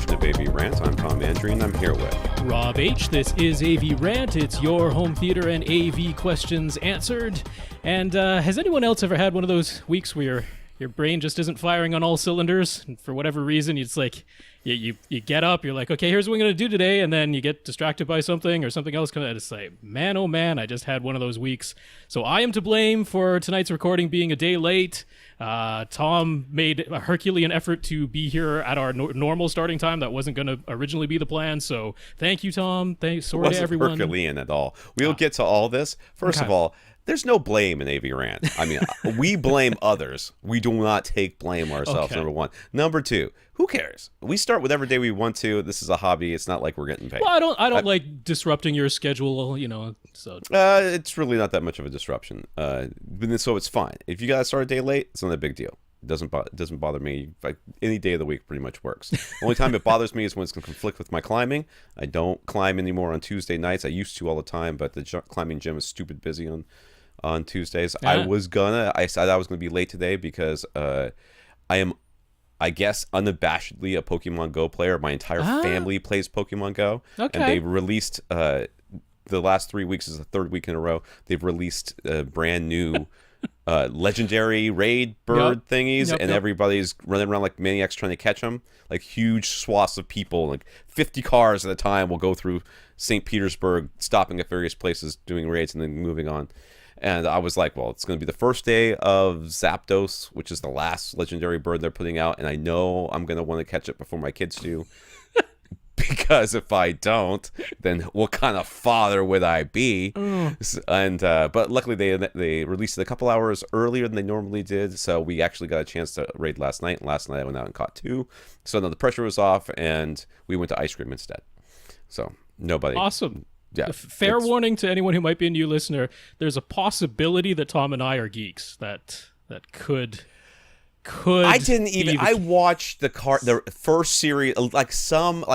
edition of AVRant. I'm Tom Andry, and I'm here with Rob H. This is AVRant. It's your home theater and AV questions answered. And has anyone else ever had one of those weeks where your brain just isn't firing on all cylinders? And for whatever reason, it's like you get up, you're like, okay, here's what we're going to do today, and then you get distracted by something or something else comes out. It's like, man, oh man, I just had one of those weeks. So I am to blame for tonight's recording being a day late. Tom made a Herculean effort to be here at our normal starting time. That wasn't going to originally be the plan. So thank you, Tom. Sorry to everyone. It wasn't Herculean at all. We'll get to all this. First of all, there's no blame in AVRant. I mean, we blame others. We do not take blame ourselves, number one. Number two, who cares? We start whatever day we want to. This is a hobby. It's not like we're getting paid. Well, I don't like disrupting your schedule, so. It's really not that much of a disruption. So it's fine. If you guys start a day late, it's not a big deal. It doesn't bother me. Like, any day of the week pretty much works. The only time it bothers me is when it's going to conflict with my climbing. I don't climb anymore on Tuesday nights. I used to all the time, but the climbing gym is stupid busy on Tuesdays. Yeah. I said I was going to be late today because I am, I guess, unabashedly a Pokemon Go player. My entire family plays Pokemon Go. Okay. And they've released, the last 3 weeks is the third week in a row, they've released brand new legendary raid bird thingies, and everybody's running around like maniacs trying to catch them. Like huge swaths of people, like 50 cars at a time will go through St. Petersburg, stopping at various places, doing raids, and then moving on. And I was like, well, it's going to be the first day of Zapdos, which is the last legendary bird they're putting out. And I know I'm going to want to catch it before my kids do. Because if I don't, then what kind of father would I be? And but luckily they released it a couple hours earlier than they normally did. So we actually got a chance to raid last night. And last night I went out and caught 2. So now the pressure was off and we went to ice cream instead. So nobody. Awesome. Yeah, Fair warning to anyone who might be a new listener. There's a possibility that Tom and I are geeks. That could. I didn't even. I watched the first series, like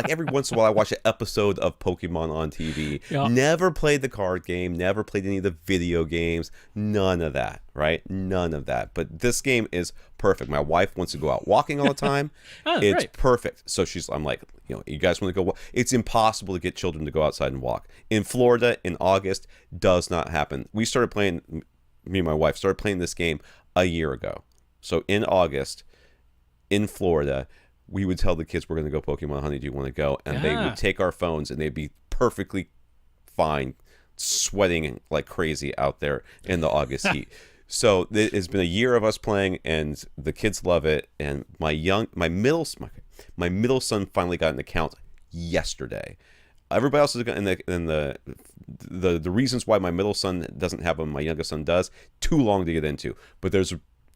every once in a while, I watch an episode of Pokemon on TV. Yeah. Never played the card game. Never played any of the video games. None of that. Right? None of that. But this game is perfect. My wife wants to go out walking all the time. It's right. perfect. So I'm like, you guys want to go walk? It's impossible to get children to go outside and walk. In Florida, in August, does not happen. Me and my wife started playing this game a year ago. So in August, in Florida, we would tell the kids we're going to go Pokemon Honey. Do you want to go? And they would take our phones and they'd be perfectly fine, sweating like crazy out there in the August heat. So it's been a year of us playing, and the kids love it. And my middle son finally got an account yesterday. Everybody else is going, and the reasons why my middle son doesn't have them, my youngest son does, too long to get into. But there's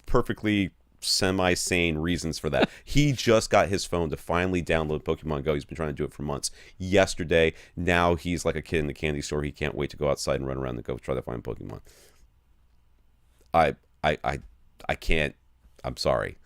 perfectly semi-sane reasons for that. He just got his phone to finally download Pokemon Go. He's been trying to do it for months. Yesterday, now he's like a kid in the candy store. He can't wait to go outside and run around and go try to find Pokemon. I can't. I'm sorry.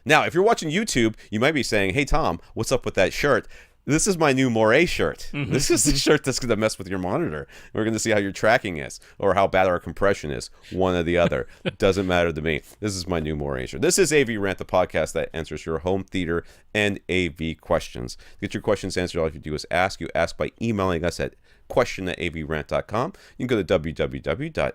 Now, if you're watching YouTube, you might be saying, "Hey Tom, what's up with that shirt?" This is my new Moray shirt. Mm-hmm. This is the shirt that's going to mess with your monitor. We're going to see how your tracking is or how bad our compression is. One or the other. Doesn't matter to me. This is my new Moray shirt. This is AVRant, the podcast that answers your home theater and AV questions. To get your questions answered, all you have to do is ask. You ask by emailing us at question@avrant.com. You can go to www.avrant.com.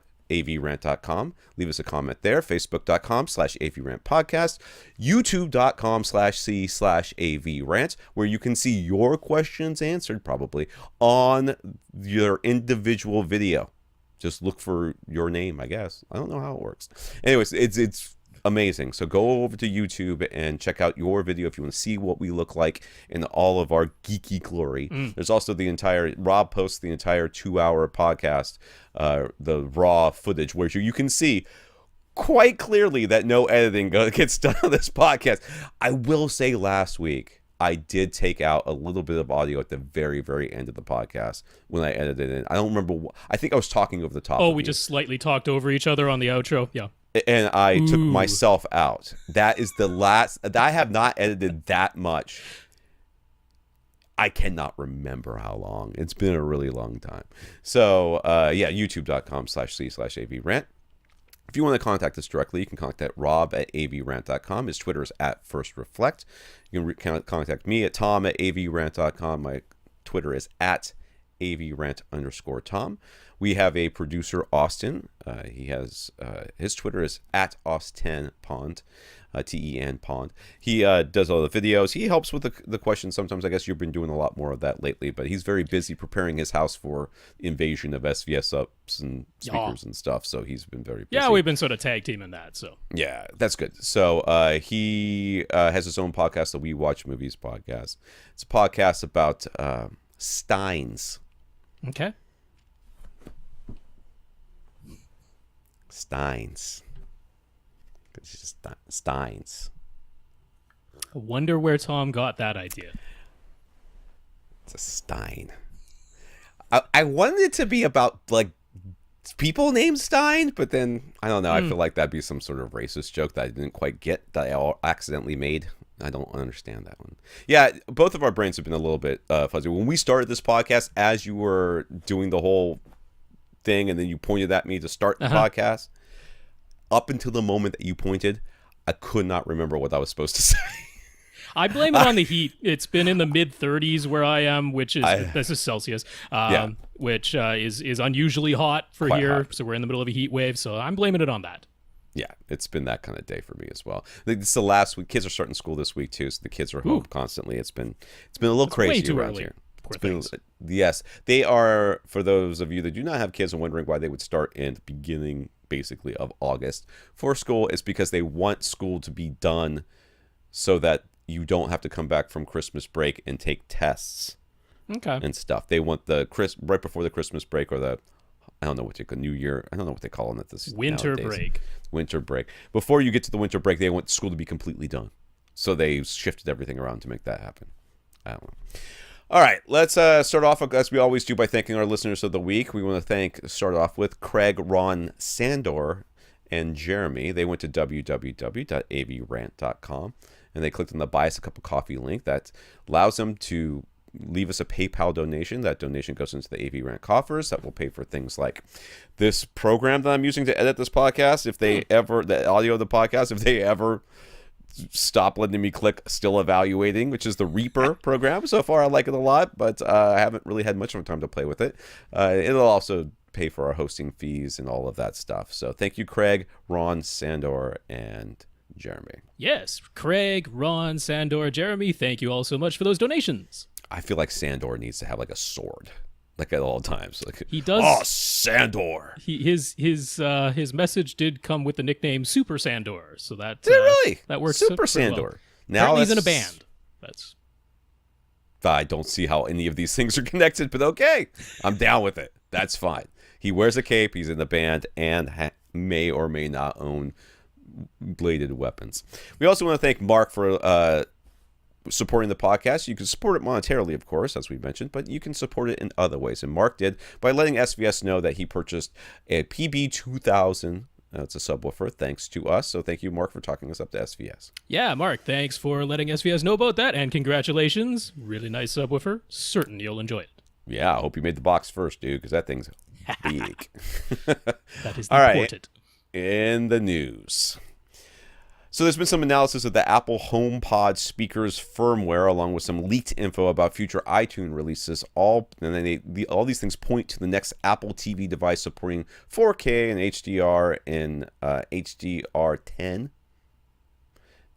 Leave us a comment there. Facebook.com/AVRantPodcast. YouTube.com/C/AVRant, where you can see your questions answered probably on your individual video. Just look for your name, I guess. I don't know how it works. Anyways, it's amazing. So go over to YouTube and check out your video if you want to see what we look like in all of our geeky glory. There's also Rob posts the entire 2-hour podcast, the raw footage, where you can see quite clearly that no editing gets done on this podcast. I will say last week, I did take out a little bit of audio at the very, very end of the podcast when I edited it. I don't remember. I think I was talking over the top. We just slightly talked over each other on the outro. Yeah. And I took myself out. That is the last. I have not edited that much. I cannot remember how long. It's been a really long time. So, yeah, youtube.com/C/AVRant. If you want to contact us directly, you can contact Rob at avrant.com. His Twitter is at FirstReflect. You can contact me at Tom at avrant.com. My Twitter is at avrant_Tom. We have a producer, Austin. He has his Twitter is at Austen_Pond, TEN Pond. He does all the videos. He helps with the questions sometimes. I guess you've been doing a lot more of that lately, but he's very busy preparing his house for invasion of SVS ups and speakers and stuff. So he's been very busy. Yeah, we've been sort of tag teaming that. So yeah, that's good. So he has his own podcast, the We Watch Movies podcast. It's a podcast about Steins. Okay. Steins. Steins. I wonder where Tom got that idea. It's a Stein. I wanted it to be about like people named Stein, but then I don't know. I feel like that'd be some sort of racist joke that I didn't quite get, that I all accidentally made. I don't understand that one. Yeah, both of our brains have been a little bit fuzzy. When we started this podcast, as you were doing the whole thing, and then you pointed at me to start the podcast, up until the moment that you pointed, I could not remember what I was supposed to say. I blame it on the heat. It's been in the mid 30s where I am, which is this is Celsius, which is unusually hot for Quite here. hot. So we're in the middle of a heat wave. So I'm blaming it on that. Yeah, it's been that kind of day for me as well. It's the last week. Kids are starting school this week too, so the kids are home constantly. It's been a little crazy way too around early. here. Poor It's been, things. yes, they are. For those of you that do not have kids and wondering why they would start in the beginning, basically, of August for school, it's because they want school to be done so that you don't have to come back from Christmas break and take tests and stuff. They want right before the Christmas break, or the, I don't know what you call New Year. I don't know what they call it this Winter nowadays. break. Winter break. Before you get to the winter break, they want school to be completely done. So they shifted everything around to make that happen. I don't know. All right, let's start off, as we always do, by thanking our listeners of the week. We want to start off with Craig, Ron, Sandor, and Jeremy. They went to www.avrant.com, and they clicked on the Buy Us a Cup of Coffee link that allows them to leave us a PayPal donation. That donation goes into the AVRant coffers. That will pay for things like this program that I'm using to edit this podcast. If they ever, the audio of the podcast, if they ever stop letting me click still evaluating, which is the Reaper program. So far, I like it a lot, but I haven't really had much of a time to play with it. It'll also pay for our hosting fees and all of that stuff. So thank you, Craig, Ron, Sandor, and Jeremy. Yes, Craig, Ron, Sandor, Jeremy, thank you all so much for those donations. I feel like Sandor needs to have like a sword, like at all times. Like, He does. Oh, Sandor! His message did come with the nickname Super Sandor, so that Did it really? that works. Super pretty Sandor. Well. Now Apparently he's in a band. That's I don't see how any of these things are connected, but okay, I'm down with it. That's fine. He wears a cape. He's in the band, and may or may not own bladed weapons. We also want to thank Mark for supporting the podcast. You can support it monetarily, of course, as we mentioned, but you can support it in other ways. And Mark did by letting SVS know that he purchased a PB2000. It's a subwoofer, thanks to us. So thank you, Mark, for talking us up to SVS. Yeah, Mark, thanks for letting SVS know about that, and congratulations. Really nice subwoofer. Certain you'll enjoy it. Yeah, I hope you made the box first, dude, because that thing's big. That is All right. important. In the news. So there's been some analysis of the Apple HomePod speakers firmware, along with some leaked info about future iTunes releases. All these things point to the next Apple TV device supporting 4K and HDR in HDR10,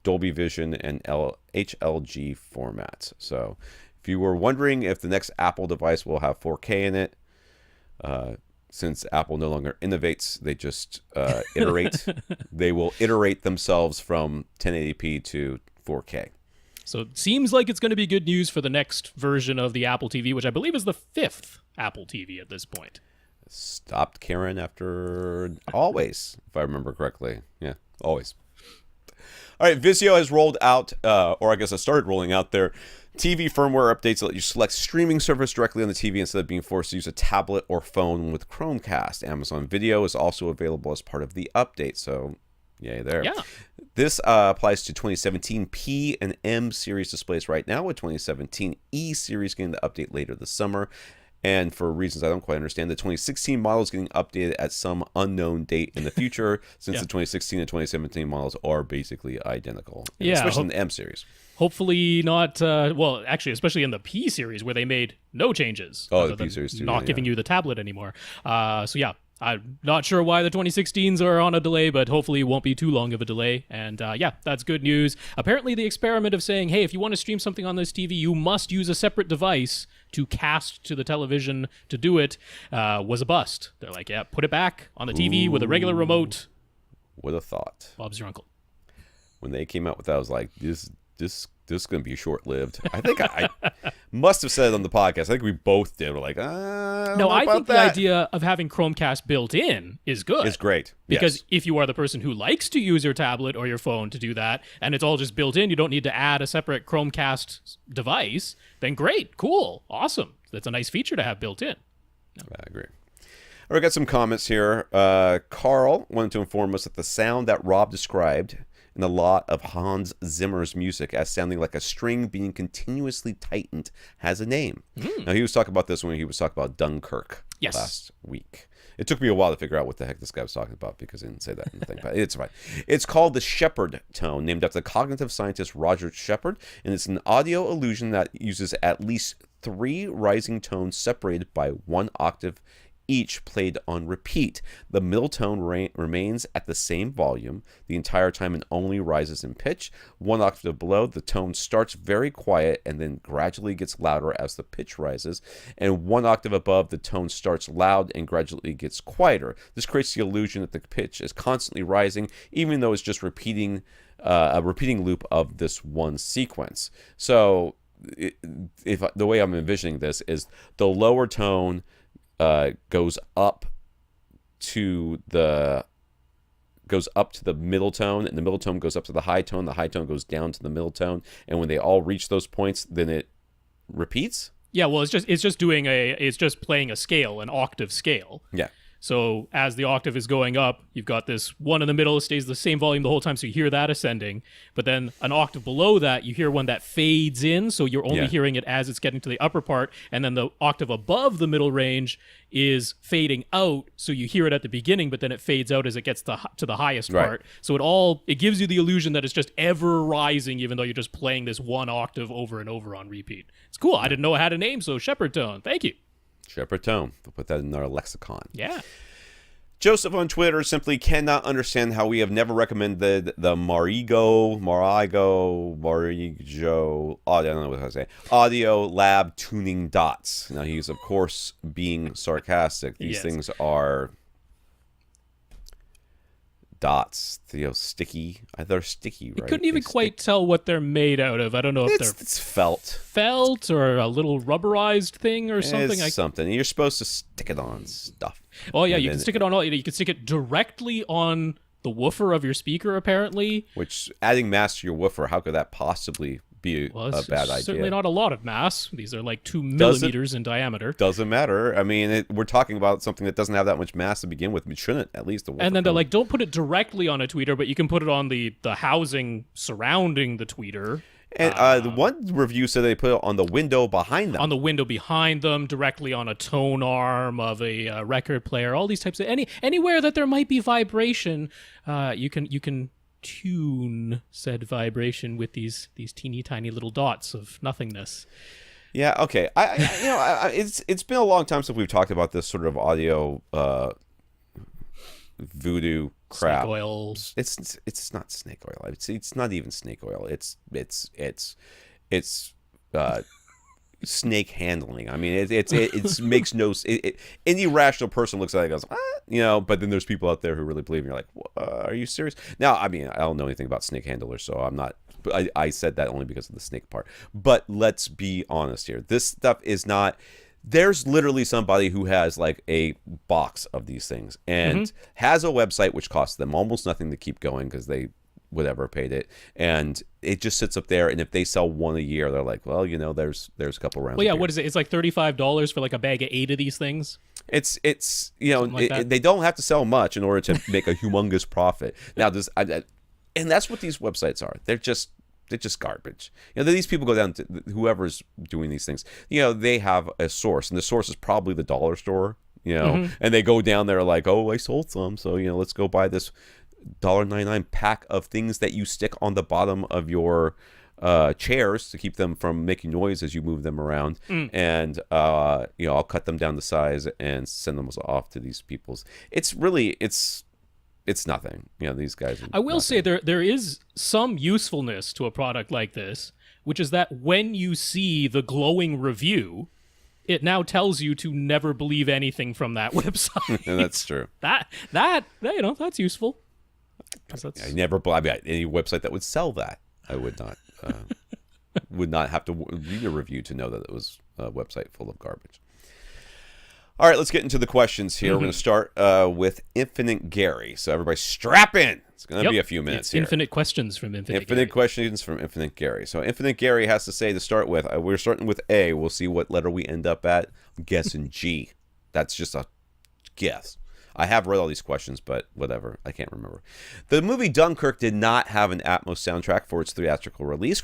Dolby Vision, and HLG formats. So if you were wondering if the next Apple device will have 4K in it, since Apple no longer innovates, they just iterate. They will iterate themselves from 1080p to 4K. So it seems like it's going to be good news for the next version of the Apple TV, which I believe is the 5th Apple TV at this point. Stopped caring after always, if I remember correctly. Yeah, always. All right, Vizio has rolled out, or I guess it started rolling out their TV firmware updates that let you select streaming service directly on the TV instead of being forced to use a tablet or phone with Chromecast. Amazon Video is also available as part of the update, so yay there. Yeah. This applies to 2017 P and M series displays right now, with 2017 E series getting the update later this summer. And for reasons I don't quite understand, the 2016 model is getting updated at some unknown date in the future, since the 2016 and 2017 models are basically identical. Especially in the M series. Hopefully not, well, actually, especially in the P series where they made no changes. Oh, the P series too. Not giving you the tablet anymore. So yeah, I'm not sure why the 2016s are on a delay, but hopefully it won't be too long of a delay. And yeah, that's good news. Apparently the experiment of saying, hey, if you want to stream something on this TV, you must use a separate device to cast to the television to do it, was a bust. They're like, yeah, put it back on the TV with a regular remote. What a thought. Bob's your uncle. When they came out with that, I was like, this is going to be short-lived. I think I must have said it on the podcast. I think we both did. We're like, no, I think the idea of having Chromecast built in is good. It's great. Because if you are the person who likes to use your tablet or your phone to do that, and it's all just built in, you don't need to add a separate Chromecast device, then great, cool, awesome. That's a nice feature to have built in. No. I agree. All right, got some comments here. Carl wanted to inform us that the sound that Rob described in a lot of Hans Zimmer's music as sounding like a string being continuously tightened has a name. Now, he was talking about this when he was talking about Dunkirk last week. It took me a while to figure out what the heck this guy was talking about because he didn't say that in the thing, but it's fine. It's called the Shepard tone, named after the cognitive scientist Roger Shepard, and it's an audio illusion that uses at least 3 rising tones separated by 1 octave each, played on repeat. The middle tone remains at the same volume the entire time and only rises in pitch. 1 octave below, the tone starts very quiet and then gradually gets louder as the pitch rises. And 1 octave above, the tone starts loud and gradually gets quieter. This creates the illusion that the pitch is constantly rising, even though it's just repeating a repeating loop of this one sequence. So if the way I'm envisioning this is the lower tone goes up to the middle tone, and the middle tone goes up to the high tone goes down to the middle tone, and when they all reach those points, then it repeats. Yeah, well, it's just playing a scale, an octave scale. Yeah. So as the octave is going up, you've got this one in the middle, stays the same volume the whole time, so you hear that ascending. But then an octave below that, you hear one that fades in, so you're only hearing it as it's getting to the upper part. And then the octave above the middle range is fading out, so you hear it at the beginning, but then it fades out as it gets to the highest part. So it gives you the illusion that it's just ever rising, even though you're just playing this one octave over and over on repeat. It's cool. I didn't know it had a name, so Shepard tone. Thank you. Shepard tone. We'll put that in our lexicon. Yeah. Joseph on Twitter simply cannot understand how we have never recommended the Marigo, I don't know what I say, Audio Lab Tuning Dots. Now, he's, of course, being sarcastic. These things are dots, sticky. They're sticky, right? You couldn't even quite tell what they're made out of. I don't know if it's felt or a little rubberized thing or something. It's something. You're supposed to stick it on stuff. Oh yeah, you can stick it on all. You can stick it directly on the woofer of your speaker, apparently. Which, adding mass to your woofer, how could that possibly be a bad idea? Certainly not a lot of mass. These are like 2 millimeters in diameter. Doesn't matter. I mean, we're talking about something that doesn't have that much mass to begin with. It shouldn't, at least. And then they're like, don't put it directly on a tweeter, but you can put it on the housing surrounding the tweeter. And the one review said they put it on the window behind them. On the window behind them, directly on a tone arm of a record player. All these types of anywhere that there might be vibration, you can tune said vibration with these teeny tiny little dots of nothingness. Yeah. Okay. It's been a long time since we've talked about this sort of audio voodoo crap. Snake oil. It's not snake oil. It's not even snake oil. It's snake handling. I mean, it makes no. Any rational person looks at it and goes, what? But then there's people out there who really believe. And you're like, are you serious? Now, I mean, I don't know anything about snake handlers, so I'm not. I said that only because of the snake part. But let's be honest here. This stuff is not. There's literally somebody who has like a box of these things and has a website which costs them almost nothing to keep going because they paid it, and it just sits up there. And if they sell one a year, they're like, well, there's a couple rounds. Well, yeah, what is it? It's like $35 for like a bag of 8 of these things. It's they don't have to sell much in order to make a humongous profit. Now, and that's what these websites are. They're just It's just garbage. These people go down to whoever's doing these things. They have a source, and the source is probably the dollar store. And they go down there like, oh, I sold some, so let's go buy this $1.99 pack of things that you stick on the bottom of your chairs to keep them from making noise as you move them around. And I'll cut them down to size and send them off to these people's. It's nothing. These guys are I will nothing. say there is some usefulness to a product like this, which is that when you see the glowing review, it now tells you to never believe anything from that website. And that's true. That's useful. I never believe any website that would sell that. I would not have to read a review to know that it was a website full of garbage. All right, let's get into the questions here. We're going to start with Infinite Gary. So everybody strap in. It's going to be a few minutes here. Infinite questions from Infinite Gary. Infinite questions from Infinite Gary. So Infinite Gary has to say to start with, we're starting with A. We'll see what letter we end up at. I'm guessing G. That's just a guess. I have read all these questions, but whatever. I can't remember. The movie Dunkirk did not have an Atmos soundtrack for its theatrical release.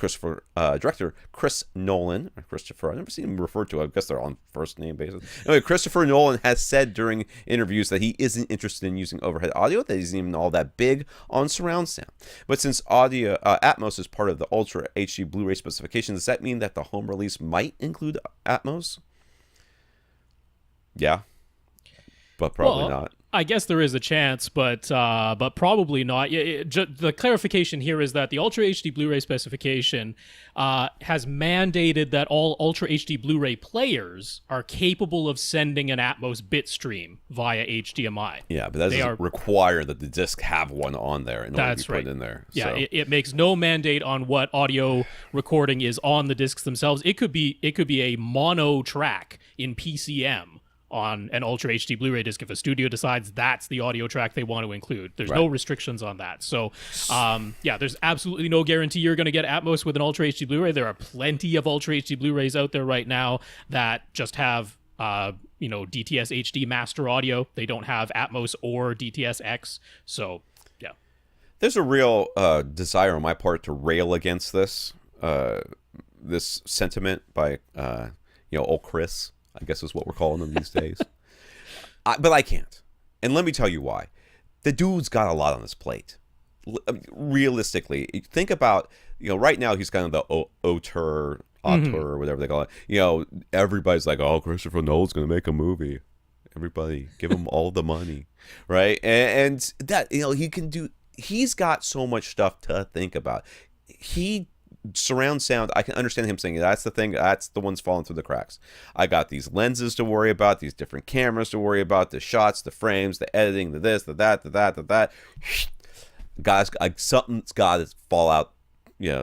Director Chris Nolan, or Christopher, I've never seen him referred to. I guess they're on first name basis. Anyway, Christopher Nolan has said during interviews that he isn't interested in using overhead audio, that he isn't even all that big on surround sound. But since Atmos is part of the Ultra HD Blu-ray specification, does that mean that the home release might include Atmos? Yeah. But probably not. I guess there is a chance, but probably not. The clarification here is that the Ultra HD Blu-ray specification has mandated that all Ultra HD Blu-ray players are capable of sending an Atmos bit stream via HDMI. Yeah, but that doesn't require that the disc have one on there in order to be put in there. Yeah, so. It makes no mandate on what audio recording is on the discs themselves. It could be a mono track in PCM on an Ultra HD Blu-ray disc if a studio decides that's the audio track they want to include. There's no restrictions on that. So, there's absolutely no guarantee you're going to get Atmos with an Ultra HD Blu-ray. There are plenty of Ultra HD Blu-rays out there right now that just have, DTS HD master audio. They don't have Atmos or DTS X. So, yeah. There's a real desire on my part to rail against this sentiment by, old Chris, I guess is what we're calling them these days. But I can't. And let me tell you why. The dude's got a lot on his plate. Realistically, think about, right now he's kind of the auteur, or whatever they call it. Everybody's like, oh, Christopher Nolan's going to make a movie. Everybody, give him all the money, right? And that, he can do, he's got so much stuff to think about. Surround sound, I can understand him saying that's the thing, that's the one's falling through the cracks. I got these lenses to worry about, these different cameras to worry about, the shots, the frames, the editing, the this, the that, the that, the that. Guys, something's got to fall out.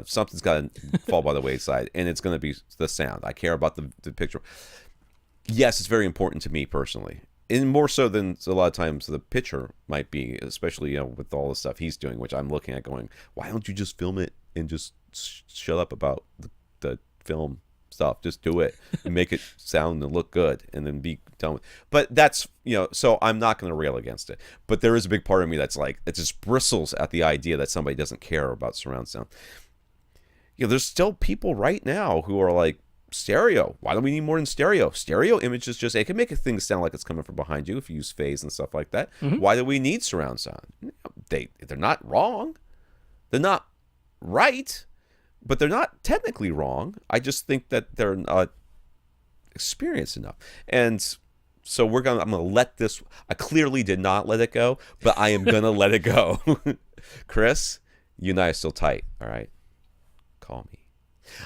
Something's got to fall by the wayside, and it's going to be the sound. I care about the picture. Yes, it's very important to me personally, and more so than a lot of times the picture might be, especially with all the stuff he's doing, which I'm looking at going, why don't you just film it and just shut up about the film stuff? Just do it and make it sound and look good, and then be done with. But that's so I'm not going to rail against it, but there is a big part of me that's like, it just bristles at the idea that somebody doesn't care about surround sound. There's still people right now who are like, stereo, why don't we need more than stereo? Stereo images just, it can make a thing sound like it's coming from behind you if you use phase and stuff like that. Why do we need surround sound? They're not wrong, they're not right, but they're not technically wrong. I just think that they're not experienced enough. And so I'm gonna let this, I clearly did not let it go, but I am gonna let it go. Chris, you and I are still tight, all right? Call me.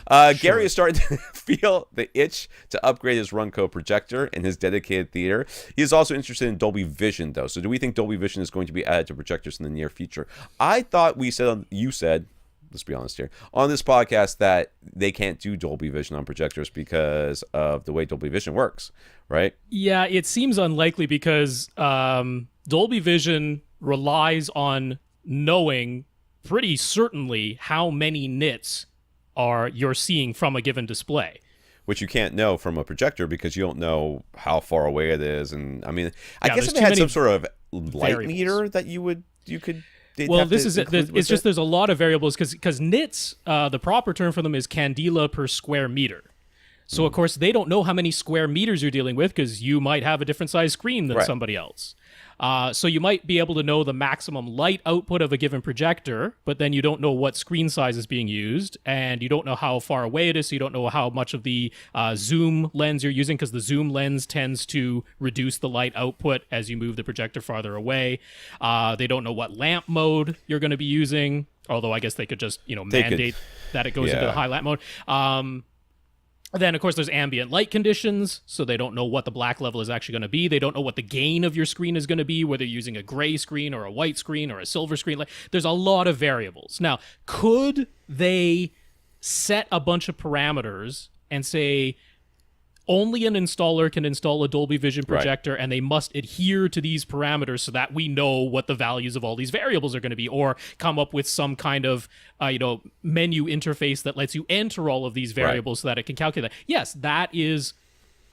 Sure. Gary is starting to feel the itch to upgrade his Runco projector in his dedicated theater. He is also interested in Dolby Vision, though. So do we think Dolby Vision is going to be added to projectors in the near future? I thought you said, let's be honest here, on this podcast that they can't do Dolby Vision on projectors because of the way Dolby Vision works, right? Yeah, it seems unlikely because Dolby Vision relies on knowing pretty certainly how many nits you're seeing from a given display, which you can't know from a projector because you don't know how far away it is. And I mean, I guess if it had some sort of light meter that you could. Well, this is it. It's just there's a lot of variables because nits, the proper term for them is candela per square meter. So, of course, they don't know how many square meters you're dealing with because you might have a different size screen than somebody else. So you might be able to know the maximum light output of a given projector, but then you don't know what screen size is being used, and you don't know how far away it is, so you don't know how much of the zoom lens you're using, because the zoom lens tends to reduce the light output as you move the projector farther away. They don't know what lamp mode you're going to be using, although I guess they could just mandate that it goes into the high lamp mode. Then, of course, there's ambient light conditions, so they don't know what the black level is actually going to be. They don't know what the gain of your screen is going to be, whether you're using a gray screen or a white screen or a silver screen. There's a lot of variables. Now, could they set a bunch of parameters and say only an installer can install a Dolby Vision projector, and they must adhere to these parameters so that we know what the values of all these variables are going to be, or come up with some kind of menu interface that lets you enter all of these variables so that it can calculate. Yes, that is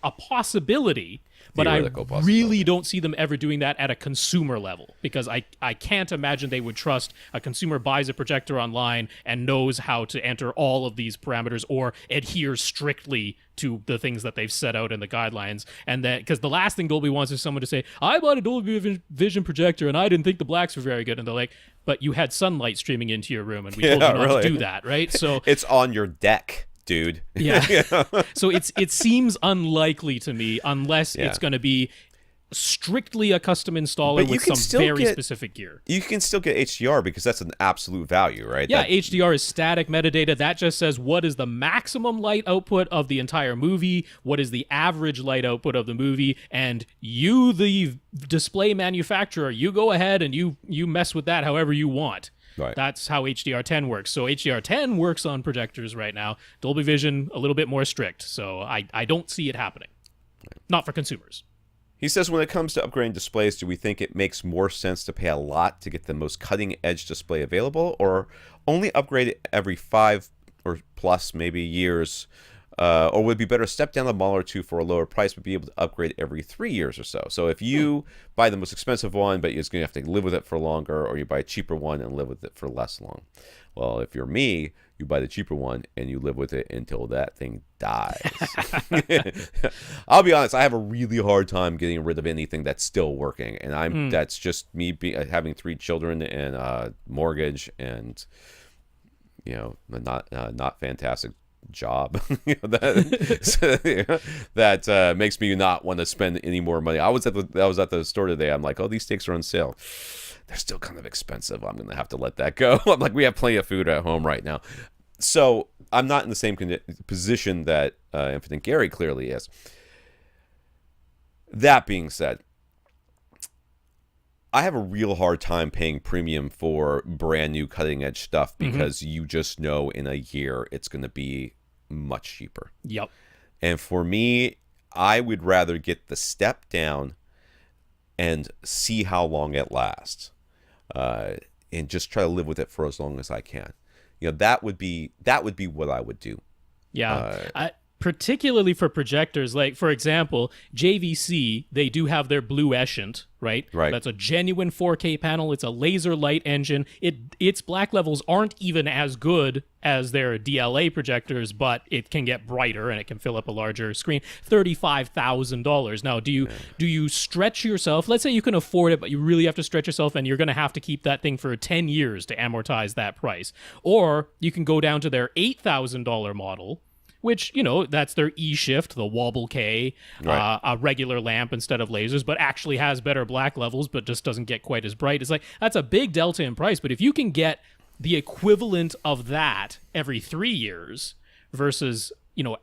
a possibility, but I really don't see them ever doing that at a consumer level, because I can't imagine they would trust a consumer buys a projector online and knows how to enter all of these parameters or adhere strictly to the things that they've set out in the guidelines. And that, because the last thing Dolby wants is someone to say, I bought a Dolby Vision projector and I didn't think the blacks were very good. And they're like, but you had sunlight streaming into your room and we told you not to do that, right? So it's on your deck, dude. Yeah. So it seems unlikely to me, unless it's going to be strictly a custom installer with some very specific gear. You can still get HDR because that's an absolute value, right? Yeah, HDR is static metadata. That just says what is the maximum light output of the entire movie, what is the average light output of the movie, and you, the display manufacturer, you go ahead and you mess with that however you want. Right. That's how HDR10 works. So HDR10 works on projectors right now. Dolby Vision, a little bit more strict. So I don't see it happening. Not for consumers. He says, when it comes to upgrading displays, do we think it makes more sense to pay a lot to get the most cutting-edge display available, or only upgrade it every 5 or plus maybe years? Or would it be better to step down a model or two for a lower price, but be able to upgrade every 3 years or so? So if you buy the most expensive one, but you're going to have to live with it for longer, or you buy a cheaper one and live with it for less long. Well, if you're me, you buy the cheaper one and you live with it until that thing dies. I'll be honest, I have a really hard time getting rid of anything that's still working, and that's just me having 3 children and a mortgage and not fantastic job that makes me not want to spend any more money. I was at the store today. I'm like, oh, these steaks are on sale. They're still kind of expensive. I'm gonna have to let that go. I'm like, we have plenty of food at home right now, so I'm not in the same position that Infinite Gary clearly is. That being said, I have a real hard time paying premium for brand new cutting edge stuff because you just know in a year it's going to be much cheaper. Yep. And for me, I would rather get the step down and see how long it lasts, and just try to live with it for as long as I can. That would be what I would do. Yeah. Particularly for projectors, like, for example, JVC, they do have their Blue Escient, right? Right. That's a genuine 4K panel. It's a laser light engine. Its black levels aren't even as good as their DLA projectors, but it can get brighter and it can fill up a larger screen. $35,000. Now, do you stretch yourself? Let's say you can afford it, but you really have to stretch yourself, and you're going to have to keep that thing for 10 years to amortize that price. Or you can go down to their $8,000 model, which, that's their E-Shift, the Wobble K, a regular lamp instead of lasers, but actually has better black levels, but just doesn't get quite as bright. It's like, that's a big delta in price, but if you can get the equivalent of that every 3 years versus,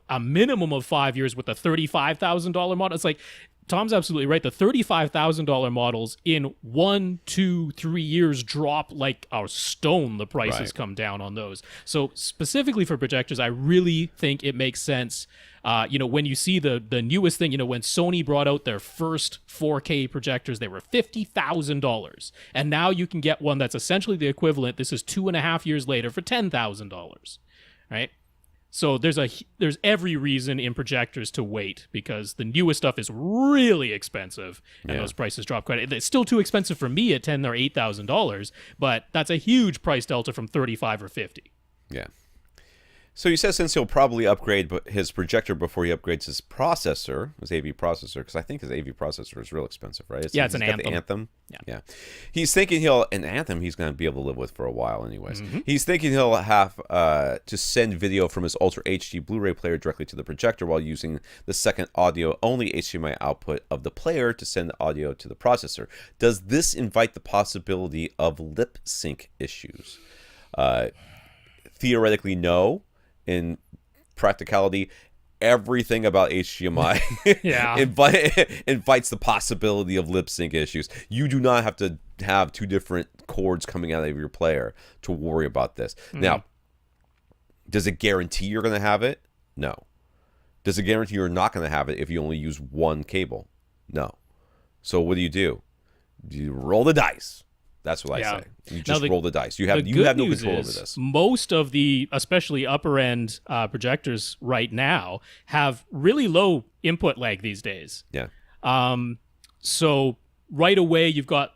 a minimum of 5 years with a $35,000 model, it's like, Tom's absolutely right. The $35,000 models in 1, 2, 3 years drop like a stone. The prices come down on those. So specifically for projectors, I really think it makes sense. When you see the newest thing, when Sony brought out their first 4K projectors, they were $50,000. And now you can get one that's essentially the equivalent. This is 2.5 years later for $10,000, right? So there's every reason in projectors to wait, because the newest stuff is really expensive and those prices drop quite. It's still too expensive for me at $10,000 or $8,000, but that's a huge price delta from 35 or 50. Yeah. So he says since he'll probably upgrade his projector before he upgrades his processor, his AV processor, because I think his AV processor is real expensive, right? It's an Anthem. The Anthem. Yeah. He's thinking an Anthem he's going to be able to live with for a while anyways. Mm-hmm. He's thinking he'll have to send video from his Ultra HD Blu-ray player directly to the projector while using the second audio-only HDMI output of the player to send the audio to the processor. Does this invite the possibility of lip sync issues? Theoretically, no. In practicality, everything about HDMI invites the possibility of lip sync issues. You do not have to have two different cords coming out of your player to worry about this. Mm-hmm. Now, does it guarantee you're going to have it? No. Does it guarantee you're not going to have it if you only use one cable? No. So what do? You roll the dice. That's what I say. You just roll the dice. You have no control over this. Most of the, especially upper end projectors right now, have really low input lag these days. Yeah. So right away you've got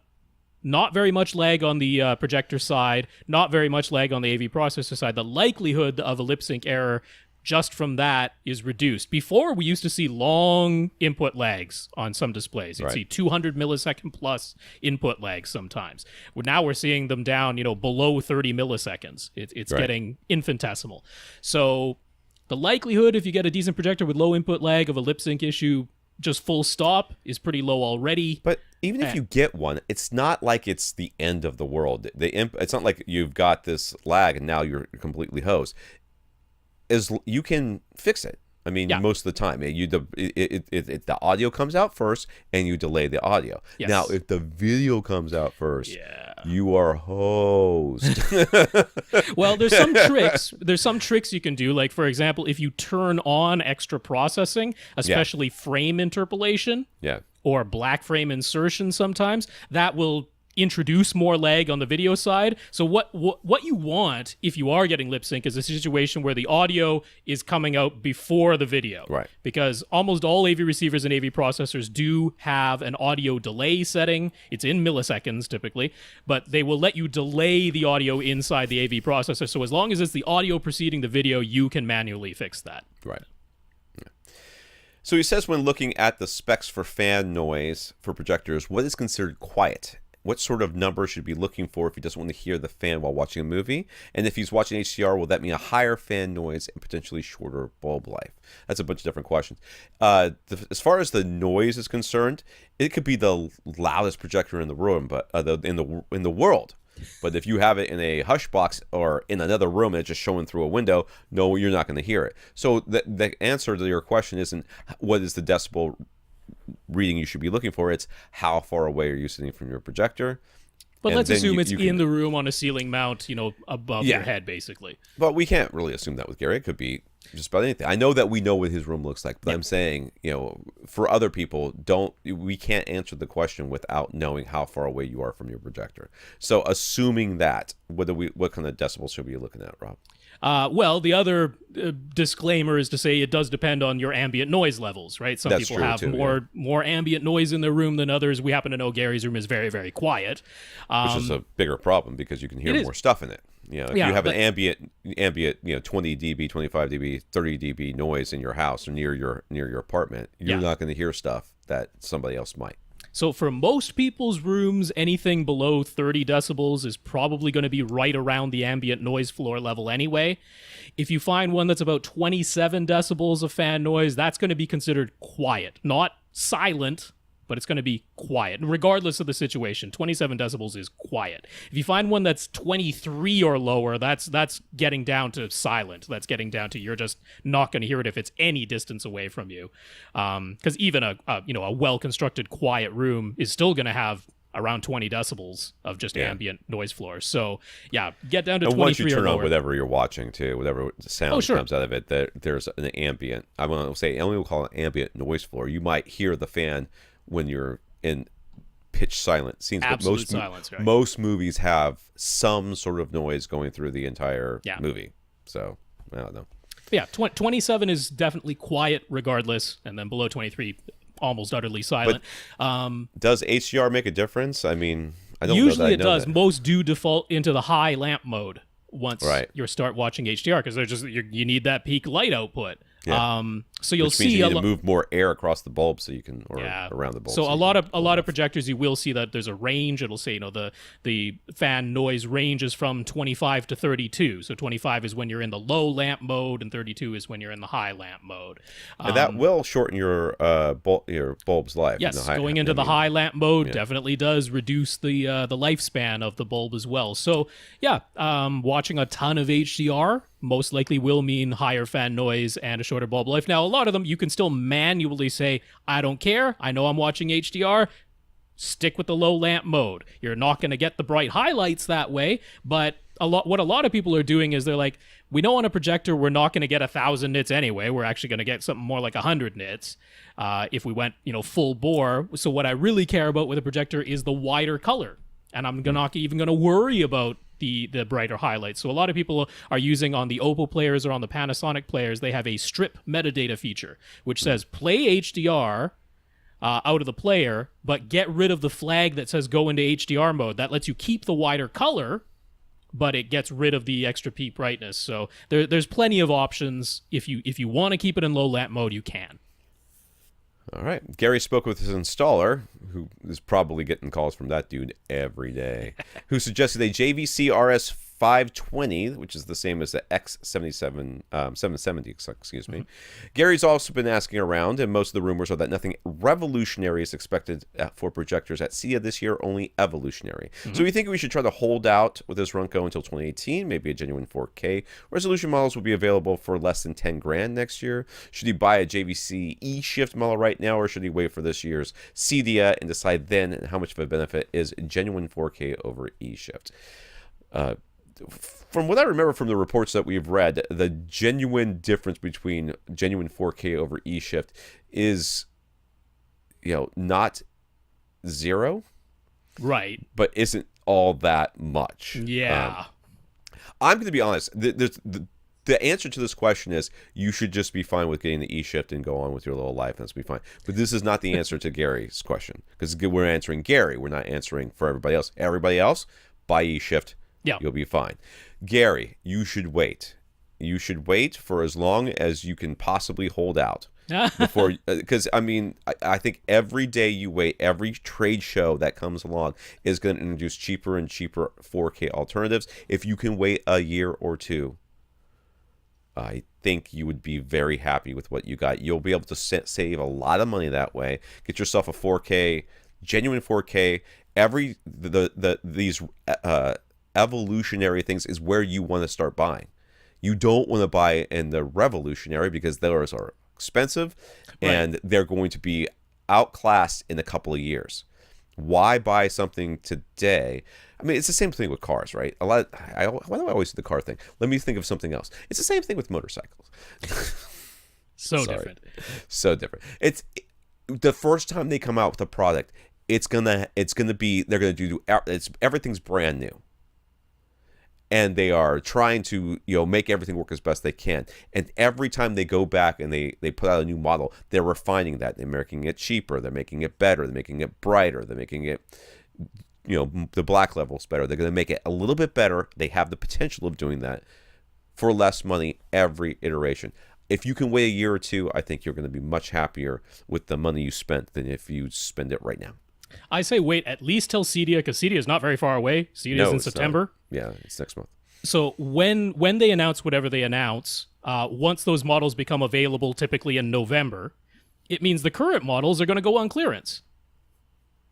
not very much lag on the projector side, not very much lag on the AV processor side. The likelihood of a lip sync error just from that is reduced. Before, we used to see long input lags on some displays. You'd see 200 millisecond plus input lags sometimes. Now we're seeing them down, below 30 milliseconds. It's getting infinitesimal. So the likelihood, if you get a decent projector with low input lag, of a lip sync issue, just full stop, is pretty low already. But even if you get one, it's not like it's the end of the world. It's not like you've got this lag and now you're completely hosed. You can fix it. I mean, most of the time, the audio comes out first, and you delay the audio. Yes. Now, if the video comes out first, you are hosed. Well, there's some tricks. There's some tricks you can do. Like, for example, if you turn on extra processing, especially frame interpolation, or black frame insertion, sometimes that will introduce more lag on the video side. So what you want, if you are getting lip sync, is a situation where the audio is coming out before the video. Right. Because almost all AV receivers and AV processors do have an audio delay setting. It's in milliseconds typically, but they will let you delay the audio inside the AV processor. So as long as it's the audio preceding the video, you can manually fix that. Right. So he says when looking at the specs for fan noise for projectors, what is considered quiet? What sort of number should he be looking for if he doesn't want to hear the fan while watching a movie? And if he's watching HDR, will that mean a higher fan noise and potentially shorter bulb life? That's a bunch of different questions. As far as the noise is concerned, it could be the loudest projector in the room, but in the world. But if you have it in a hush box or in another room and it's just showing through a window, no, you're not going to hear it. So the answer to your question isn't what is the decibel reading you should be looking for. It's how far away are you sitting from your projector. But let's assume it's in the room on a ceiling mount, above your head, basically. But we can't really assume that with Gary. It could be just about anything. I know that we know what his room looks like, but I'm saying, for other people, we can't answer the question without knowing how far away you are from your projector. So assuming that, what kind of decibels should we be looking at, Rob? Well, the other disclaimer is to say it does depend on your ambient noise levels, right? Some people have more ambient noise in their room than others. We happen to know Gary's room is very, very quiet. Which is a bigger problem because you can hear more stuff in it. If you have an ambient, 20 dB, 25 dB, 30 dB noise in your house or near your apartment, you're not going to hear stuff that somebody else might. So for most people's rooms, anything below 30 decibels is probably going to be right around the ambient noise floor level anyway. If you find one that's about 27 decibels of fan noise, that's going to be considered quiet. Not silent, but it's going to be quiet. Regardless of the situation, 27 decibels is quiet. If you find one that's 23 or lower, that's getting down to silent. That's getting down to you're just not going to hear it if it's any distance away from you. Because even a well-constructed quiet room is still going to have around 20 decibels of just ambient noise floor. So get down to 23 or lower. Once you turn on whatever you're watching too, whatever sound comes out of it, there's an ambient. I want to say, I only will call it ambient noise floor. You might hear the fan when you're in pitch silent scenes. Absolute silence, right? Most movies have some sort of noise going through the entire movie. So, I don't know. Yeah, 27 is definitely quiet regardless, and then below 23, almost utterly silent. Does HDR make a difference? I mean, I don't know Usually that I it know does. that. Most do default into the high lamp mode once Right. you start watching HDR, because they're just you need that peak light output. Yeah. So you'll Which means see you need to move more air across the bulb so you can, or yeah, around the bulb. So you a can lot of projectors, you will see that there's a range. It'll say, the fan noise ranges from 25 to 32. So 25 is when you're in the low lamp mode, and 32 is when you're in the high lamp mode. and that will shorten your bulb's life. Yes, going into the high lamp mode definitely does reduce the lifespan of the bulb as well. So yeah, watching a ton of HDR most likely will mean higher fan noise and a shorter bulb life. Now, a lot of them you can still manually say, I don't care, I know I'm watching HDR, stick with the low lamp mode. You're not going to get the bright highlights that way, but what a lot of people are doing is they're like, we know on a projector we're not going to get 1,000 nits anyway. We're actually going to get something more like 100 nits if we went full bore. So what I really care about with a projector is the wider color, and I'm not even going to worry about the brighter highlights. So a lot of people are using, on the Oppo players or on the Panasonic players, they have a strip metadata feature, which says play HDR out of the player, but get rid of the flag that says go into HDR mode. That lets you keep the wider color, but it gets rid of the extra peak brightness. So there's plenty of options. If you want to keep it in low lamp mode, you can. All right. Gary spoke with his installer, who is probably getting calls from that dude every day, who suggested a JVC RS520, which is the same as the X77 770, excuse me. Gary's also been asking around, and most of the rumors are that nothing revolutionary is expected for projectors at SIA this year, only evolutionary. So we think we should try to hold out with this Runco until 2018, maybe a genuine 4K. Resolution models will be available for less than 10 grand next year. Should he buy a JVC E-Shift model right now, or should he wait for this year's CDIA and decide then how much of a benefit is genuine 4K over E-Shift? From what I remember from the reports that we've read, the genuine difference between genuine 4K over E-Shift is, not zero, right? but isn't all that much. Yeah. I'm going to be honest. The answer to this question is you should just be fine with getting the E-Shift and go on with your little life. That's be fine. But this is not the answer to Gary's question, because we're answering Gary. We're not answering for everybody else. Everybody else, buy E-Shift. Yeah. You'll be fine. Gary, you should wait. You should wait for as long as you can possibly hold out before, because I think every day you wait, every trade show that comes along is going to introduce cheaper and cheaper 4K alternatives. If you can wait a year or two, I think you would be very happy with what you got. You'll be able to save a lot of money that way. Get yourself a 4K, genuine 4K. These evolutionary things is where you want to start buying. You don't want to buy in the revolutionary, because those are expensive and they're going to be outclassed in a couple of years. Why buy something today? I mean, it's the same thing with cars, right? Why do I always do the car thing? Let me think of something else. It's the same thing with motorcycles. So different. So different. It's the first time they come out with a product, it's gonna be, they're gonna do everything's brand new. And they are trying to make everything work as best they can. And every time they go back and they put out a new model, they're refining that. They're making it cheaper. They're making it better. They're making it brighter. They're making it, the black levels better. They're going to make it a little bit better. They have the potential of doing that for less money every iteration. If you can wait a year or two, I think you're going to be much happier with the money you spent than if you spend it right now. I say wait at least till CDIA, because CDIA is not very far away. CDIA is in September. Yeah, it's next month. So when they announce whatever they announce, once those models become available, typically in November, it means the current models are going to go on clearance.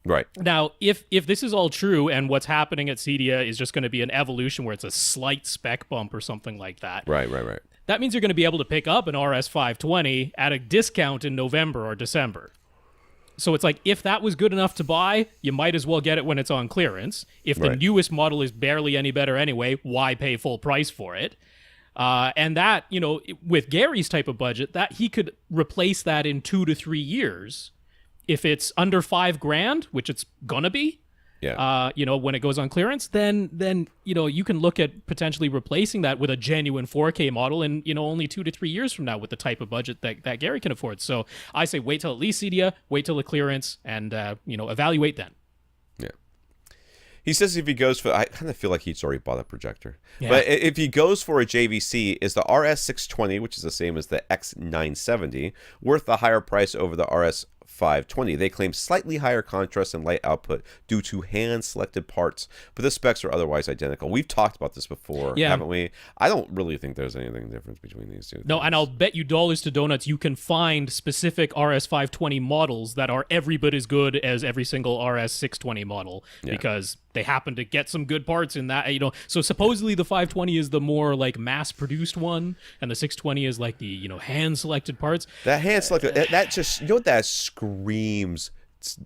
Right. Now, if this is all true and what's happening at CDIA is just going to be an evolution where it's a slight spec bump or something like that. Right. That means you're going to be able to pick up an RS520 at a discount in November or December. So it's like, if that was good enough to buy, you might as well get it when it's on clearance. If the newest model is barely any better anyway, why pay full price for it? And that, with Gary's type of budget, that he could replace that in 2 to 3 years. If it's under $5,000, which it's gonna be, Yeah. When it goes on clearance, then you can look at potentially replacing that with a genuine 4K model in only 2 to 3 years from now with the type of budget that Gary can afford. So I say wait till at least CEDIA, wait till the clearance, and evaluate then. Yeah. He says if he goes for, I kind of feel like he's already bought a projector. Yeah. But if he goes for a JVC, is the RS620, which is the same as the X970, worth the higher price over the RS520? They claim slightly higher contrast and light output due to hand-selected parts, but the specs are otherwise identical. We've talked about this before, haven't we? I don't really think there's anything different between these two. No, and I'll bet you dollars to donuts you can find specific RS520 models that are every bit as good as every single RS620 model because they happen to get some good parts in that. So supposedly the 520 is the more like mass-produced one, and the 620 is like the hand-selected parts. That hand-selected, that just what that screams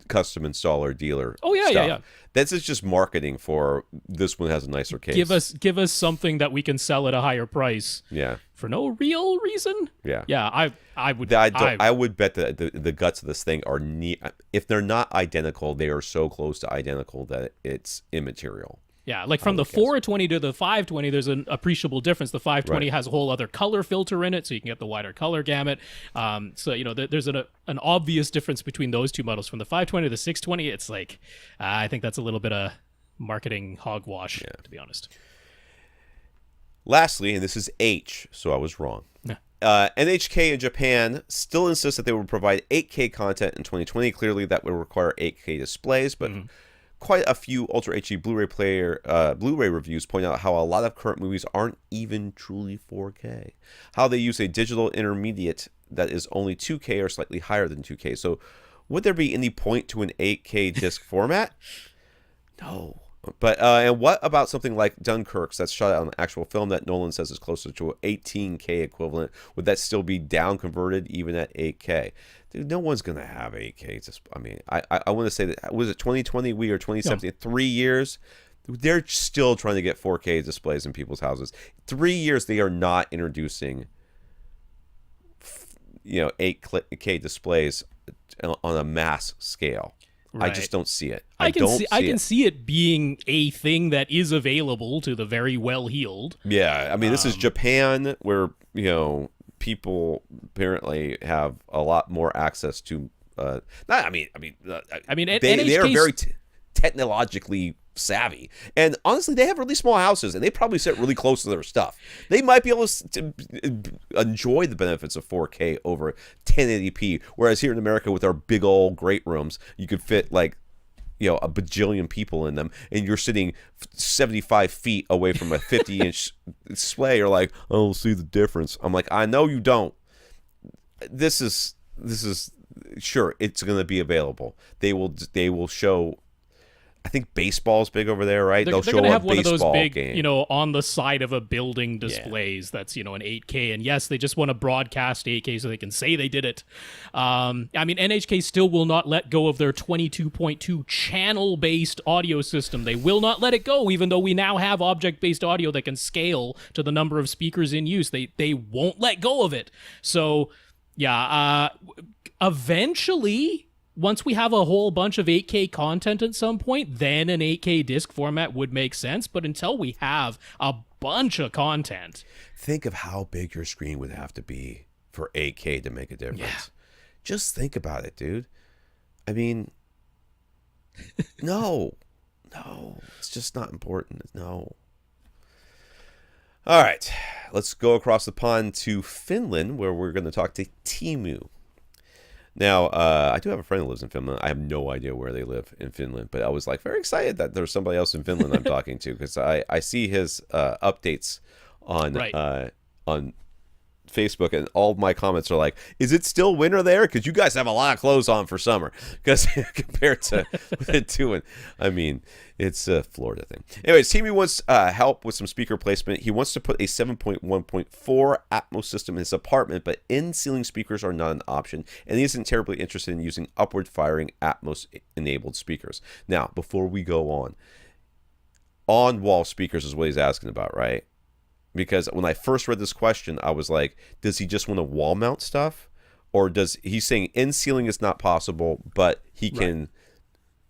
custom installer dealer. Oh yeah, stuff. yeah. This is just marketing for this one has a nicer case. Give us something that we can sell at a higher price. Yeah. For no real reason. Yeah. Yeah. I would. I would bet that the guts of this thing are if they're not identical, they are so close to identical that it's immaterial. Yeah, like from the 420 to the 520, there's an appreciable difference. The 520 has a whole other color filter in it, so you can get the wider color gamut. There's an obvious difference between those two models. From the 520 to the 620, it's like, I think that's a little bit of marketing hogwash, to be honest. Lastly, and this is H, so I was wrong. Yeah. NHK in Japan still insists that they will provide 8K content in 2020. Clearly, that will require 8K displays, but quite a few Ultra HD Blu-ray reviews point out how a lot of current movies aren't even truly 4K. How they use a digital intermediate that is only 2K or slightly higher than 2K. So, would there be any point to an 8K disc format? No. But and what about something like Dunkirk that's shot on actual film that Nolan says is closer to an 18K equivalent? Would that still be down converted even at 8K? Dude, no one's going to have 8K. I want to say that, was it 2020 or 2017? No. 3 years? They're still trying to get 4K displays in people's houses. 3 years they are not introducing 8K displays on a mass scale. Right. I just don't see it. I can see it being a thing that is available to the very well-heeled. Yeah, I mean, this is Japan, where people apparently have a lot more access to. They are very technologically savvy, and honestly, they have really small houses, and they probably sit really close to their stuff. They might be able to enjoy the benefits of 4K over 1080p, whereas here in America, with our big old great rooms, you could fit like a bajillion people in them, and you're sitting 75 feet away from a 50-inch display. You're like, I don't see the difference. I'm like, I know you don't. This is sure, it's going to be available. They will show. I think baseball's big over there, right? They're going to have one of those big, game. On the side of a building displays that's, an 8K. And yes, they just want to broadcast 8K so they can say they did it. NHK still will not let go of their 22.2 channel-based audio system. They will not let it go, even though we now have object-based audio that can scale to the number of speakers in use. They won't let go of it. So, eventually, once we have a whole bunch of 8K content at some point, then an 8K disc format would make sense. But until we have a bunch of content... Think of how big your screen would have to be for 8K to make a difference. Yeah. Just think about it, dude. I mean, no, it's just not important. No. All right, let's go across the pond to Finland, where we're going to talk to Timu. Now, I do have a friend who lives in Finland. I have no idea where they live in Finland, but I was like very excited that there's somebody else in Finland I'm talking to, because I see his updates on Facebook, and all of my comments are like, is it still winter there? Because you guys have a lot of clothes on for summer, because compared to what they're doing. I mean, it's a Florida thing. Anyways, Timmy wants help with some speaker placement. He wants to put a 7.1.4 Atmos system in his apartment, but in-ceiling speakers are not an option, and he isn't terribly interested in using upward-firing Atmos-enabled speakers. Now, before we go on-wall speakers is what he's asking about, right? Because when I first read this question, I was like, does he just want to wall mount stuff? Or he's saying in ceiling is not possible, but he can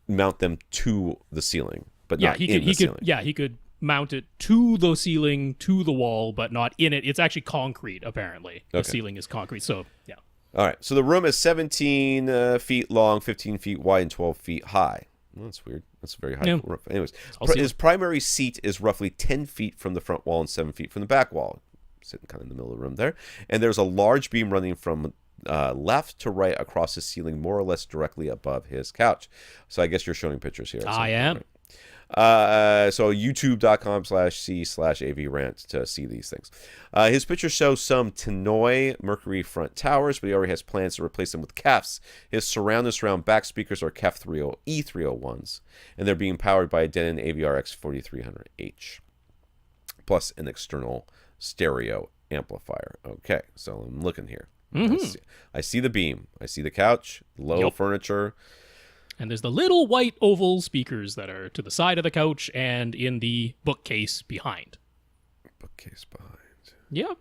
mount them to the ceiling, but Yeah, not in the ceiling. he could mount it to the ceiling, to the wall, but not in it. It's actually concrete, apparently. The ceiling is concrete, so yeah. All right, so the room is 17 feet long, 15 feet wide, and 12 feet high. Well, that's weird. That's a very high roof. Anyways, his primary seat is roughly 10 feet from the front wall and 7 feet from the back wall. Sitting kind of in the middle of the room there. And there's a large beam running from left to right across the ceiling, more or less directly above his couch. So I guess you're showing pictures here. I am. Right? So youtube.com/c/AVRant to see these things. His picture shows some Tannoy Mercury front towers, but he already has plans to replace them with KEFs. His surround back speakers are KEF E301s, and they're being powered by a Denon AVRX 4300H, plus an external stereo amplifier. Okay, so I'm looking here. Mm-hmm. I see the beam. I see the couch, low furniture. And there's the little white oval speakers that are to the side of the couch and in the bookcase behind. Bookcase behind. Yeah.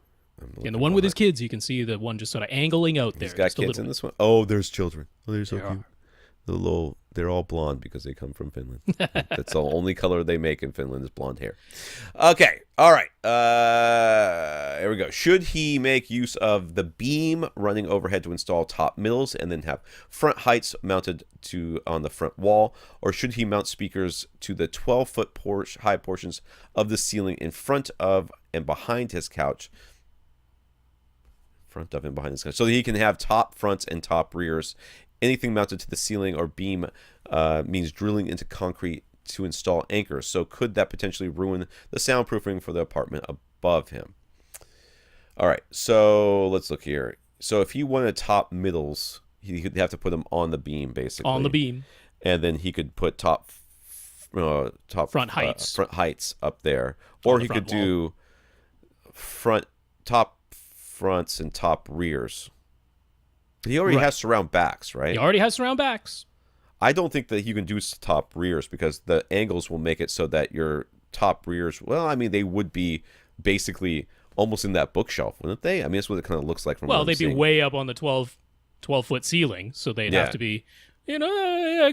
And the one with his kids, you can see the one just sort of angling out there. He's got kids in this one. Oh, there's children. Oh, they're so cute. They're all blonde because they come from Finland. That's the only color they make in Finland is blonde hair. Okay. All right. Here we go. Should he make use of the beam running overhead to install top middles and then have front heights mounted on the front wall? Or should he mount speakers to the 12-foot high portions of the ceiling in front of and behind his couch? So that he can have top fronts and top rears. Anything mounted to the ceiling or beam means drilling into concrete to install anchors. So could that potentially ruin the soundproofing for the apartment above him? All right, so let's look here. So if he wanted top middles, he could have to put them on the beam, basically. On the beam. And then he could put top front heights up there. Or he could do top fronts and top rears. He already has surround backs, right? He already has surround backs. I don't think that you can do top rears because the angles will make it so that your top rears, well, I mean, they would be basically almost in that bookshelf, wouldn't they? I mean, that's what it kind of looks like from what I'm they'd seeing. be way up on the 12-foot ceiling, so they'd have to be,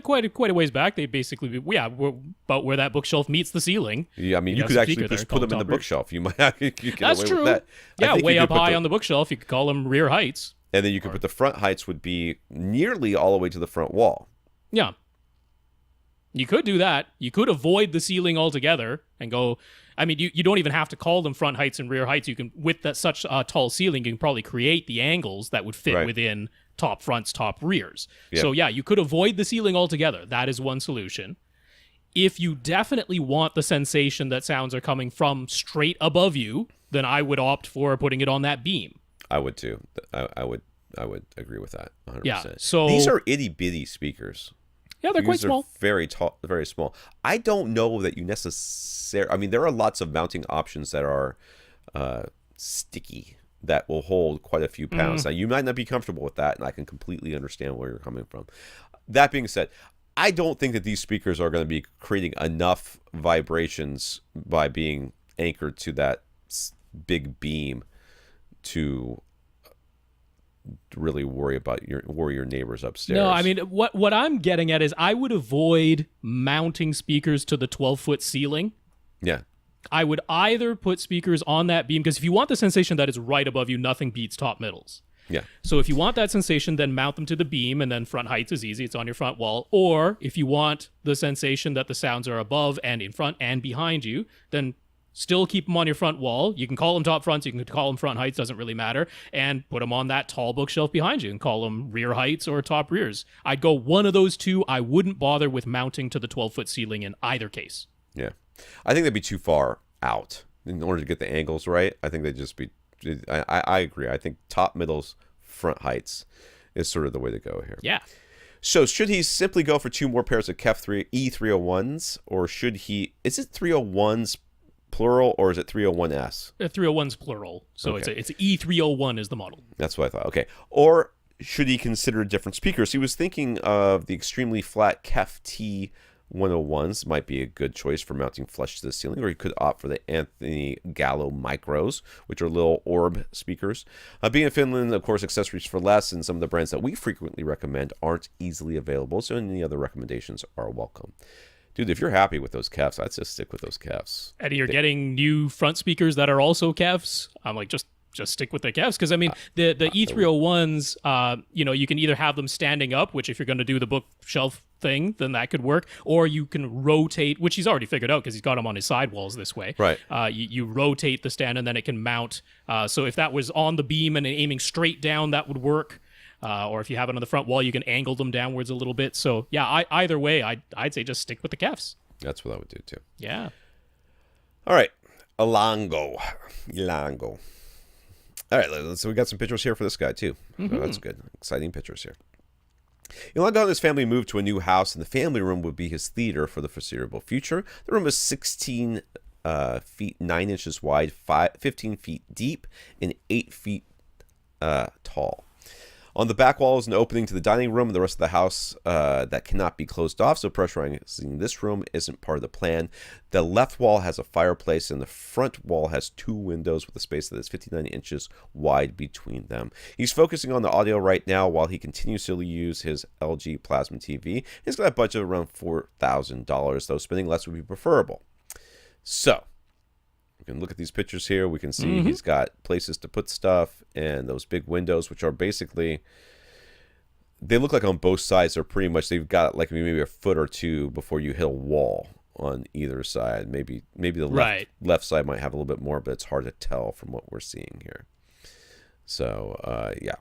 quite a ways back. They'd basically be, about where that bookshelf meets the ceiling. Yeah, I mean, you could actually just put them in the bookshelf. You might get That's away true. with that. Yeah, way up high on the bookshelf. You could call them rear heights. And then you could put the front heights would be nearly all the way to the front wall. Yeah. You could do that. You could avoid the ceiling altogether and go... I mean, you don't even have to call them front heights and rear heights. You can, with such a tall ceiling, you can probably create the angles that would fit within top fronts, top rears. Yeah. So yeah, you could avoid the ceiling altogether. That is one solution. If you definitely want the sensation that sounds are coming from straight above you, then I would opt for putting it on that beam. I would too. I would agree with that 100%. Yeah, so these are itty-bitty speakers. Yeah, they're quite small. Very tall, very small. I don't know that you necessarily... I mean, there are lots of mounting options that are sticky, that will hold quite a few pounds. Now, you might not be comfortable with that, and I can completely understand where you're coming from. That being said, I don't think that these speakers are going to be creating enough vibrations by being anchored to that big beam to really worry your neighbors upstairs. No, I mean, what I'm getting at is I would avoid mounting speakers to the 12-foot ceiling. Yeah. I would either put speakers on that beam, because if you want the sensation that is right above you, nothing beats top middles. Yeah. So if you want that sensation, then mount them to the beam, and then front heights is easy. It's on your front wall. Or if you want the sensation that the sounds are above and in front and behind you, then still keep them on your front wall. You can call them top fronts. You can call them front heights. Doesn't really matter. And put them on that tall bookshelf behind you and call them rear heights or top rears. I'd go one of those two. I wouldn't bother with mounting to the 12-foot ceiling in either case. Yeah. I think they'd be too far out in order to get the angles right. I think they'd just be... I agree. I think top, middles, front heights is sort of the way to go here. Yeah. So should he simply go for two more pairs of KEF E301s, or should he... Is it 301s plural, or is it 301S? 301's plural, so okay. It's E301 is the model. That's what I thought. Okay. Or should he consider different speakers? He was thinking of the extremely flat KEF T 101s might be a good choice for mounting flush to the ceiling, or you could opt for the Anthony Gallo Micros, which are little orb speakers. Being in Finland, of course, accessories for less, and some of the brands that we frequently recommend aren't easily available, so any other recommendations are welcome. Dude, if you're happy with those Kefs, I'd just stick with those Kefs. And you're getting new front speakers that are also Kefs. I'm like, just stick with the Kefs, because I mean the E301s, you can either have them standing up, which if you're going to do the bookshelf thing, then that could work, or you can rotate, which he's already figured out because he's got them on his sidewalls this way. Right. You rotate the stand and then it can mount. So if that was on the beam and aiming straight down, that would work. Or if you have it on the front wall, you can angle them downwards a little bit. So yeah, either way, I'd say just stick with the Kefs. That's what I would do too. Yeah. All right, Elango. All right, so we got some pictures here for this guy, too. So that's good. Exciting pictures here. Elango and his family moved to a new house, and the family room would be his theater for the foreseeable future. The room is 16 feet 9 inches wide, 15 feet deep, and 8 feet tall. On the back wall is an opening to the dining room and the rest of the house that cannot be closed off, so pressurizing this room isn't part of the plan. The left wall has a fireplace, and the front wall has 2 windows with a space that is 59 inches wide between them. He's focusing on the audio right now while he continues to use his LG Plasma TV. He's got a budget of around $4,000, though spending less would be preferable. So, we can look at these pictures here. We can see he's got places to put stuff and those big windows, which are basically, they look like on both sides are pretty much, they've got like maybe a foot or two before you hit a wall on either side. Maybe the left side might have a little bit more, but it's hard to tell from what we're seeing here. So, yeah.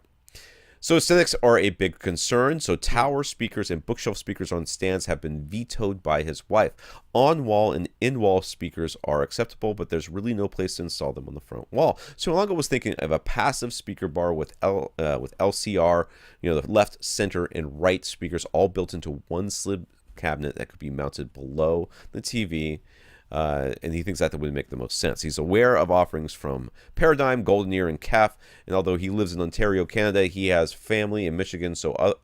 So aesthetics are a big concern, so tower speakers and bookshelf speakers on stands have been vetoed by his wife. On-wall and in-wall speakers are acceptable, but there's really no place to install them on the front wall. So Elango was thinking of a passive speaker bar with LCR, the left, center, and right speakers all built into one slid cabinet that could be mounted below the TV. And he thinks that would make the most sense. He's aware of offerings from Paradigm, Golden Ear, and Kef, and although he lives in Ontario, Canada, he has family in Michigan, so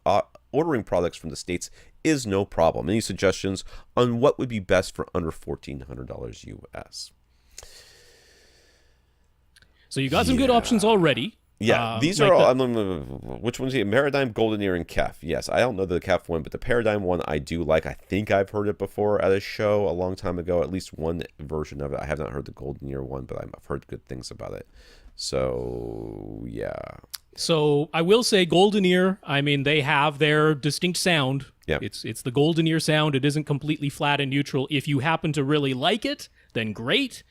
ordering products from the States is no problem. Any suggestions on what would be best for under $1,400 US? So you got some good options already. Yeah, these are all. Which one's it? Paradigm, Golden Ear, and Kef. Yes, I don't know the Kef one, but the Paradigm one I do like. I think I've heard it before at a show a long time ago. At least one version of it. I have not heard the Golden Ear one, but I've heard good things about it. So yeah. So I will say Golden Ear. I mean, they have their distinct sound. Yeah. It's the Golden Ear sound. It isn't completely flat and neutral. If you happen to really like it, then great.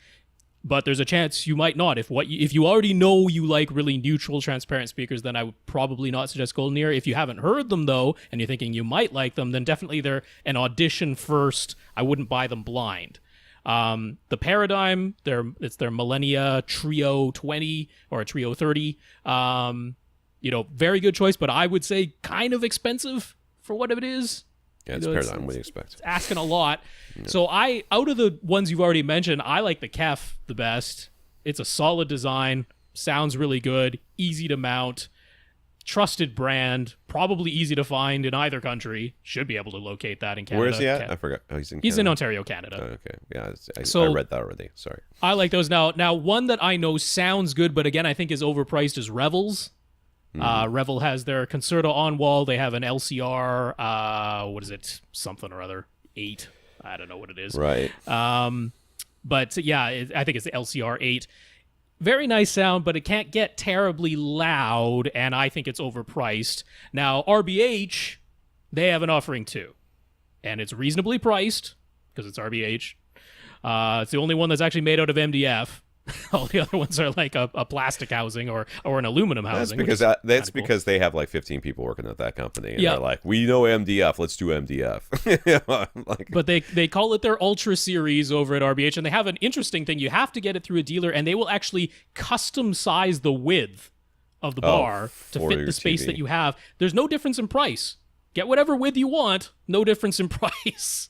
But there's a chance you might not. If you already know you like really neutral, transparent speakers, then I would probably not suggest Golden Ear. If you haven't heard them, though, and you're thinking you might like them, then definitely they're an audition first. I wouldn't buy them blind. The Paradigm, it's their Millennia Trio 20 or a Trio 30. Very good choice, but I would say kind of expensive for what it is. Yeah, it's Paradigm. What do you expect? It's asking a lot. Yeah. So out of the ones you've already mentioned, I like the Kef the best. It's a solid design, sounds really good, easy to mount, trusted brand, probably easy to find in either country. Should be able to locate that in Canada. Where is he at? I forgot. Oh, he's in Canada. He's in Ontario, Canada. Oh, okay. Yeah, I read that already. Sorry. I like those. Now, one that I know sounds good, but again, I think is overpriced is Revel's. Revel has their Concerto on wall. They have an LCR, what is it? Something or other. 8. I don't know what it is. Right. But yeah, I think it's the LCR 8. Very nice sound, but it can't get terribly loud, and I think it's overpriced. Now, RBH, they have an offering too. And it's reasonably priced, because it's RBH. It's the only one that's actually made out of MDF. All the other ones are like a plastic housing or an aluminum housing. That's because they have like 15 people working at that company, and they're like, we know MDF, let's do MDF. But they call it their Ultra Series over at RBH, and they have an interesting thing. You have to get it through a dealer, and they will actually custom size the width of the bar to fit the space TV. That you have. There's no difference in price. Get whatever width you want, no difference in price.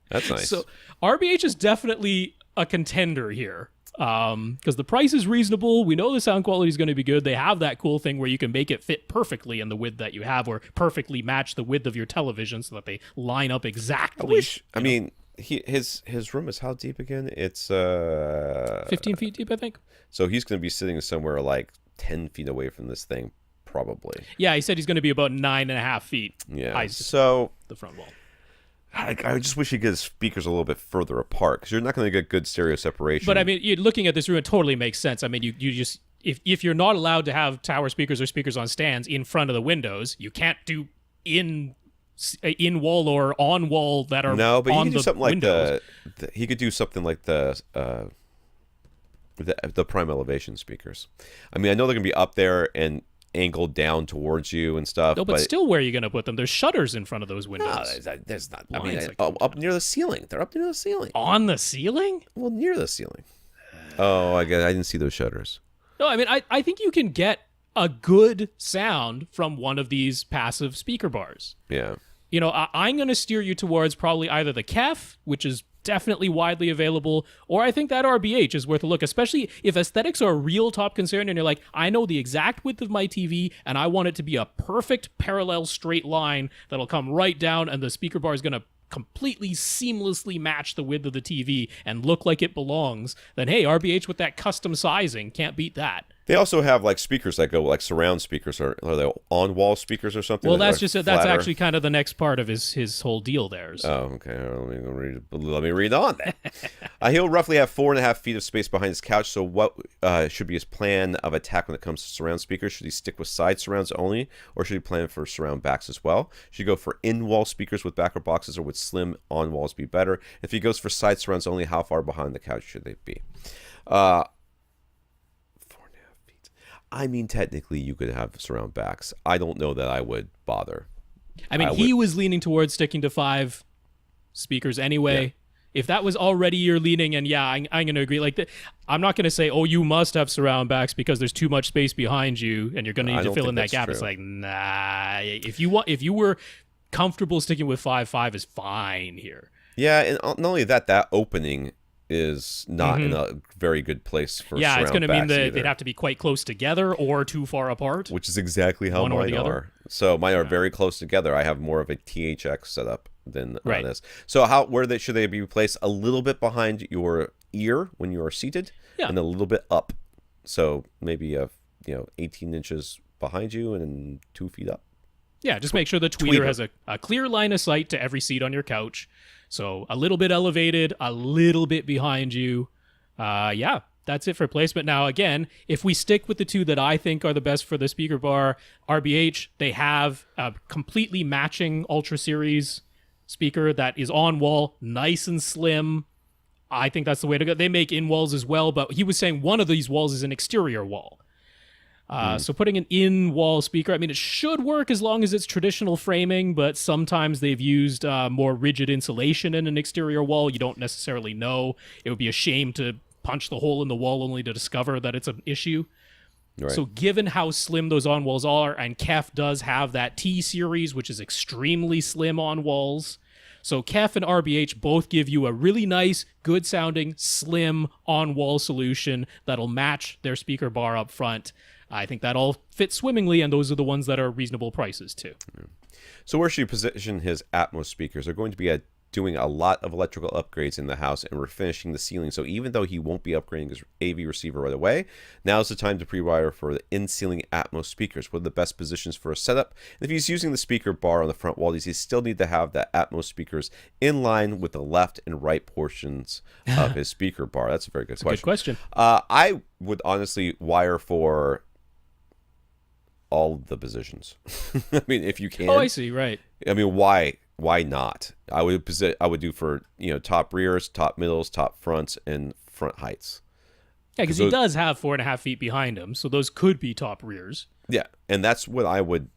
That's nice. So RBH is definitely a contender here. because the price is reasonable. We know the sound quality is going to be good. They have that cool thing where you can make it fit perfectly in the width that you have, or perfectly match the width of your television so that they line up exactly. I mean, his room is how deep again? It's 15 feet deep, I think. So he's going to be sitting somewhere like 10 feet away from this thing, probably. Yeah, he said he's going to be about 9.5 feet. Yeah. So the front wall. I just wish you could get his speakers a little bit further apart, because you're not going to get good stereo separation. But I mean, you're looking at this room, it totally makes sense. I mean, you just if you're not allowed to have tower speakers or speakers on stands in front of the windows, you can't do in wall or on wall that are no, but on he could do something windows. like he could do something like the prime elevation speakers. I mean, I know they're going to be up there and angled down towards you and stuff. No, but still, where are you going to put them? There's shutters in front of those windows. No, there's not. I Lines mean, like up near the ceiling. They're up near the ceiling. On the ceiling? Well, near the ceiling. Oh, I didn't see those shutters. No, I mean, I think you can get a good sound from one of these passive speaker bars. Yeah. You know, I'm going to steer you towards probably either the KEF, which is definitely widely available, or I think that RBH is worth a look, especially if aesthetics are a real top concern and you're like, I know the exact width of my TV and I want it to be a perfect parallel straight line that'll come right down and the speaker bar is going to completely seamlessly match the width of the TV and look like it belongs, then hey, RBH with that custom sizing, can't beat that. They also have like speakers that go like surround speakers, or are they on-wall speakers or something? Well, that's actually kind of the next part of his whole deal there. So. Oh, okay. Let me read on then. He'll roughly have 4.5 feet of space behind his couch. So what should be his plan of attack when it comes to surround speakers? Should he stick with side surrounds only, or should he plan for surround backs as well? Should he go for in-wall speakers with backer boxes, or would slim on-walls be better? If he goes for side surrounds only, how far behind the couch should they be? 4.5 feet. I mean, technically, you could have surround backs. I don't know that I would bother. I mean, he was leaning towards sticking to 5 speakers anyway. Yeah. If that was already your leaning, and yeah, I'm going to agree. Like, I'm not going to say, oh, you must have surround backs because there's too much space behind you, and you're going to need to fill in that gap. True. It's like, nah. If you were comfortable sticking with 5 is fine here. Yeah, and not only that, that opening is not in a very good place for surround backs. Yeah, it's going to mean that they'd have to be quite close together or too far apart. Which is exactly how mine are. So mine are very close together. I have more of a THX setup than this. So should they be placed? A little bit behind your ear when you are seated, and a little bit up. So maybe 18 inches behind you and 2 feet up. Yeah, just make sure the tweeter has a clear line of sight to every seat on your couch. So a little bit elevated, a little bit behind you. That's it for placement. Now, again, if we stick with the 2 that I think are the best for the speaker bar, RBH, they have a completely matching Ultra Series speaker that is on wall, nice and slim. I think that's the way to go. They make in walls as well, but he was saying one of these walls is an exterior wall. So putting an in-wall speaker, I mean, it should work as long as it's traditional framing, but sometimes they've used more rigid insulation in an exterior wall. You don't necessarily know. It would be a shame to punch the hole in the wall only to discover that it's an issue. Right. So given how slim those on-walls are, and KEF does have that T-Series, which is extremely slim on-walls, so KEF and RBH both give you a really nice, good-sounding, slim on-wall solution that'll match their speaker bar up front. I think that all fits swimmingly, and those are the ones that are reasonable prices, too. So where should you position his Atmos speakers? They're going to be doing a lot of electrical upgrades in the house and refinishing the ceiling. So even though he won't be upgrading his AV receiver right away, now's the time to pre-wire for the in-ceiling Atmos speakers. What are the best positions for a setup? And if he's using the speaker bar on the front wall, does he still need to have the Atmos speakers in line with the left and right portions of his speaker bar? That's a very good question. Good question. I would honestly wire for all the positions. I mean, if you can. Oh, I see. Right. I mean, why not? I would do for top rears, top middles, top fronts, and front heights. Yeah, because he does have 4.5 feet behind him, so those could be top rears. Yeah, and that's what I would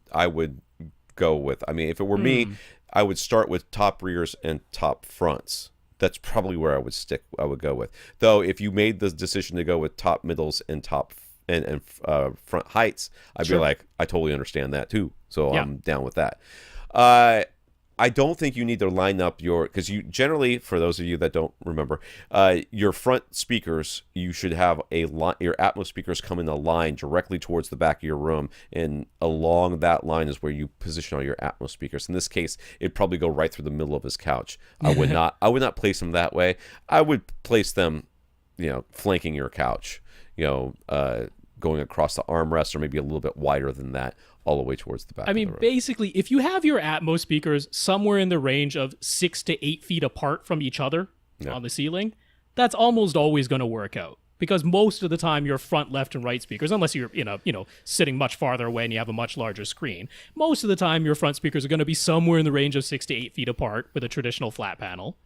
go with. I mean, if it were me, I would start with top rears and top fronts. That's probably where I would go with. Though, if you made the decision to go with top middles and top and front heights, I'd be like, I totally understand that too. So I'm down with that. I don't think you need to line up because you generally, for those of you that don't remember, your front speakers, you should have your Atmos speakers come in a line directly towards the back of your room, and along that line is where you position all your Atmos speakers. In this case, it'd probably go right through the middle of his couch. I would not place them that way. I would place them, flanking your couch, going across the armrest, or maybe a little bit wider than that, all the way towards the back. I mean, basically, if you have your Atmos speakers somewhere in the range of 6 to 8 feet apart from each other on the ceiling, that's almost always going to work out. Because most of the time, your front, left, and right speakers, unless you're sitting much farther away and you have a much larger screen, most of the time your front speakers are going to be somewhere in the range of 6 to 8 feet apart with a traditional flat panel.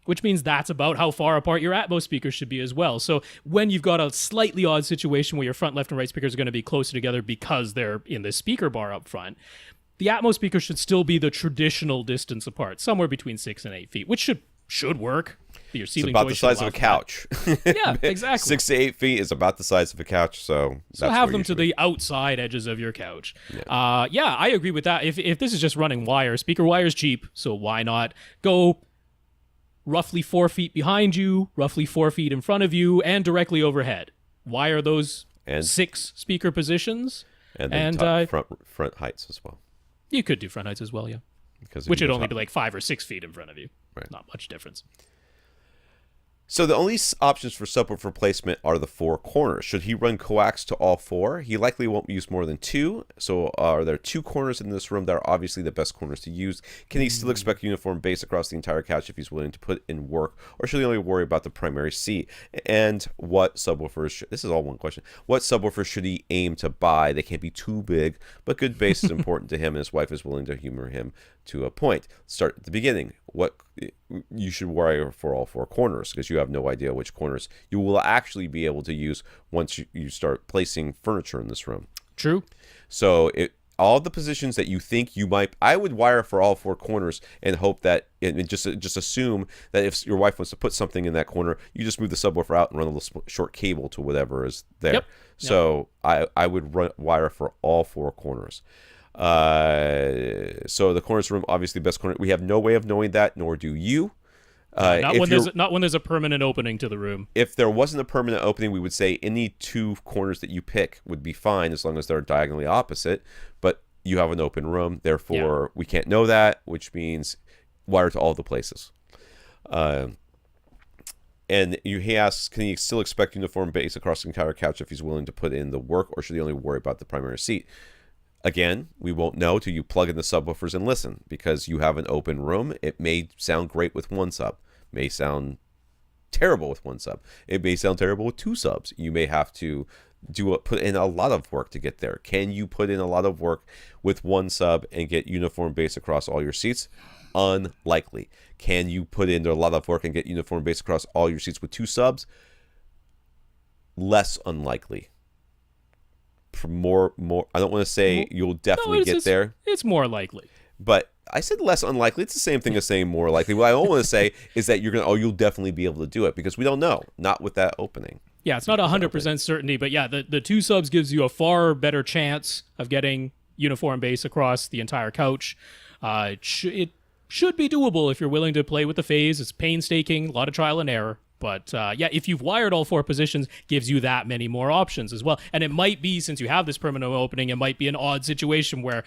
Which means that's about how far apart your Atmos speakers should be as well. So when you've got a slightly odd situation where your front, left, and right speakers are going to be closer together because they're in the speaker bar up front, the Atmos speakers should still be the traditional distance apart, somewhere between 6 and 8 feet, which should work. Your ceiling it's about the size of a couch. Yeah, exactly. 6 to 8 feet is about the size of a couch, so have them to the outside edges of your couch. Yeah, I agree with that. If this is just running wire, speaker wire is cheap, so why not go roughly 4 feet behind you, roughly 4 feet in front of you, and directly overhead. Wire those 6 speaker positions. And front heights as well. You could do front heights as well, yeah. Which would only be like 5 or 6 feet in front of you. Right. Not much difference. So the only options for subwoofer placement are the 4 corners. Should he run coax to all 4? He likely won't use more than 2. So are there 2 corners in this room that are obviously the best corners to use? Can he still expect uniform bass across the entire couch if he's willing to put in work? Or should he only worry about the primary seat? And what subwoofers, this is all one question, what subwoofers should he aim to buy? They can't be too big, but good bass is important to him, and his wife is willing to humor him to a point. Start at the beginning. What you should wire for all 4 corners, because you have no idea which corners you will actually be able to use once you start placing furniture in this room. True. So all the positions that you think you might, I would wire for all 4 corners and hope that, and just assume that if your wife wants to put something in that corner, you just move the subwoofer out and run a little short cable to whatever is there. Yep. So I would wire for all 4 corners. So the corners room, obviously best corner. We have no way of knowing that, nor do you. Not when there's a permanent opening to the room. If there wasn't a permanent opening, we would say any 2 corners that you pick would be fine as long as they're diagonally opposite. But you have an open room, therefore we can't know that, which means wire to all the places. And he asks, can he still expect uniform bass across the entire couch if he's willing to put in the work, or should he only worry about the primary seat? Again, we won't know till you plug in the subwoofers and listen, because you have an open room. It may sound great with 1 sub, may sound terrible with 1 sub. It may sound terrible with 2 subs. You may have to put in a lot of work to get there. Can you put in a lot of work with 1 sub and get uniform bass across all your seats? Unlikely. Can you put in a lot of work and get uniform bass across all your seats with 2 subs? Less unlikely. More. I don't want to say you'll definitely get there. It's more likely. But I said less unlikely. It's the same thing as saying more likely. What I don't want to say is that you'll definitely be able to do it, because we don't know. Not with that opening. Yeah, it's not 100% certainty, but yeah, the 2 subs gives you a far better chance of getting uniform bass across the entire couch. It should be doable if you're willing to play with the phase. It's painstaking, a lot of trial and error. But if you've wired all 4 positions, gives you that many more options as well. And it might be, since you have this permanent opening, it might be an odd situation where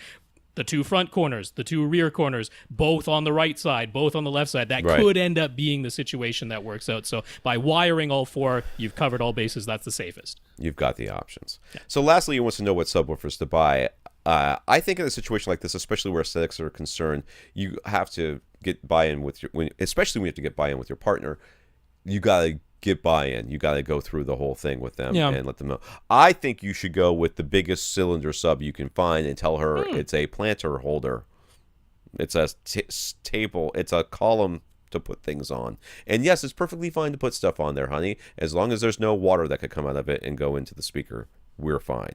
the 2 front corners, the 2 rear corners, both on the right side, both on the left side, that could end up being the situation that works out. So by wiring all 4, you've covered all bases. That's the safest. You've got the options. Yeah. So lastly, he wants to know what subwoofers to buy. I think in a situation like this, especially where aesthetics are concerned, you have to get buy-in with especially when you have to get buy-in with your partner. You got to get buy-in. You got to go through the whole thing with them and let them know. I think you should go with the biggest cylinder sub you can find and tell her it's a planter holder. It's a table. It's a column to put things on. And yes, it's perfectly fine to put stuff on there, honey. As long as there's no water that could come out of it and go into the speaker, we're fine.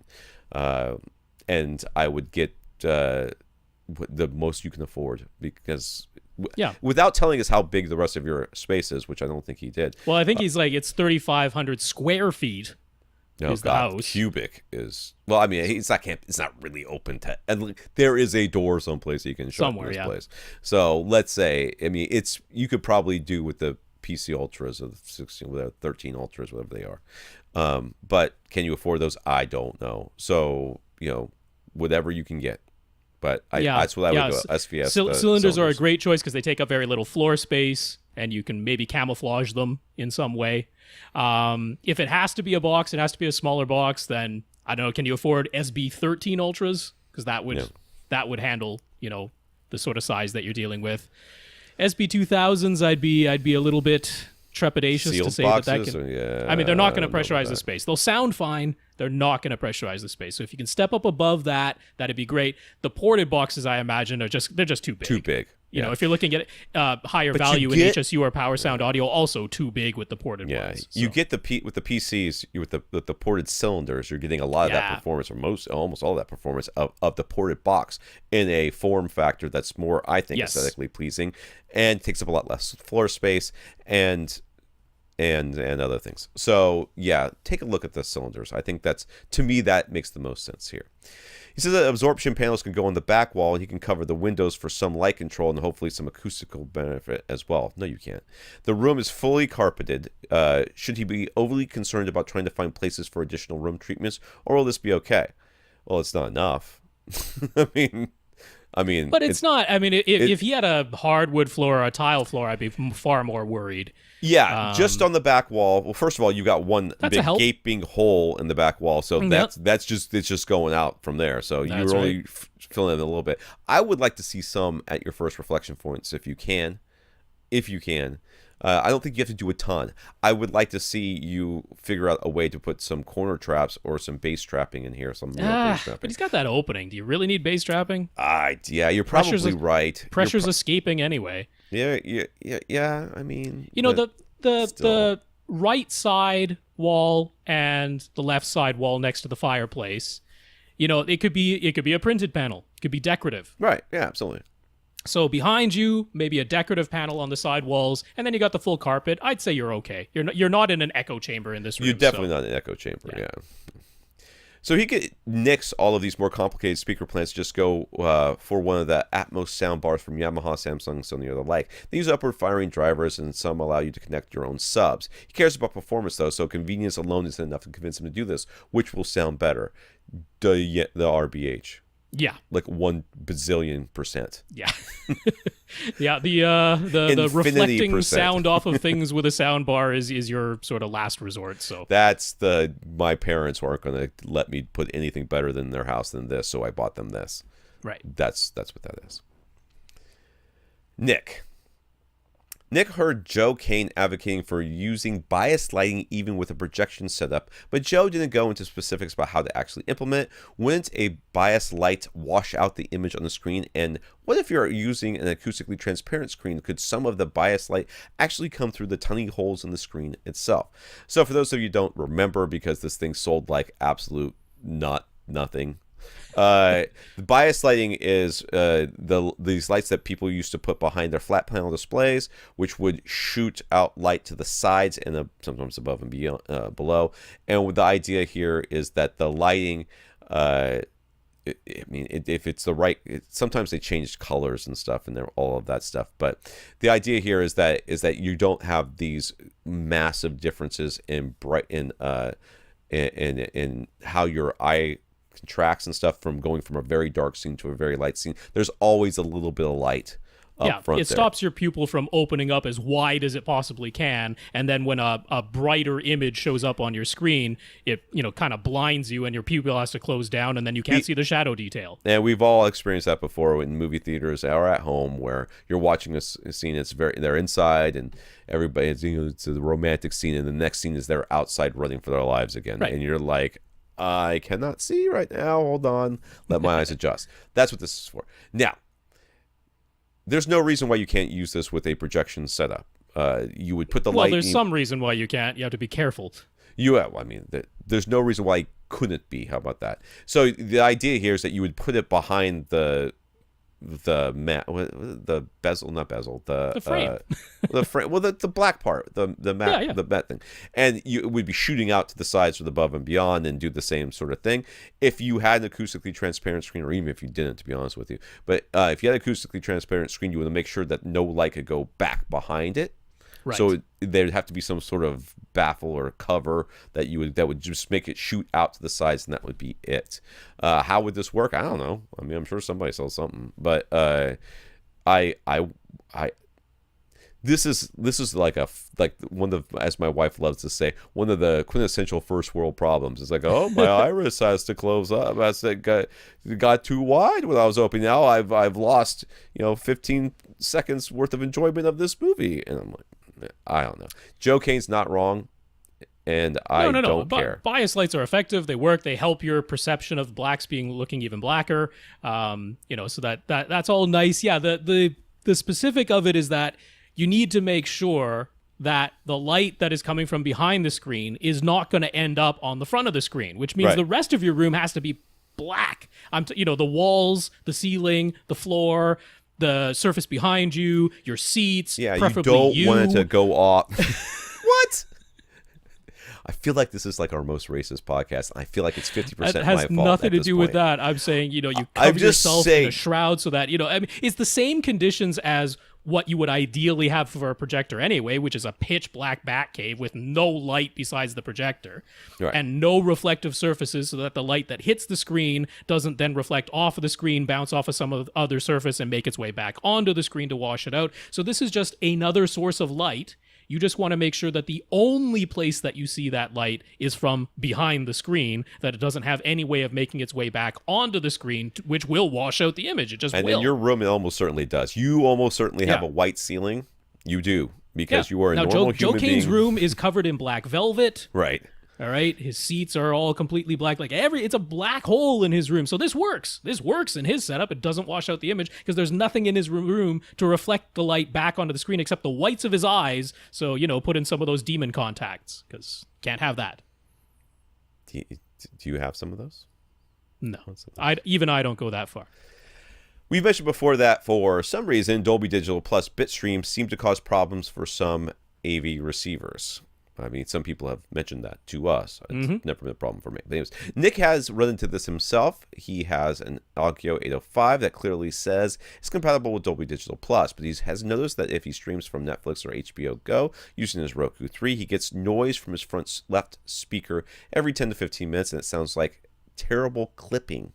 And I would get the most you can afford, because without telling us how big the rest of your space is, which I don't think he did. Well, I think he's like, it's 3,500 square feet. Oh is the God, house. cubic is well. I mean, it's not really open to, and there is a door someplace you can shut Somewhere, in this yeah. place. So let's say, I mean, you could probably do with the PC Ultras or the 16, whatever, 13 Ultras, whatever they are. But can you afford those? I don't know. So whatever you can get. But that's what I would go. SVS Cylinders are a great choice because they take up very little floor space, and you can maybe camouflage them in some way. If it has to be a box, it has to be a smaller box. Then I don't know. Can you afford SB13 Ultras? Because that would handle the sort of size that you're dealing with. SB2000s, I'd be a little bit trepidatious Sealed to say boxes, that can. I mean, they're not going to pressurize the space. They'll sound fine. They're not going to pressurize the space. So if you can step up above that, that'd be great. The ported boxes, I imagine, they're just too big. Too big. You know, if you're looking at higher value in HSU or power sound audio, also too big with the ported ones. You get with the PCs with the ported cylinders, you're getting a lot of that performance, or almost all of that performance of the ported box in a form factor that's more, I think, aesthetically pleasing and takes up a lot less floor space and other things. So take a look at the cylinders. I think to me that makes the most sense here. He says that absorption panels can go on the back wall, and you can cover the windows for some light control and hopefully some acoustical benefit as well. No, you can't. The room is fully carpeted. Should he be overly concerned about trying to find places for additional room treatments, or will this be okay? Well, it's not enough. I mean, but it's not. I mean, if he had a hardwood floor or a tile floor, I'd be far more worried. Yeah, just on the back wall. Well, first of all, you got one big gaping hole in the back wall, so it's just going out from there. So you're only filling in a little bit. I would like to see some at your first reflection points if you can. I don't think you have to do a ton. I would like to see you figure out a way to put some corner traps or some base trapping in here. Some real base trapping. But he's got that opening. Do you really need base trapping? You're probably right. Pressure's escaping anyway. Yeah. I mean, the right side wall and the left side wall next to the fireplace. It could be a printed panel. It could be decorative. Right. Yeah. Absolutely. So behind you, maybe a decorative panel on the side walls, and then you got the full carpet. I'd say you're okay. You're not in an echo chamber in this room. You're definitely not in an echo chamber, yeah. So he could nix all of these more complicated speaker plants, just go for one of the Atmos sound bars from Yamaha, Samsung, Sony, or the like. They use upward firing drivers, and some allow you to connect your own subs. He cares about performance, though, so convenience alone isn't enough to convince him to do this. Which will sound better? The RBH. Yeah, like 1 bazillion%. Yeah, yeah. The reflecting sound off of things with a sound bar is your sort of last resort. So that's my parents weren't going to let me put anything better than their house than this, so I bought them this. Right. That's what that is. Nick heard Joe Kane advocating for using bias lighting even with a projection setup, but Joe didn't go into specifics about how to actually implement. Wouldn't a bias light wash out the image on the screen? And what if you're using an acoustically transparent screen? Could some of the bias light actually come through the tiny holes in the screen itself? So for those of you who don't remember, because this thing sold like absolute nothing. The bias lighting is these lights that people used to put behind their flat panel displays, which would shoot out light to the sides and sometimes above and below. And the idea here is that the lighting, if it's the right, sometimes they change colors and stuff and all of that stuff. But the idea here is that you don't have these massive differences in in how your eye contracts and stuff from going from a very dark scene to a very light scene. There's always a little bit of light up front. It stops your pupil from opening up as wide as it possibly can, and then when a brighter image shows up on your screen, it kind of blinds you, and your pupil has to close down, and then you can't see the shadow detail. And we've all experienced that before in movie theaters or at home, where you're watching a scene. They're inside, and everybody, it's a romantic scene, and the next scene is they're outside running for their lives again, right. And you're like, I cannot see right now. Hold on. Let my eyes adjust. That's what this is for. Now, there's no reason why you can't use this with a projection setup. You would put the light. Well, there's some reason why you can't. You have to be careful. There's no reason why it couldn't be. How about that? So the idea here is that you would put it behind the the bezel, not bezel, The frame. the frame, well, the black part, the mat, Yeah. the mat thing, and it would be shooting out to the sides or the above and beyond, and do the same sort of thing. If you had an acoustically transparent screen, or even if you didn't, to be honest with you, but if you had an acoustically transparent screen, you would make sure that no light could go back behind it. Right. So there'd have to be some sort of baffle or cover that would just make it shoot out to the sides, and that would be it. How would this work? I don't know. I mean, I'm sure somebody sells something, but I this is like one of the, as my wife loves to say, one of the quintessential first world problems. It's like, oh, my iris has to close up. I said got too wide when I was opening. Now I've lost 15 seconds worth of enjoyment of this movie, and I'm like, I don't know. Joe Kane's not wrong, and I don't care. Bias lights are effective. They work. They help your perception of blacks looking even blacker. So that's all nice. Yeah. The specific of it is that you need to make sure that the light that is coming from behind the screen is not going to end up on the front of the screen, which means the rest of your room has to be black. The walls, the ceiling, the floor, the surface behind you, your seats. Yeah, preferably you don't want it to go off. What? I feel like this is like our most racist podcast. I feel like it's 50% my fault. It has nothing to do with that. I'm saying, you cover yourself in a shroud so that, it's the same conditions as what you would ideally have for a projector anyway, which is a pitch black bat cave with no light besides the projector and no reflective surfaces, so that the light that hits the screen doesn't then reflect off of the screen, bounce off of some other surface, and make its way back onto the screen to wash it out. So this is just another source of light. You just want to make sure that the only place that you see that light is from behind the screen, that it doesn't have any way of making its way back onto the screen, which will wash out the image. It just will. And in your room, it almost certainly does. You almost certainly have a white ceiling. You do, because you are a normal human Joe Kane's being. room is covered in black velvet. Right. All right, his seats are all completely black. It's a black hole in his room. So this works. This works in his setup. It doesn't wash out the image because there's nothing in his room to reflect the light back onto the screen except the whites of his eyes. So, put in some of those demon contacts, because can't have that. Do you have some of those? No. I don't go that far. We've mentioned before that for some reason, Dolby Digital Plus bitstream seem to cause problems for some AV receivers. I mean, some people have mentioned that to us. It's never been a problem for me. But anyways, Nick has run into this himself. He has an Onkyo 805 that clearly says it's compatible with Dolby Digital Plus, but he has noticed that if he streams from Netflix or HBO Go using his Roku 3, he gets noise from his front left speaker every 10 to 15 minutes, and it sounds like terrible clipping.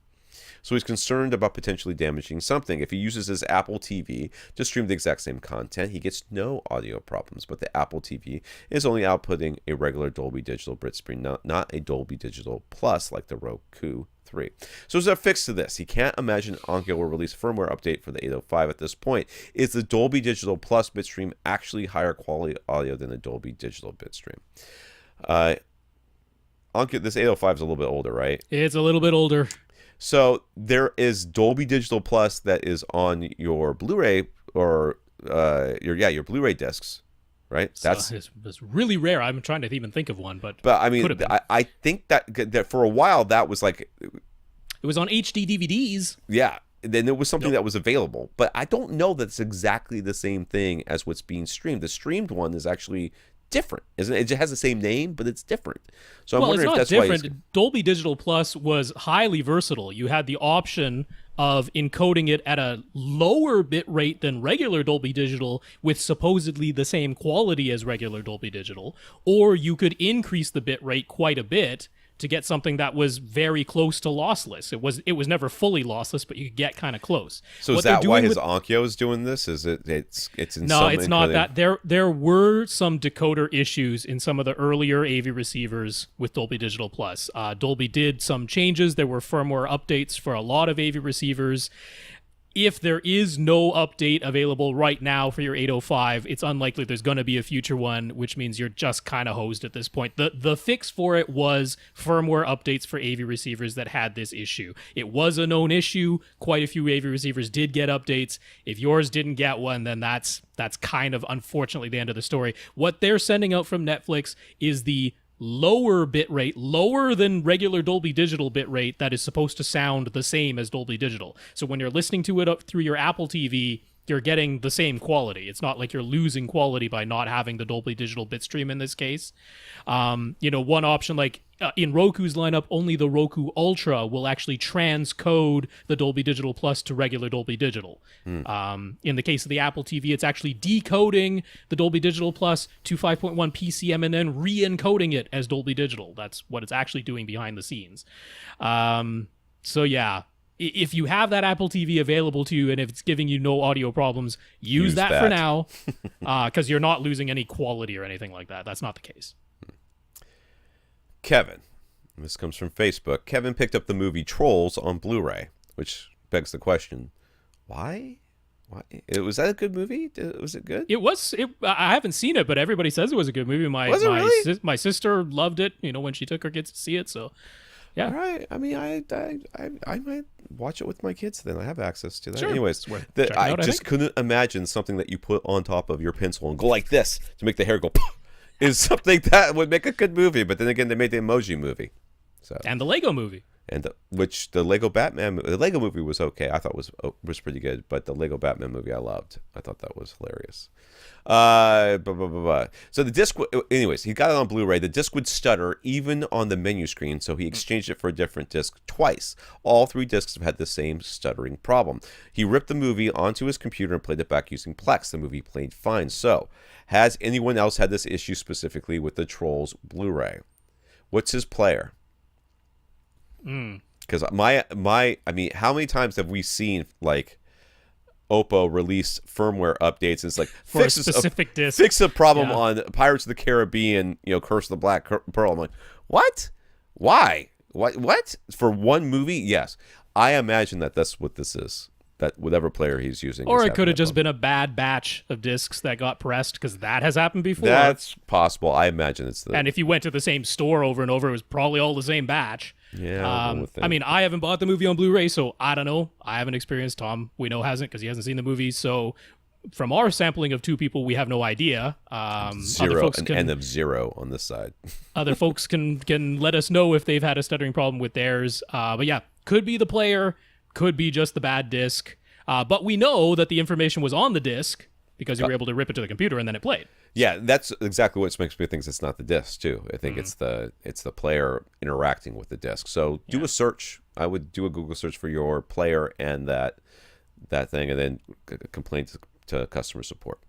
So he's concerned about potentially damaging something. If he uses his Apple TV to stream the exact same content, he gets no audio problems, but the Apple TV is only outputting a regular Dolby Digital bitstream, not a Dolby Digital Plus like the Roku 3. So there's a fix to this. He can't imagine Onkyo will release a firmware update for the 805 at this point. Is the Dolby Digital Plus bitstream actually higher quality audio than the Dolby Digital bitstream? Onkyo, this 805 is a little bit older, right? It's a little bit older. So there is Dolby Digital Plus that is on your Blu-ray or your Blu-ray discs, right? That's it's really rare. I'm trying to even think of one, but I mean, I think that for a while that was like it was on HD DVDs. Yeah, then it was something that was available, but I don't know that it's exactly the same thing as what's being streamed. The streamed one is actually different, isn't it? It has the same name, but it's different. So I'm wondering if that's different. why Dolby Digital Plus was highly versatile. You had the option of encoding it at a lower bit rate than regular Dolby Digital with supposedly the same quality as regular Dolby Digital, or you could increase the bit rate quite a bit to get something that was very close to lossless. It was never fully lossless, but you could get kind of close. So is that why his Onkyo is doing this? Is it's in no, it's not that. There were some decoder issues in some of the earlier AV receivers with Dolby Digital Plus. Dolby did some changes. There were firmware updates for a lot of AV receivers. If there is no update available right now for your 805, it's unlikely there's going to be a future one, which means you're just kind of hosed at this point. The fix for it was firmware updates for AV receivers that had this issue. It was a known issue. Quite a few AV receivers did get updates. If yours didn't get one, then that's kind of unfortunately the end of the story. What they're sending out from Netflix is the lower bitrate, lower than regular Dolby Digital bitrate that is supposed to sound the same as Dolby Digital. So when you're listening to it up through your Apple TV, you're getting the same quality. It's not like you're losing quality by not having the Dolby Digital bitstream in this case. One option, like in Roku's lineup, only the Roku Ultra will actually transcode the Dolby Digital Plus to regular Dolby Digital. In the case of the Apple TV, it's actually decoding the Dolby Digital Plus to 5.1 PCM and then re-encoding it as Dolby Digital. That's what it's actually doing behind the scenes. So yeah. If you have that Apple TV available to you and if it's giving you no audio problems, use that for now, because you're not losing any quality or anything like that. That's not the case. Kevin, this comes from Facebook. Kevin picked up the movie Trolls on Blu-ray, which begs the question, why? Was that a good movie? Was it good? It was. I haven't seen it, but everybody says it was a good movie. My sister loved it, when she took her kids to see it, so... Yeah. All right. I mean, I might watch it with my kids then. I have access to that. Sure. Anyways, I just couldn't imagine something that you put on top of your pencil and go like this to make the hair go is something that would make a good movie. But then again, they made the Emoji Movie. And the Lego Movie. And the Lego Batman, the Lego Movie was okay. I thought was pretty good, but the Lego Batman movie I loved. I thought that was hilarious. So the disc, anyways, he got it on Blu-ray. The disc would stutter even on the menu screen, so he exchanged it for a different disc twice. All 3 discs have had the same stuttering problem. He ripped the movie onto his computer and played it back using Plex. The movie played fine. So, has anyone else had this issue specifically with the Trolls Blu-ray? What's his player? Because how many times have we seen like Oppo release firmware updates and it's like for a specific disc, fix a problem on Pirates of the Caribbean, Curse of the Black Pearl. I'm like, what? Why? What? For one movie? Yes, I imagine that's what this is. That whatever player he's using, or it could have just been a bad batch of discs that got pressed, because that has happened before. That's possible. I imagine it's and if you went to the same store over and over, it was probably all the same batch. Yeah. I haven't bought the movie on Blu-ray, so I don't know. I haven't experienced. Tom, we know, hasn't, because he hasn't seen the movie. So from our sampling of 2 people, we have no idea. End of 0 on this side. Other folks can let us know if they've had a stuttering problem with theirs. But yeah, could be the player, could be just the bad disc. But we know that the information was on the disc because you were able to rip it to the computer and then it played. Yeah, that's exactly what makes me think it's not the disc too. I think it's the player interacting with the disc. So do a search. I would do a Google search for your player and that thing, and then complain to customer support.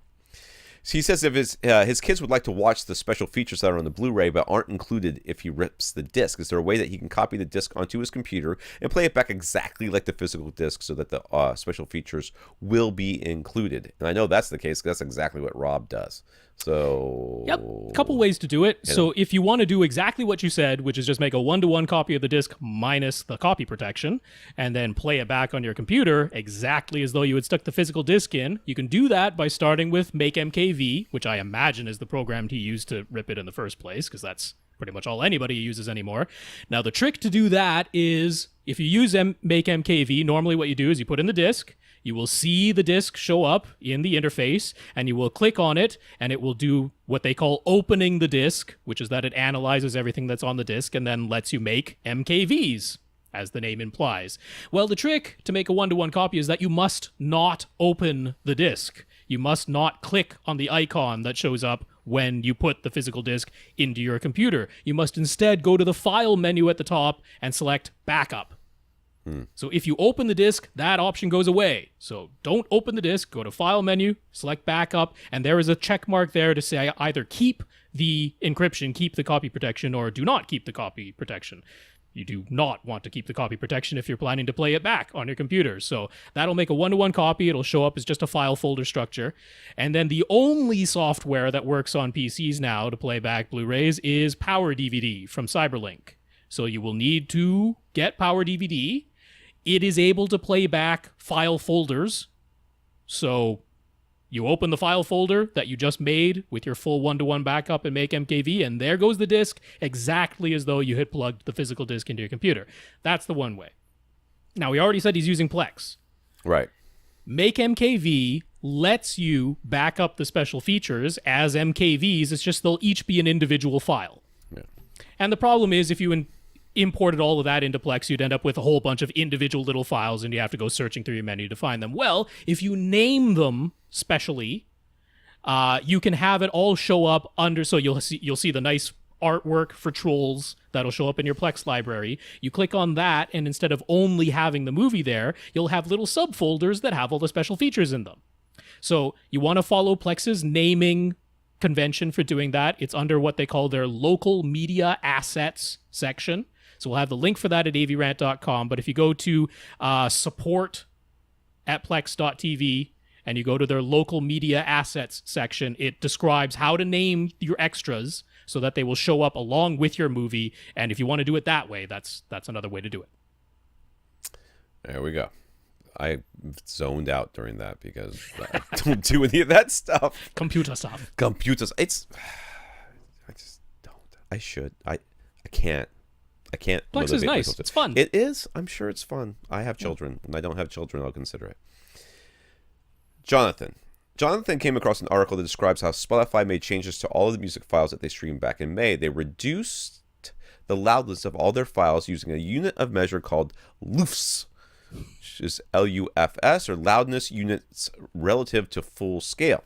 So he says if his kids would like to watch the special features that are on the Blu-ray but aren't included if he rips the disc, is there a way that he can copy the disc onto his computer and play it back exactly like the physical disc so that the special features will be included? And I know that's the case because that's exactly what Rob does. So yep, a couple ways to do it. So if you want to do exactly what you said, which is just make a 1-to-1 copy of the disc minus the copy protection, and then play it back on your computer exactly as though you had stuck the physical disc in, you can do that by starting with Make MKV, which I imagine is the program he used to rip it in the first place, because that's pretty much all anybody uses anymore. Now the trick to do that is, if you use Make MKV, normally what you do is you put in the disc, you will see the disc show up in the interface, and you will click on it, and it will do what they call opening the disc, which is that it analyzes everything that's on the disc and then lets you make MKVs, as the name implies. Well, the trick to make a 1-to-1 copy is that you must not open the disc. You must not click on the icon that shows up when you put the physical disc into your computer. You must instead go to the File menu at the top and select Backup. So if you open the disc, that option goes away. So don't open the disc, go to File menu, select Backup, and there is a check mark there to say either keep the encryption, keep the copy protection, or do not keep the copy protection. You do not want to keep the copy protection if you're planning to play it back on your computer. So that'll make a 1-to-1 copy. It'll show up as just a file folder structure. And then the only software that works on PCs now to play back Blu-rays is Power DVD from Cyberlink. So you will need to get Power DVD. It is able to play back file folders. So you open the file folder that you just made with your full 1-to-1 backup and Make MKV, and there goes the disc, exactly as though you had plugged the physical disc into your computer. That's the one way. Now, we already said he's using Plex. Right. Make MKV lets you back up the special features as MKVs. It's just they'll each be an individual file. Yeah. And the problem is if you imported all of that into Plex, you'd end up with a whole bunch of individual little files and you have to go searching through your menu to find them. Well, if you name them specially, you can have it all show up under, so you'll see the nice artwork for Trolls that'll show up in your Plex library. You click on that, and instead of only having the movie there, you'll have little subfolders that have all the special features in them. So you want to follow Plex's naming convention for doing that. It's under what they call their local media assets section. So we'll have the link for that at avrant.com. But if you go to support@plex.tv and you go to their local media assets section, it describes how to name your extras so that they will show up along with your movie. And if you want to do it that way, that's another way to do it. There we go. I zoned out during that because I don't do any of that stuff. Computer stuff. Computers. I just don't. I should. I can't. Plex is nice. It's fun. It is. I'm sure it's fun. I have children. When I don't have children, I'll consider it. Jonathan came across an article that describes how Spotify made changes to all of the music files that they streamed back in May. They reduced the loudness of all their files using a unit of measure called LUFS, which is LUFS, or loudness units relative to full scale.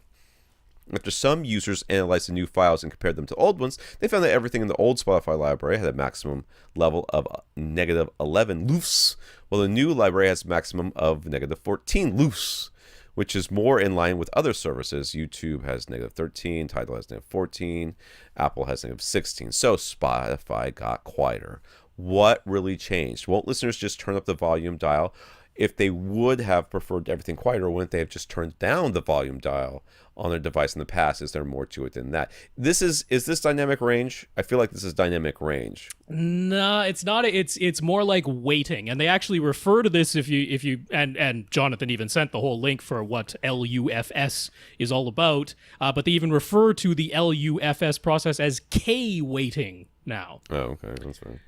After some users analyzed the new files and compared them to old ones, they found that everything in the old Spotify library had a maximum level of -11 LUFS, while the new library has a maximum of -14 LUFS, which is more in line with other services. YouTube has -13, Tidal has -14, Apple has -16. So Spotify got quieter. What really changed? Won't listeners just turn up the volume dial? If they would have preferred everything quieter, wouldn't they have just turned down the volume dial on their device in the past? Is there more to it than that? Is this dynamic range? I feel like this is dynamic range. No, it's not. It's more like weighting, and they actually refer to this if you and Jonathan even sent the whole link for what LUFS is all about. But they even refer to the LUFS process as K weighting now. Oh, okay, that's fine.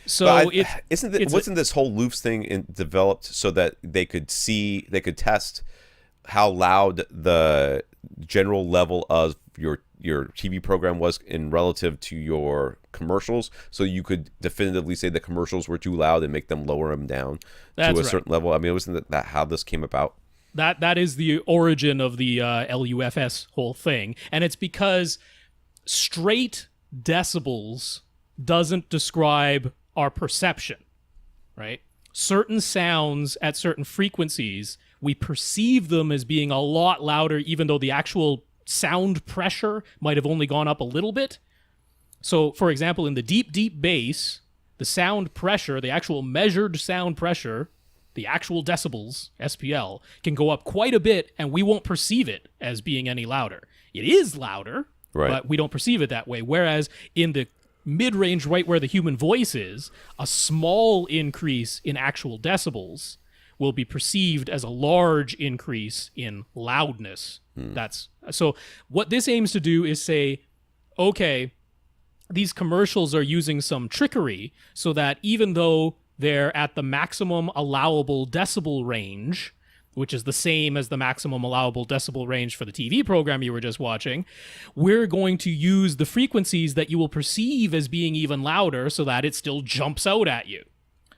So wasn't this whole loops thing developed so that they could test how loud the general level of your TV program was in relative to your commercials, so you could definitively say the commercials were too loud and make them lower them down to a certain level? I mean, wasn't that how this came about? That is the origin of the LUFS whole thing, and it's because straight decibels doesn't describe our perception, right? Certain sounds at certain frequencies, we perceive them as being a lot louder, even though the actual sound pressure might have only gone up a little bit. So, for example, in the deep, deep bass, the sound pressure, the actual measured sound pressure, the actual decibels, SPL, can go up quite a bit, and we won't perceive it as being any louder. It is louder, right, but we don't perceive it that way. Whereas in the mid-range, right where the human voice is, a small increase in actual decibels will be perceived as a large increase in loudness. That's so what this aims to do is say, okay, these commercials are using some trickery so that even though they're at the maximum allowable decibel range, which is the same as the maximum allowable decibel range for the TV program you were just watching, we're going to use the frequencies that you will perceive as being even louder so that it still jumps out at you.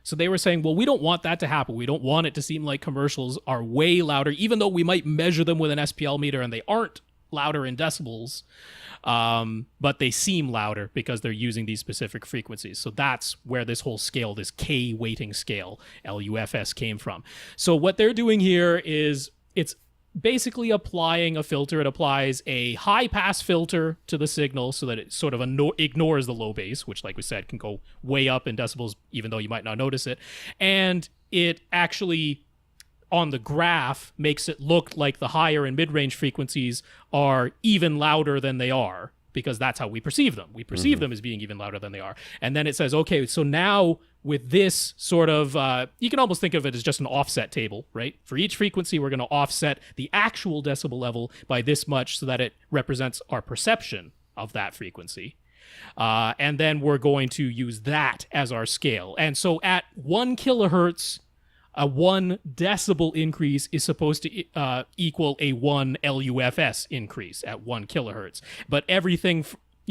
So they were saying, well, we don't want that to happen. We don't want it to seem like commercials are way louder, even though we might measure them with an SPL meter and they aren't louder in decibels, but they seem louder because they're using these specific frequencies. So that's where this whole scale, this K weighting scale, LUFS, came from. So what they're doing here is it's basically applying a filter. It applies a high pass filter to the signal so that it sort of ignores the low bass, which, like we said, can go way up in decibels, even though you might not notice it. And it actually, on the graph, makes it look like the higher and mid-range frequencies are even louder than they are, because that's how we perceive them. We perceive them as being even louder than they are. And then it says, okay, so now with this sort of, you can almost think of it as just an offset table, right? For each frequency, we're going to offset the actual decibel level by this much so that it represents our perception of that frequency. And then we're going to use that as our scale. And so at 1 kilohertz, a 1 decibel increase is supposed to equal a 1 LUFS increase at 1 kilohertz. But everything,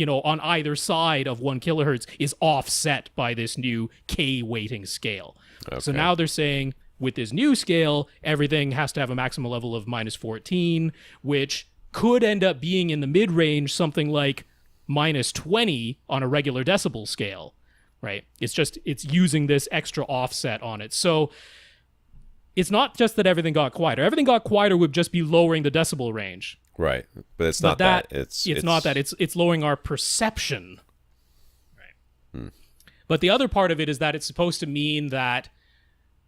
on either side of 1 kilohertz is offset by this new K weighting scale. Okay. So now they're saying with this new scale, everything has to have a maximum level of minus 14, which could end up being in the mid-range something like minus 20 on a regular decibel scale, right? It's using this extra offset on it. So it's not just that everything got quieter. Everything got quieter would just be lowering the decibel range. Right. But it's not that. It's not that. It's lowering our perception. Right. But the other part of it is that it's supposed to mean that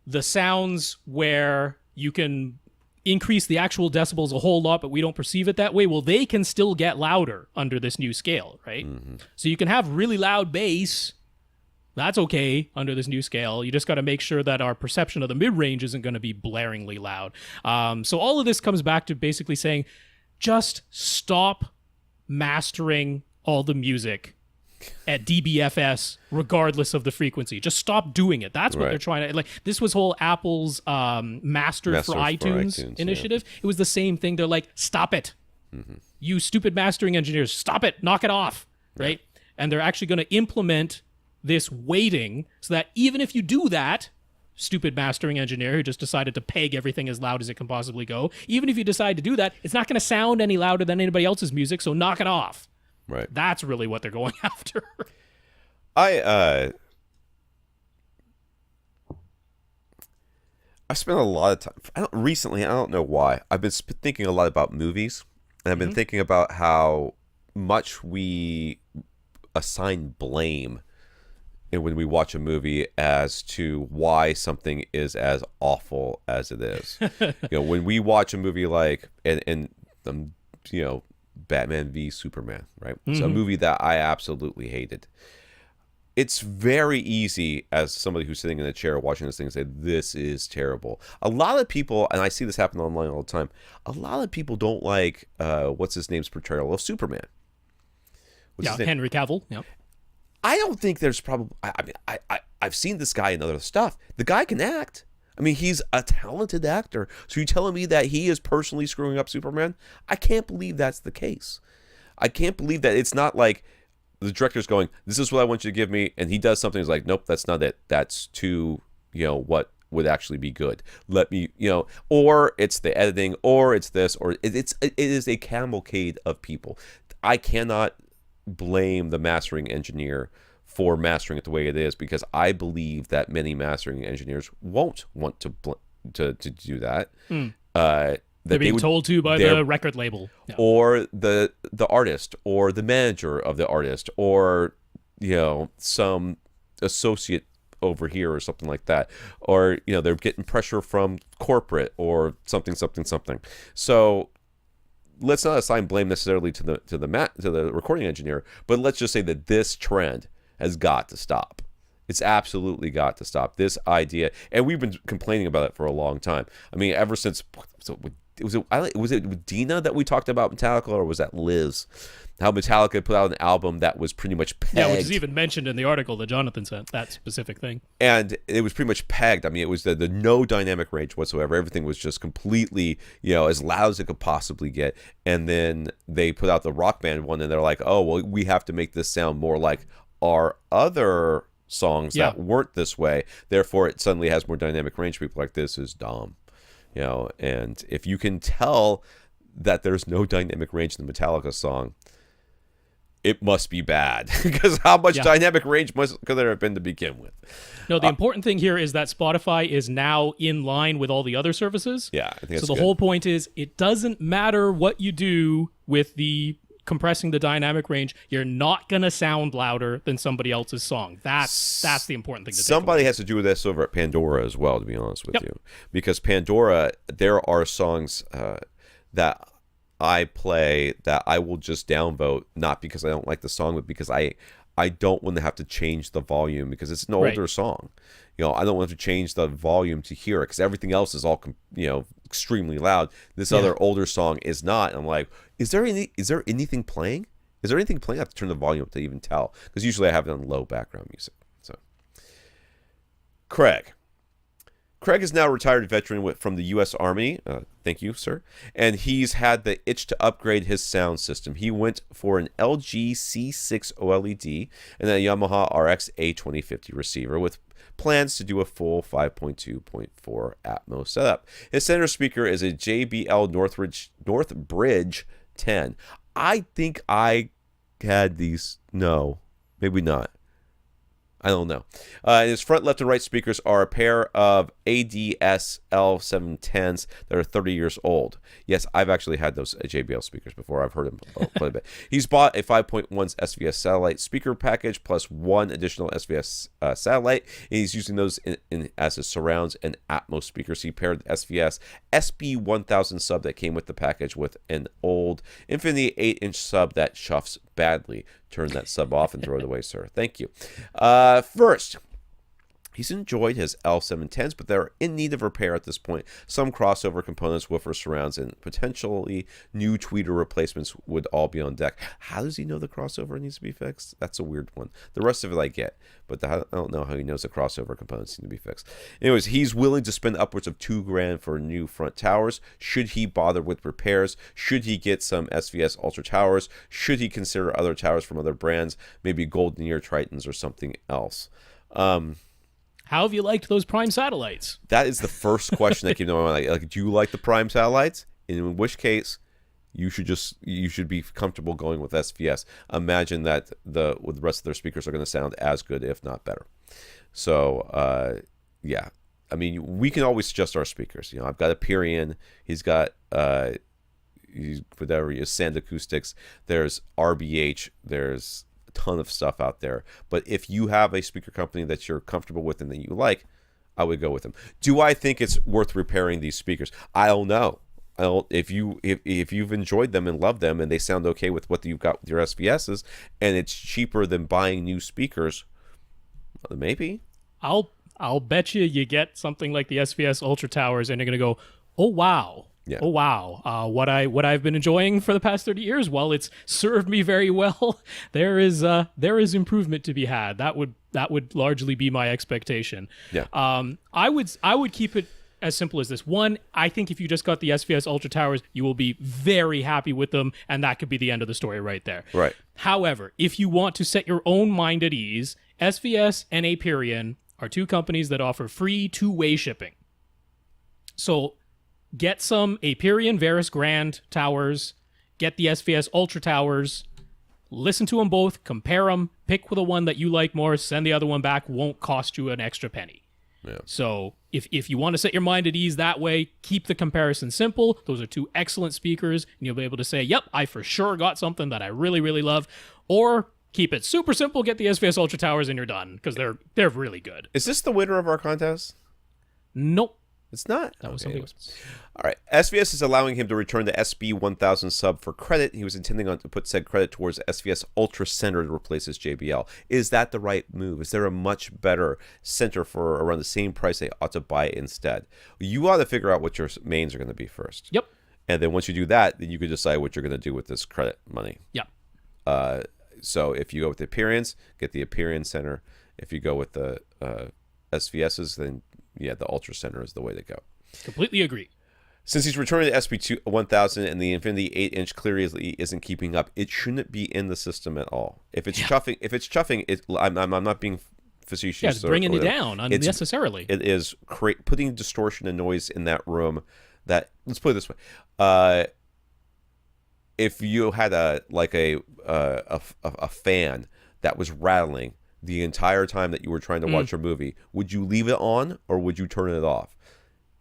the sounds where you can increase the actual decibels a whole lot, but we don't perceive it that way, well, they can still get louder under this new scale, right? Mm-hmm. So you can have really loud bass. That's okay under this new scale. You just got to make sure that our perception of the mid-range isn't going to be blaringly loud. So all of this comes back to basically saying, just stop mastering all the music at DBFS regardless of the frequency. Just stop doing it. That's what they're trying to, like, this was whole Apple's Master for iTunes initiative. Yeah. It was the same thing. They're like, stop it. Mm-hmm. You stupid mastering engineers, stop it. Knock it off. Right? And they're actually going to implement this weighting so that even if you do that, stupid mastering engineer who just decided to peg everything as loud as it can possibly go, even if you decide to do that, it's not going to sound any louder than anybody else's music, so knock it off. Right. That's really what they're going after. I spent a lot of time recently. I don't know why. I've been thinking a lot about movies, and I've been thinking about how much we assign blame when we watch a movie as to why something is as awful as it is. When we watch a movie like Batman v Superman, right? It's a movie that I absolutely hated. It's very easy as somebody who's sitting in a chair watching this thing to say, this is terrible. A lot of people, and I see this happen online all the time, a lot of people don't like, what's his name's portrayal of Superman. Henry Cavill. Yeah. I don't think there's probably, I've seen this guy in other stuff. The guy can act. I mean, he's a talented actor. So you're telling me that he is personally screwing up Superman? I can't believe that's the case. I can't believe that it's not like the director's going, this is what I want you to give me, and he does something. He's like, nope, that's not it. That's too, what would actually be good. Let me, or it's the editing, or it's this, or it is a cavalcade of people. I cannot blame the mastering engineer for mastering it the way it is, because I believe that many mastering engineers won't want to do that. They're being told to by the record label, or the artist, or the manager of the artist, or some associate over here, or something like that, or they're getting pressure from corporate, or something. So let's not assign blame necessarily to the recording engineer, but let's just say that this trend has got to stop. It's absolutely got to stop. This idea, and we've been complaining about it for a long time. I mean, ever since, was it with Dina that we talked about Metallica, or was that Liz? How Metallica put out an album that was pretty much pegged. Yeah, which is even mentioned in the article that Jonathan sent, that specific thing. And it was pretty much pegged. I mean, it was the no dynamic range whatsoever. Everything was just completely, as loud as it could possibly get. And then they put out the Rock Band one, and they're like, oh, well, we have to make this sound more like our other songs that weren't this way. Therefore, it suddenly has more dynamic range. People are like, this is dumb. And if you can tell that there's no dynamic range in the Metallica song, it must be bad, because how much dynamic range could there have been to begin with? No, the important thing here is that Spotify is now in line with all the other services. Yeah, I think that's so. The whole point is, it doesn't matter what you do with the compressing the dynamic range, you're not going to sound louder than somebody else's song. That's the important thing to somebody has to do this over at Pandora as well, to be honest with you, because Pandora, there are songs that I play that I will just downvote, not because I don't like the song, but because I don't want to have to change the volume, because it's an older song. I don't want to change the volume to hear it, because everything else is all extremely loud. This other older song is not. I'm like, is there anything playing? Is there anything playing? I have to turn the volume up to even tell, because usually I have it on low background music. So, Craig, Craig is now a retired veteran from the U.S. Army. Thank you, sir. And he's had the itch to upgrade his sound system. He went for an LG C6 OLED and a Yamaha RX A2050 receiver with plans to do a full 5.2.4 Atmos setup. His center speaker is a JBL Northbridge 10. I think I had these. No, maybe not. I don't know. His front, left, and right speakers are a pair of ADS L710s that are 30 years old. Yes, I've actually had those JBL speakers before. I've heard them quite a bit. He's bought a 5.1 SVS satellite speaker package plus one additional SVS satellite. And he's using those as his surrounds and Atmos speakers. He paired the SVS SB1000 sub that came with the package with an old Infinity 8-inch sub that chuffs badly. Turn that sub off and throw it away, sir. Thank you. First, he's enjoyed his L710s, but they're in need of repair at this point. Some crossover components, woofer surrounds, and potentially new tweeter replacements would all be on deck. How does he know the crossover needs to be fixed? That's a weird one. The rest of it I get, but I don't know how he knows the crossover components need to be fixed. Anyways, he's willing to spend upwards of $2,000 for new front towers. Should he bother with repairs? Should he get some SVS Ultra towers? Should he consider other towers from other brands, maybe Golden Ear Tritons or something else? How have you liked those Prime satellites? That is the first question that came to my mind. Like, do you like the Prime satellites? In which case, you should be comfortable going with SVS. Imagine that the rest of their speakers are going to sound as good, if not better. So, yeah. I mean, we can always adjust our speakers. You know, I've got a Pyrian. He's got whatever, Sand Acoustics. There's RBH. There's ton of stuff out there, but if you have a speaker company that you're comfortable with and that you like, I would go with them. Do I think it's worth repairing these speakers? I don't know. If you've enjoyed them and loved them and they sound okay with what you've got with your SVSs and it's cheaper than buying new speakers, maybe. I'll bet you get something like the SVS Ultra Towers and you're gonna go, oh wow. Yeah. Oh wow! What I've been enjoying for the past 30 years, while it's served me very well, there is improvement to be had. That would largely be my expectation. Yeah. I would keep it as simple as this. One, I think if you just got the SVS Ultra Towers, you will be very happy with them, and that could be the end of the story right there. Right. However, if you want to set your own mind at ease, SVS and Aperion are two companies that offer free two-way shipping. So get some Aperion Varus Grand towers, get the SVS Ultra towers, listen to them both, compare them, pick the one that you like more, send the other one back, won't cost you an extra penny. Yeah. So if you want to set your mind at ease that way, keep the comparison simple. Those are two excellent speakers, and you'll be able to say, yep, I for sure got something that I really, really love. Or keep it super simple, get the SVS Ultra towers, and you're done, because they're really good. Is this the winner of our contest? Nope. It's not. That was something else. All right. SVS is allowing him to return the SB1000 sub for credit. He was intending to put said credit towards SVS Ultra Center to replace his JBL. Is that the right move? Is there a much better center for around the same price they ought to buy it instead? You ought to figure out what your mains are going to be first. Yep. And then once you do that, then you can decide what you're going to do with this credit money. Yeah. So if you go with the Aperions, get the Aperion Center. If you go with the SVSs, then yeah, the Ultra Center is the way to go. Completely agree. Since he's returning the SB1000 and the Infinity 8-inch clearly isn't keeping up, it shouldn't be in the system at all. If it's chuffing, I'm not being facetious. Yeah, it's bringing you down unnecessarily. It is putting distortion and noise in that room. That, let's put it this way: if you had a fan that was rattling the entire time that you were trying to watch a movie, would you leave it on or would you turn it off?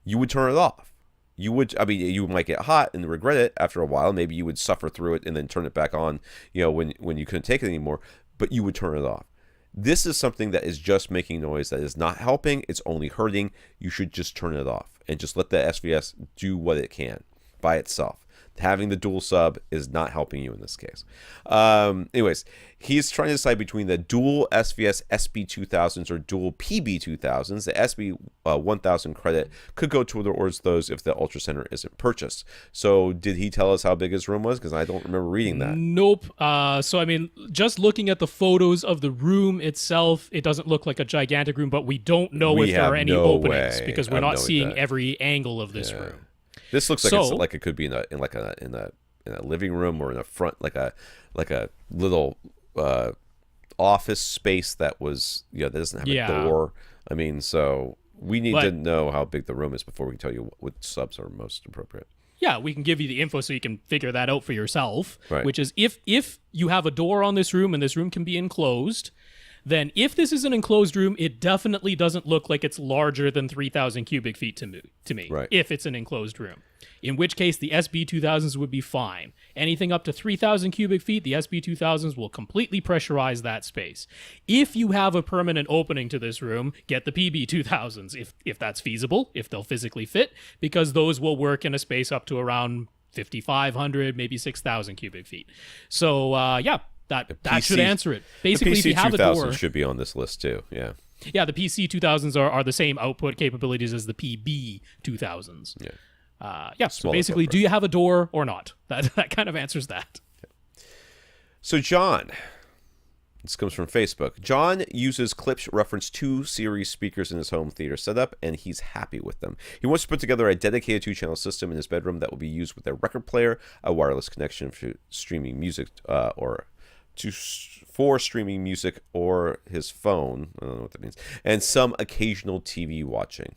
You would turn it off. You would. I mean, you might get hot and regret it after a while. Maybe you would suffer through it and then turn it back on, when you couldn't take it anymore. But you would turn it off. This is something that is just making noise, that is not helping. It's only hurting. You should just turn it off and just let the SVS do what it can by itself. Having the dual sub is not helping you in this case. Anyways, he's trying to decide between the dual SVS SB2000s or dual PB2000s. The SB1000 credit could go towards those if the Ultra Center isn't purchased. So did he tell us how big his room was? Because I don't remember reading that. Nope. So, I mean, just looking at the photos of the room itself, it doesn't look like a gigantic room, but we don't know if there are any openings because we're not seeing every angle of this room. This looks like it could be in a living room or in a front like a little office space that was that doesn't have a door. I mean, so we need to know how big the room is before we can tell you what subs are most appropriate. Yeah, we can give you the info so you can figure that out for yourself. Right. Which is if you have a door on this room and this room can be enclosed, then if this is an enclosed room, it definitely doesn't look like it's larger than 3,000 cubic feet to me. Right. If it's an enclosed room. In which case, the SB2000s would be fine. Anything up to 3,000 cubic feet, the SB2000s will completely pressurize that space. If you have a permanent opening to this room, get the PB2000s, if that's feasible, if they'll physically fit, because those will work in a space up to around 5,500, maybe 6,000 cubic feet. So, that should answer it. Basically, if you have a door, should be on this list too. Yeah. Yeah, the PC2000s are the same output capabilities as the PB2000s. Yeah. So basically, do you have a door or not? That kind of answers that. Okay. So John, this comes from Facebook. John uses Klipsch reference 2 series speakers in his home theater setup, and he's happy with them. He wants to put together a dedicated 2-channel system in his bedroom that will be used with a record player, a wireless connection for streaming music, for streaming music or his phone. I don't know what that means. And some occasional TV watching.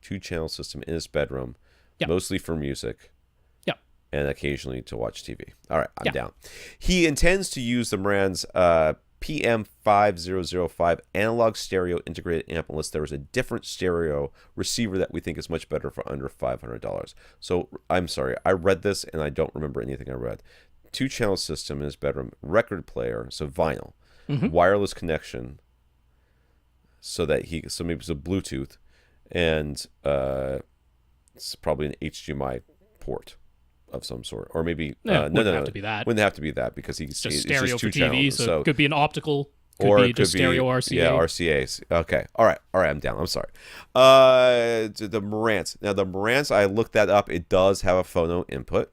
2-channel system in his bedroom, mostly for music. And occasionally to watch TV. All right, I'm down. He intends to use the Marantz PM5005 analog stereo integrated amp unless there is a different stereo receiver that we think is much better for under $500. So I'm sorry, I read this and I don't remember anything I read. 2-channel system in his bedroom, record player, so vinyl, wireless connection, so maybe it's a Bluetooth, and it's probably an HDMI port of some sort, or maybe wouldn't have to be that. Wouldn't have to be that because it's just stereo just 2 for TV, channels, so it could be an optical, or be just stereo RCA. Yeah, RCAs. Okay, all right, I'm down. I'm sorry. The Marantz. Now the Marantz, I looked that up. It does have a phono input.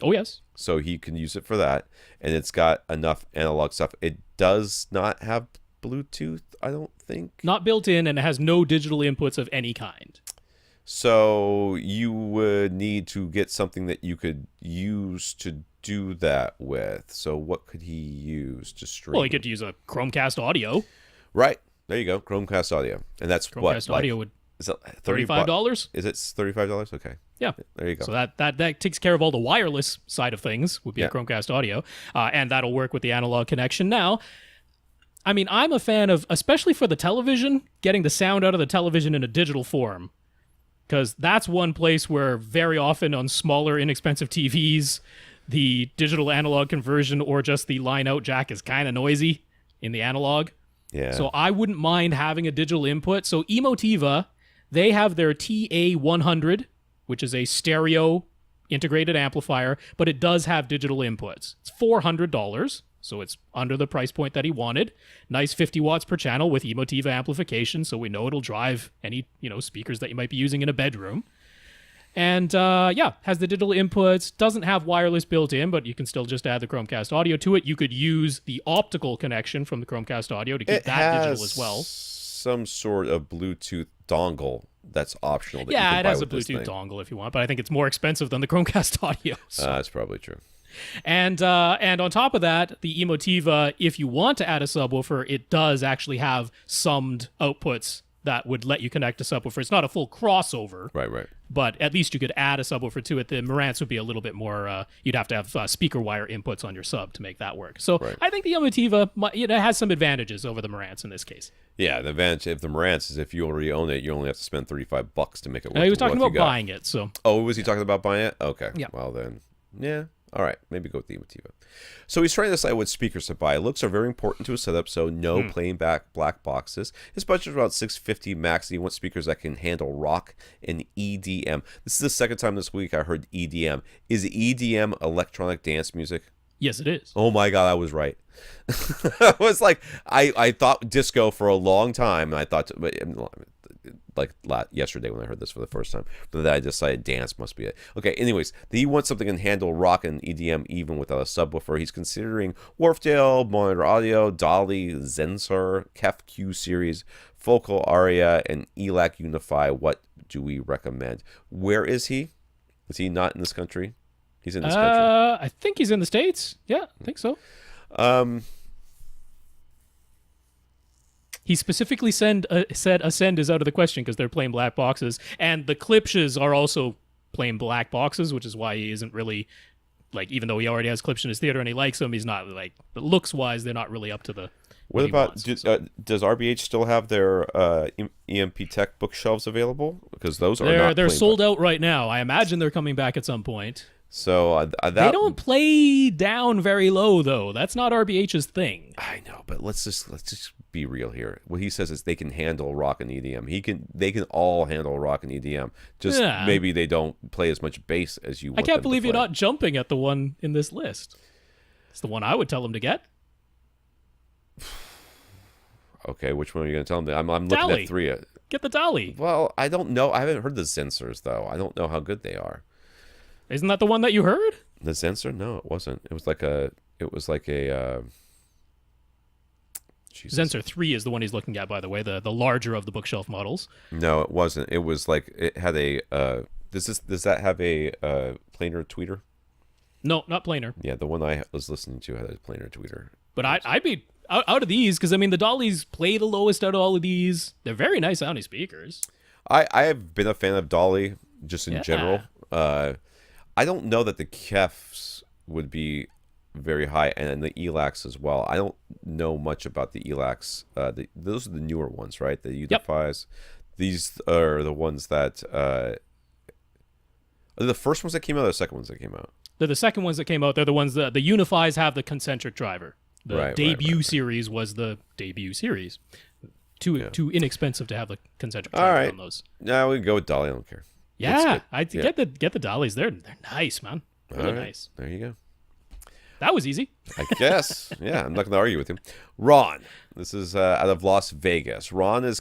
Oh yes. So he can use it for that, and it's got enough analog stuff. It does not have Bluetooth, I don't think. Not built in, and it has no digital inputs of any kind. So you would need to get something that you could use to do that with. So what could he use to stream? Well, he could use a Chromecast audio. Right. There you go. Chromecast audio. And that's Chromecast audio would... Is it $35? Is it $35? Okay. Yeah. There you go. So that takes care of all the wireless side of things, would be a Chromecast audio. And that'll work with the analog connection. Now, I mean, I'm a fan of, especially for the television, getting the sound out of the television in a digital form. Because that's one place where very often on smaller, inexpensive TVs, the digital analog conversion or just the line out jack is kind of noisy in the analog. Yeah. So I wouldn't mind having a digital input. So Emotiva, they have their TA100, which is a stereo integrated amplifier, but it does have digital inputs. It's $400. So it's under the price point that he wanted. Nice 50 watts per channel with Emotiva amplification, so we know it'll drive any, speakers that you might be using in a bedroom. And has the digital inputs, doesn't have wireless built in, but you can still just add the Chromecast audio to it. You could use the optical connection from the Chromecast audio to keep that digital as well. Some sort of Bluetooth dongle that's optional. That you can it buy has a with this Bluetooth thing. dongle if you want, but I think it's more expensive than the Chromecast audio. So. That's probably true. And on top of that, the Emotiva, if you want to add a subwoofer, it does actually have summed outputs that would let you connect a subwoofer. It's not a full crossover. Right. But at least you could add a subwoofer to it. The Marantz would be a little bit more, you'd have to have speaker wire inputs on your sub to make that work. So I think the Emotiva has some advantages over the Marantz in this case. Yeah, the advantage of the Marantz is if you already own it, you only have to spend $35 to make it work. He was talking about buying it. So. Oh, was he talking about buying it? Okay. Yeah. Well, then Yeah. All right. Maybe go with the Emotiva. So he's trying to decide what speakers to buy. Looks are very important to his setup, so no plain black boxes. His budget is about $650 max. He wants speakers that can handle rock and EDM. This is the second time this week I heard EDM. Is EDM electronic dance music? Yes, it is. Oh my God, I was right. I was like, I thought disco for a long time, and I thought, like yesterday when I heard this for the first time, but then I decided dance must be it. Okay, anyways, he wants something that can handle rock and EDM even without a subwoofer. He's considering Wharfdale, Monitor Audio, Dolly, Zensor, KEF Q Series, Focal Aria, and ELAC Unify. What do we recommend? Where is he? Is he not in this country? He's in this country. I think he's in the States. Yeah, I think so. He specifically said Ascend is out of the question because they're plain black boxes, and the Klipsch's are also plain black boxes, which is why he isn't really, like, even though he already has Klipsch in his theater and he likes them, he's not, like, looks wise, they're not really up to the. What about does RBH still have their EMP Tech bookshelves available? Because those are they're sold out right now. I imagine they're coming back at some point. So they don't play down very low, though. That's not RBH's thing. I know, but let's just be real here. What he says is they can handle rock and EDM. They can all handle rock and EDM. Just maybe they don't play as much bass as you want. I can't believe you're not jumping at the one in this list. It's the one I would tell him to get. Okay, which one are you going to tell him? I'm looking Dolly. at three. Get the Dolly. Well, I don't know. I haven't heard the Sensors though. I don't know how good they are. Isn't that the one that you heard? The Sensor? No, it wasn't. It was like a. Zensor 3 is the one he's looking at, by the way, the larger of the bookshelf models. No, it wasn't. It was like it had a. Does that have a planar tweeter? No, not planar. Yeah, the one I was listening to had a planar tweeter. But I'd be out of these because I mean the Dollies play the lowest out of all of these. They're very nice sounding speakers. I have been a fan of Dolly just in general. I don't know that the KEFs would be very high, and the ELACs as well. I don't know much about the ELACs. Those are the newer ones, right? The Unifies. Yep. These are the ones that are they the first ones that came out or the second ones that came out? They're the second ones that came out. They're the ones that the Unifies have the concentric driver. The debut series was the debut series. Too inexpensive to have the concentric driver on those. No, we can go with Dolly. I don't care. Yeah, get the Dollies. They're nice, man. Really nice. There you go. That was easy. I guess. Yeah, I'm not going to argue with him. Ron, this is out of Las Vegas. Ron is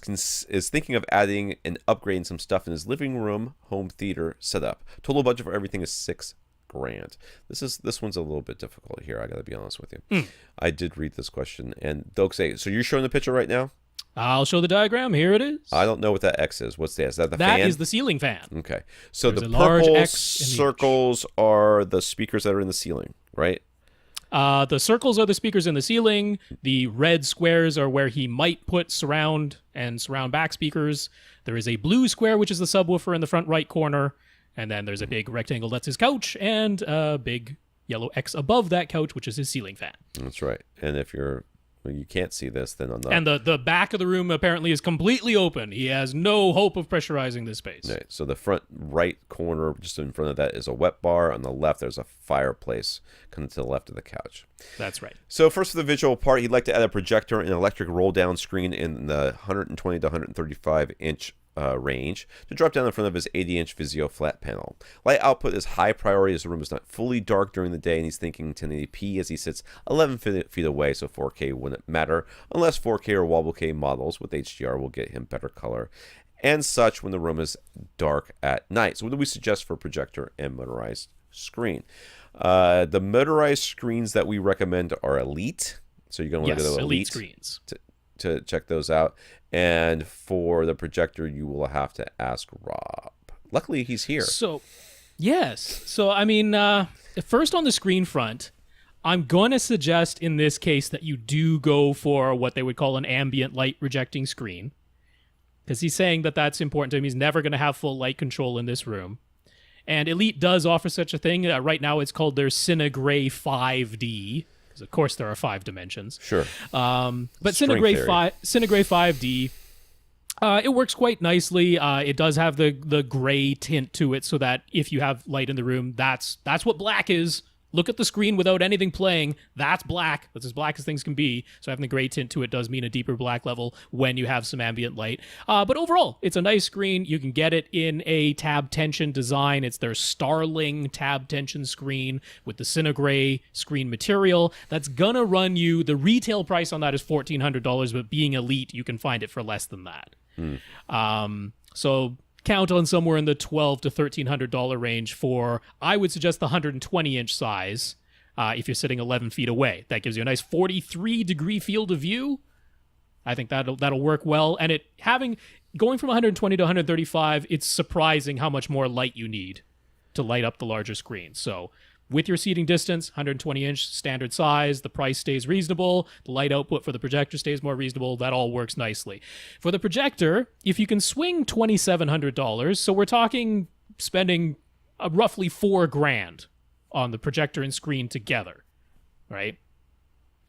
thinking of adding and upgrading some stuff in his living room home theater setup. Total budget for everything is $6,000. This one's a little bit difficult here. I got to be honest with you. I did read this question, and Doak say, so you're showing the picture right now? I'll show the diagram. Here it is. I don't know what that X is. What's that? Is that the fan? That is the ceiling fan. Okay. So There's the a large purple X circles are the speakers that are in the ceiling, right? The circles are the speakers in the ceiling. The red squares are where he might put surround and surround back speakers. There is a blue square, which is the subwoofer in the front right corner. And then there's a big rectangle that's his couch, and a big yellow X above that couch, which is his ceiling fan. That's right. And if you can't see this, then on the... And the back of the room apparently is completely open. He has no hope of pressurizing this space. Right. So the front right corner, just in front of that, is a wet bar. On the left, there's a fireplace kind of to the left of the couch. That's right. So first for the visual part, he'd like to add a projector and an electric roll-down screen in the 120 to 135-inch range to drop down in front of his 80-inch Vizio flat panel. Light output is high priority as the room is not fully dark during the day, and he's thinking 1080p as he sits 11 feet away, so 4K wouldn't matter, unless 4K or Wobble K models with HDR will get him better color and such when the room is dark at night. So what do we suggest for projector and motorized screen? The motorized screens that we recommend are Elite. So you're going to look at the Elite screens to check those out. And for the projector, you will have to ask Rob. Luckily, he's here. So, yes. So, I mean, first on the screen front, I'm going to suggest in this case that you do go for what they would call an ambient light rejecting screen. Because he's saying that that's important to him. He's never going to have full light control in this room. And Elite does offer such a thing. Right now, it's called their Cinegray 5D. Because, of course, there are 5 dimensions. Sure. But Cinegray 5D It works quite nicely. It does have the gray tint to it, so that if you have light in the room, that's what black is. Look at the screen without anything playing. That's black. That's as black as things can be. So having the gray tint to it does mean a deeper black level when you have some ambient light. But overall, it's a nice screen. You can get it in a tab tension design. It's their Starling tab tension screen with the Cinegray screen material. That's gonna run you, the retail price on that is $1,400, but being elite, you can find it for less than that. So count on somewhere in the $1,200 to $1,300 range for, I would suggest, the 120-inch size if you're sitting 11 feet away. That gives you a nice 43-degree field of view. I think that'll work well. And going from 120 to 135, it's surprising how much more light you need to light up the larger screen. So with your seating distance, 120-inch standard size, the price stays reasonable, the light output for the projector stays more reasonable, that all works nicely. For the projector, if you can swing $2,700, so we're talking spending roughly $4,000 on the projector and screen together, right?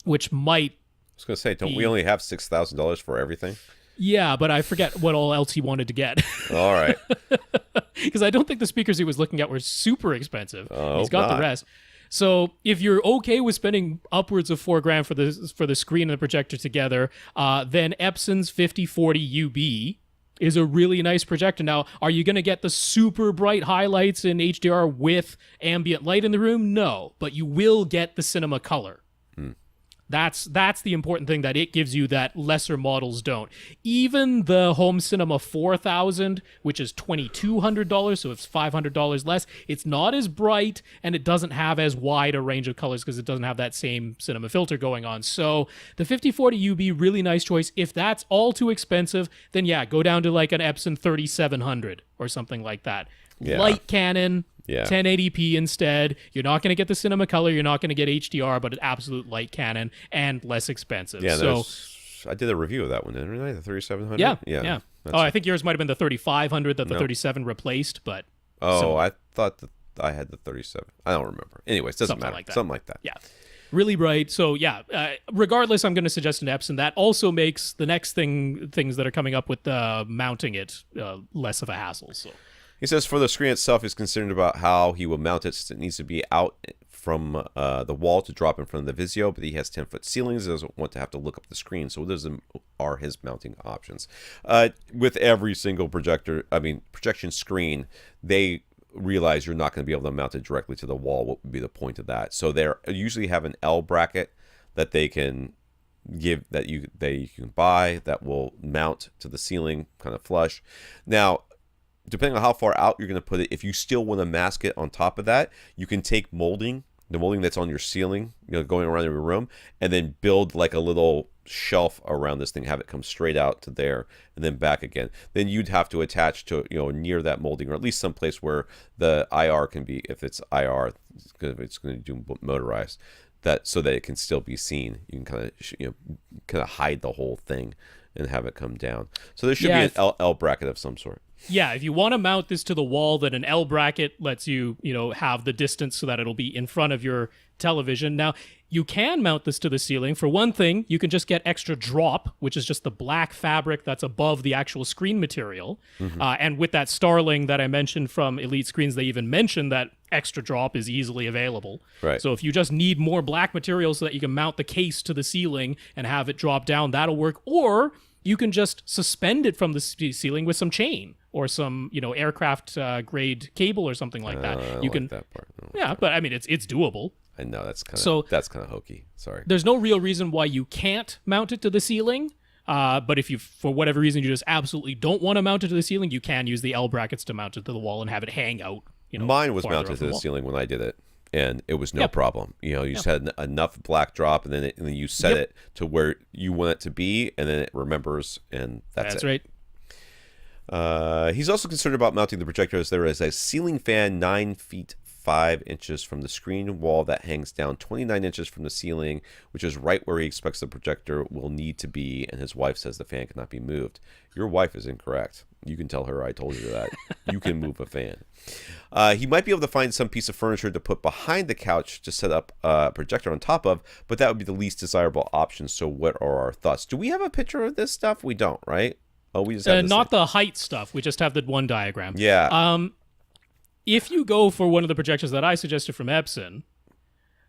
Which might... I was going to say, don't we only have $6,000 for everything? Yeah, but I forget what all else he wanted to get. All right. Because I don't think the speakers he was looking at were super expensive. He's got not. the rest. So if you're okay with spending upwards of $4,000 for the screen and the projector together, then Epson's 5040 UB is a really nice projector. Now, are you going to get the super bright highlights in HDR with ambient light in the room? No, but you will get the cinema color. That's the important thing that it gives you that lesser models don't. Even the Home Cinema 4000, which is $2,200, so it's $500 less, it's not as bright and it doesn't have as wide a range of colors because it doesn't have that same cinema filter going on. So the 5040 UB, really nice choice. If that's all too expensive, then yeah, go down to like an Epson 3700 or something like that. Yeah. Light Canon. Yeah. 1080p instead. You're not going to get the cinema color. You're not going to get HDR, but an absolute light Canon and less expensive. Yeah, so I did a review of that one, didn't I? The 3700? Yeah. Oh, I think yours might have been the 3500 that the 37 replaced, but... Oh, I thought that I had the 37. I don't remember. Anyways, doesn't matter. Something like that. Yeah. Really bright. So yeah, regardless, I'm going to suggest an Epson. That also makes the next things that are coming up with mounting it less of a hassle. So... He says for the screen itself, he's concerned about how he will mount it since it needs to be out from the wall to drop in front of the Vizio, but he has 10-foot ceilings. He doesn't want to have to look up the screen, so those are his mounting options. With every single projection screen, they realize you're not going to be able to mount it directly to the wall. What would be the point of that? So they usually have an L bracket that they can give that you can buy that will mount to the ceiling kind of flush. Now, depending on how far out you're going to put it, if you still want to mask it on top of that, you can take the molding that's on your ceiling, going around your room, and then build like a little shelf around this thing, have it come straight out to there and then back again. Then you'd have to attach to, near that molding, or at least someplace where the IR can be, if it's IR, it's going to do motorized, so that it can still be seen. You can kind of hide the whole thing and have it come down. So there should be an L bracket of some sort. Yeah, if you want to mount this to the wall, then an L bracket lets you, have the distance so that it'll be in front of your television. Now, you can mount this to the ceiling. For one thing, you can just get extra drop, which is just the black fabric that's above the actual screen material. Mm-hmm. And with that Starling that I mentioned from Elite Screens, they even mentioned that extra drop is easily available. Right. So if you just need more black material so that you can mount the case to the ceiling and have it drop down, that'll work. Or you can just suspend it from the ceiling with some chain or some, aircraft grade cable or something like that. I like that part. But I mean, it's doable. I know that's kind of hokey. Sorry. There's no real reason why you can't mount it to the ceiling. But if you, for whatever reason, you just absolutely don't want to mount it to the ceiling, you can use the L brackets to mount it to the wall and have it hang out. Mine was mounted to the ceiling when I did it, and it was no problem. You just had enough black drop, and then you set it to where you want it to be, and then it remembers, and that's it. Right. He's also concerned about mounting the projector as there is a ceiling fan 9 feet 5 inches from the screen wall that hangs down 29 inches from the ceiling, which is right where he expects the projector will need to be, and his wife says the fan cannot be moved. Your wife is incorrect. You can tell her I told you that. You can move a fan. He might be able to find some piece of furniture to put behind the couch to set up a projector on top of, but that would be the least desirable option. So what are our thoughts? Do we have a picture of this stuff? We don't, right? Oh, we just have this not the height stuff. We just have the one diagram. Yeah. If you go for one of the projectors that I suggested from Epson,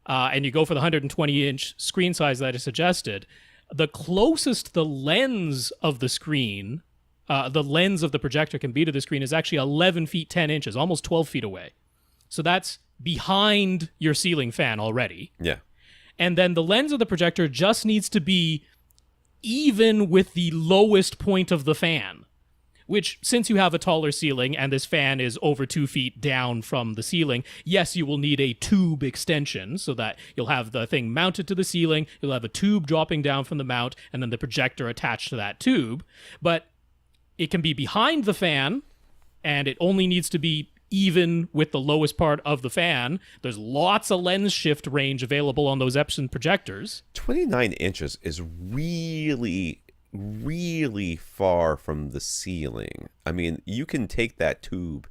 and you go for the 120-inch screen size that I suggested, the closest the lens of the screen, the lens of the projector can be to the screen is actually 11 feet 10 inches, almost 12 feet away. So that's behind your ceiling fan already. Yeah. And then the lens of the projector just needs to be even with the lowest point of the fan, which, since you have a taller ceiling and this fan is over 2 feet down from the ceiling, yes, you will need a tube extension so that you'll have the thing mounted to the ceiling, you'll have a tube dropping down from the mount, and then the projector attached to that tube. But it can be behind the fan, and it only needs to be even with the lowest part of the fan. There's lots of lens shift range available on those Epson projectors. 29 inches is really, really far from the ceiling. I mean, you can take that tube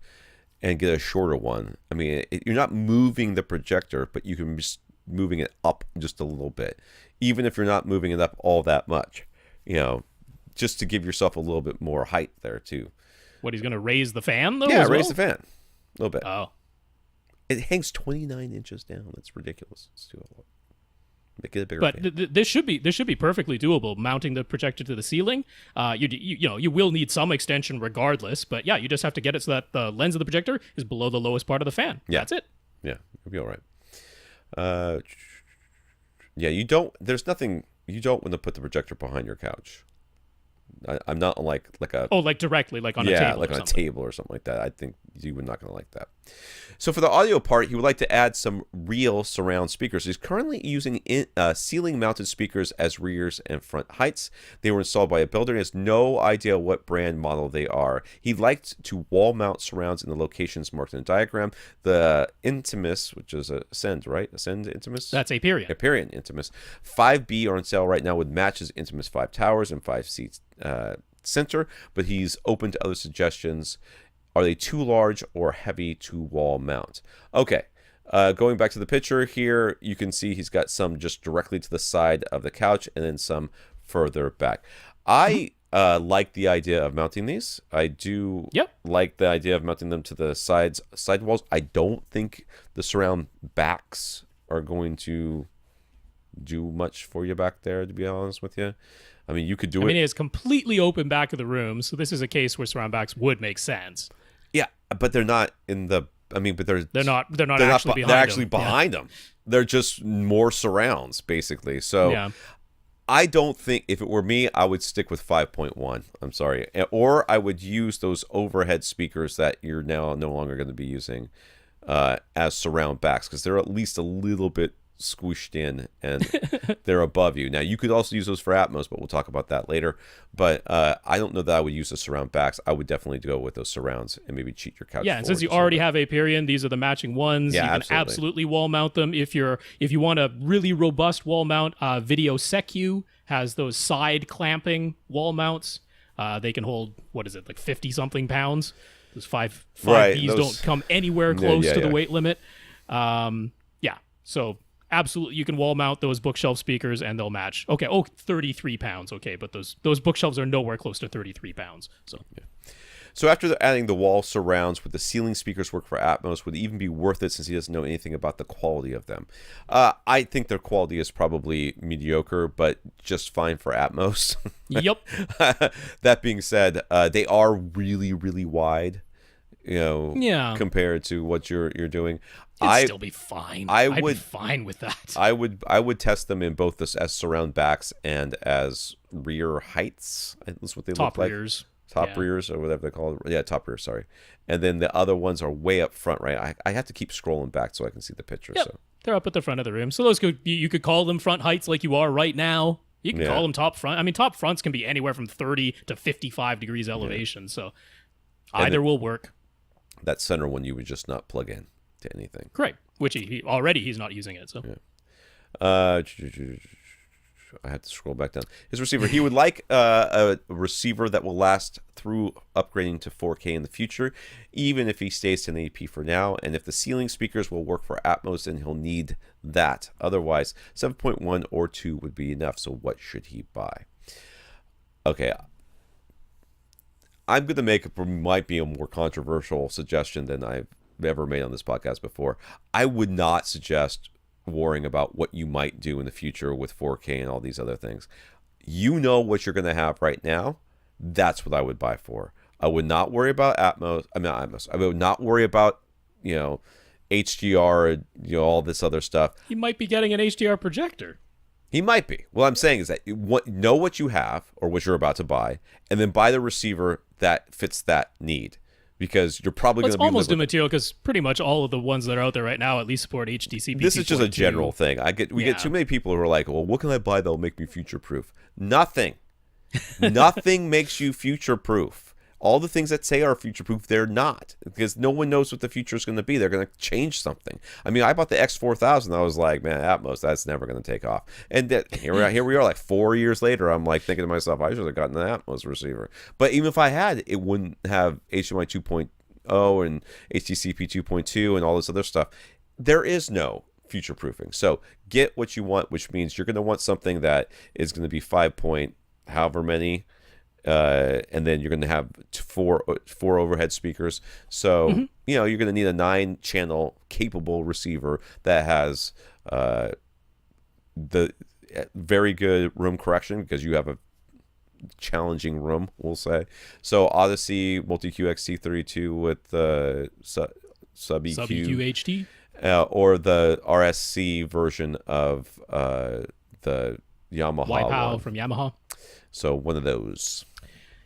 and get a shorter one. I mean, you're not moving the projector, but you can be moving it up just a little bit, even if you're not moving it up all that much, just to give yourself a little bit more height there too. What, he's going to raise the fan, though? Yeah, raise the fan. A little bit. Oh. It hangs 29 inches down. That's ridiculous. It's too low. Make it a bigger But fan. this should be perfectly doable. Mounting the projector to the ceiling, you will need some extension regardless. But yeah, you just have to get it so that the lens of the projector is below the lowest part of the fan. Yeah. That's it. Yeah, it'll be all right. Yeah, you don't. There's nothing. You don't want to put the projector behind your couch. I'm not like a. Oh, like directly, like on a table. Yeah, like on a table or something like that. I think you would not going to like that. So for the audio part, he would like to add some real surround speakers. He's currently using ceiling-mounted speakers as rears and front heights. They were installed by a builder. He has no idea what brand model they are. He liked to wall-mount surrounds in the locations marked in the diagram. The Intimus, which is Ascend, right? Ascend Intimus? That's Aperion. Aperion Intimus. 5B are on sale right now with matches Intimus 5 towers and 5 seats center, but he's open to other suggestions. Are they too large or heavy to wall mount? Okay, going back to the picture here, you can see he's got some just directly to the side of the couch and then some further back. I like the idea of mounting these. I do like the idea of mounting them to the side walls. I don't think the surround backs are going to do much for you back there, to be honest with you. I mean, you could do it. I mean, it is completely open back of the room, so this is a case where surround backs would make sense. Yeah, but they're not in the. I mean, but they're not actually behind them. They're actually behind them. They're just more surrounds, basically. So, I don't think if it were me, I would stick with 5.1. I'm sorry, or I would use those overhead speakers that you're now no longer going to be using as surround backs because they're at least a little bit squished in and they're above you. Now you could also use those for Atmos, but we'll talk about that later. But I don't know that I would use the surround backs. I would definitely go with those surrounds and maybe cheat your couch. Yeah, and since you already have Aperion, these are the matching ones. Yeah, you can absolutely wall mount them. If you want a really robust wall mount, Video Secu has those side clamping wall mounts. They can hold, what is it, like 50 something pounds. Those 5 Bs don't come anywhere close to the weight limit. So absolutely, you can wall mount those bookshelf speakers and they'll match. Okay, 33 pounds. Okay, but those bookshelves are nowhere close to 33 pounds. So after adding the wall surrounds, would the ceiling speakers work for Atmos? Would it even be worth it since he doesn't know anything about the quality of them? I think their quality is probably mediocre, but just fine for Atmos. Yep. That being said, they are really, really wide. Compared to what you're doing. It'd still be fine. I'd be fine with that. I would test them in both this as surround backs and as rear heights. That's what they look like. Top rears or whatever they call it. Yeah, top rears, sorry. And then the other ones are way up front, right? I have to keep scrolling back so I can see the picture. Yep. So they're up at the front of the room. So those you could call them front heights like you are right now. You can call them top front. I mean, top fronts can be anywhere from 30 to 55 degrees elevation. So either will work. That center one you would just not plug in to anything. Correct. Which he's not using it. So I have to scroll back down. His receiver. He would like a receiver that will last through upgrading to 4K in the future, even if he stays 1080p for now. And if the ceiling speakers will work for Atmos, then he'll need that. Otherwise, 7.1 or 2 would be enough. So what should he buy? Okay. I'm going to make might be a more controversial suggestion than I've ever made on this podcast before. I would not suggest worrying about what you might do in the future with 4K and all these other things. You know what you're going to have right now. That's what I would buy for. I would not worry about Atmos. I mean, not Atmos. I would not worry about, HDR, all this other stuff. He might be getting an HDR projector. He might be. What I'm saying is that know what you have or what you're about to buy, and then buy the receiver that fits that need. Because you're probably going to be almost immaterial because pretty much all of the ones that are out there right now at least support HDCP. This is just a general thing. We get too many people who are like, well, what can I buy that'll make me future-proof? Nothing. Nothing makes you future-proof. All the things that say are future-proof, they're not. Because no one knows what the future is going to be. They're going to change something. I mean, I bought the X4000. I was like, man, Atmos, that's never going to take off. And here we are, like 4 years later. I'm like thinking to myself, I should have gotten an Atmos receiver. But even if I had, it wouldn't have HDMI 2.0 and HDCP 2.2 and all this other stuff. There is no future-proofing. So get what you want, which means you're going to want something that is going to be 5 point however many. And then you're going to have four overhead speakers. So, you're going to need a 9-channel capable receiver that has the very good room correction because you have a challenging room, we'll say. So Odyssey Multi-QXT32 with the sub-EQ HD. Or the RSC version of the Yamaha Waipow from Yamaha. So one of those.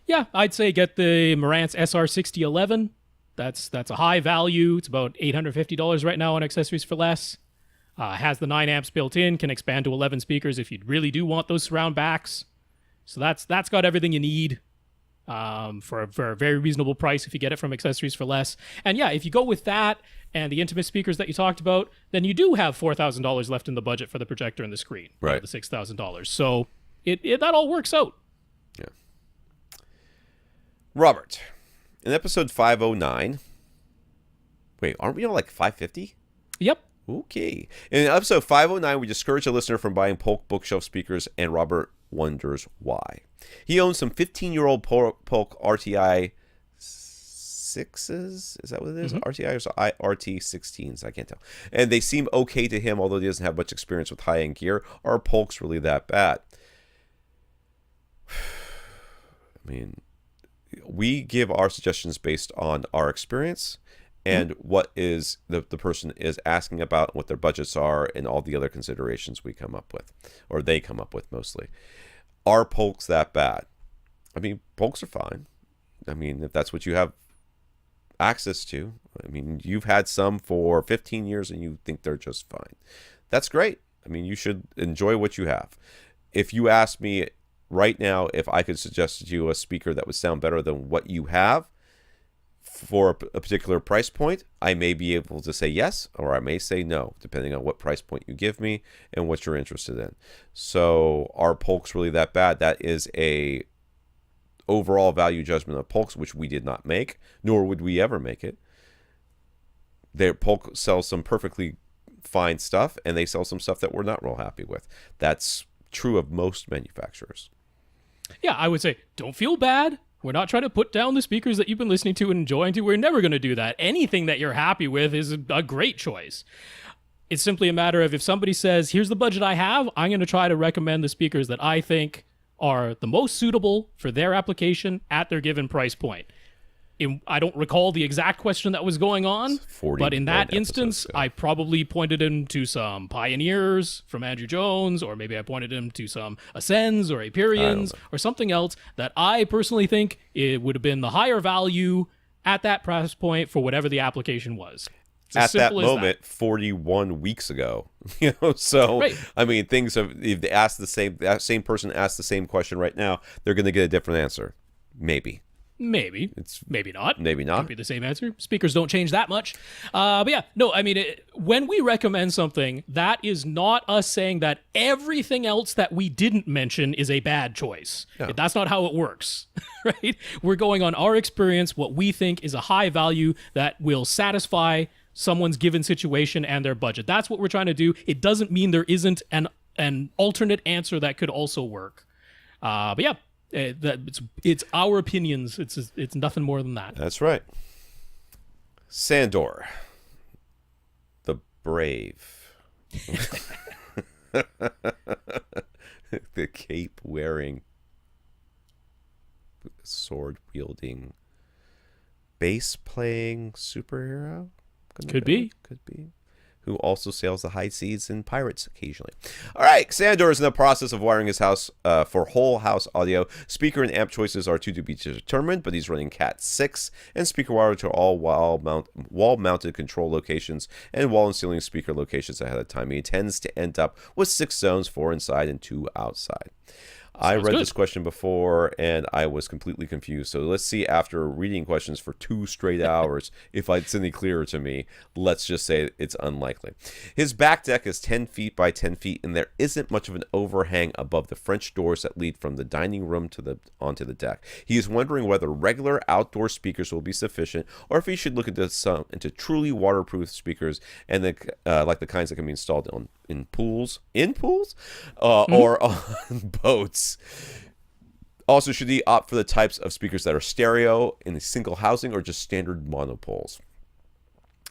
Yeah, I'd say get the Marantz SR6011. That's a high value. It's about $850 right now on Accessories for Less. Has the 9 amps built in, can expand to 11 speakers if you really do want those surround backs. So that's got everything you need for a very reasonable price if you get it from Accessories for Less. And yeah, if you go with that and the intimate speakers that you talked about, then you do have $4,000 left in the budget for the projector and the screen. Right. The $6,000. So that all works out. Yeah. Robert, in episode 509, wait, aren't we on like 550? Yep. Okay. In episode 509, we discourage a listener from buying Polk bookshelf speakers, and Robert wonders why. He owns some 15-year-old Polk RTI 6s. Is that what it is? RTI or RT16s? I can't tell. And they seem okay to him, although he doesn't have much experience with high-end gear. Are Polks really that bad? I mean, we give our suggestions based on our experience and what is the person is asking about, what their budgets are, and all the other considerations we come up with, or they come up with mostly. Are Polks that bad? I mean, Polks are fine. I mean, if that's what you have access to. I mean, you've had some for 15 years and you think they're just fine. That's great. I mean, you should enjoy what you have. If you ask me right now if I could suggest to you a speaker that would sound better than what you have for a particular price point, I may be able to say yes, or I may say no, depending on what price point you give me and what you're interested in. So are Polks really that bad? That is a overall value judgment of Polks, which we did not make, nor would we ever make it. Polk sells some perfectly fine stuff, and they sell some stuff that we're not real happy with. That's true of most manufacturers. Yeah, I would say don't feel bad. We're not trying to put down the speakers that you've been listening to and enjoying to. We're never going to do that. Anything that you're happy with is a great choice. It's simply a matter of if somebody says, here's the budget I have, I'm going to try to recommend the speakers that I think are the most suitable for their application at their given price point. I don't recall the exact question that was going on, but in that instance, I probably pointed him to some Pioneers from Andrew Jones, or maybe I pointed him to some Ascends or Aperions or something else that I personally think it would have been the higher value at that price point for whatever the application was. At that moment, 41 weeks ago, so right. I mean, things have. If they ask that same person asked the same question right now, they're going to get a different answer, maybe. Maybe not. Maybe not. Could be the same answer. Speakers don't change that much. But yeah, no, I mean, when we recommend something, that is not us saying that everything else that we didn't mention is a bad choice. No. That's not how it works, right? We're going on our experience, what we think is a high value that will satisfy someone's given situation and their budget. That's what we're trying to do. It doesn't mean there isn't an alternate answer that could also work. But yeah, It's our opinions. It's nothing more than that. That's right. Sandor, the brave, the cape wearing, sword wielding, bass playing superhero. Could be. Who also sails the high seas in pirates occasionally. All right, Sandor is in the process of wiring his house for whole house audio. Speaker and amp choices are to be determined, but he's running Cat 6 and speaker wire to all wall-mounted control locations and wall and ceiling speaker locations ahead of time. He tends to end up with 6 zones, 4 inside and 2 outside. I read this question before, and I was completely confused. So let's see, after reading questions for 2 straight hours, if it's any clearer to me. Let's just say it's unlikely. His back deck is 10 feet by 10 feet, and there isn't much of an overhang above the French doors that lead from the dining room onto the deck. He is wondering whether regular outdoor speakers will be sufficient, or if he should look into truly waterproof speakers, and like the kinds that can be installed in pools, or on boats. Also, should he opt for the types of speakers that are stereo in a single housing or just standard monopoles?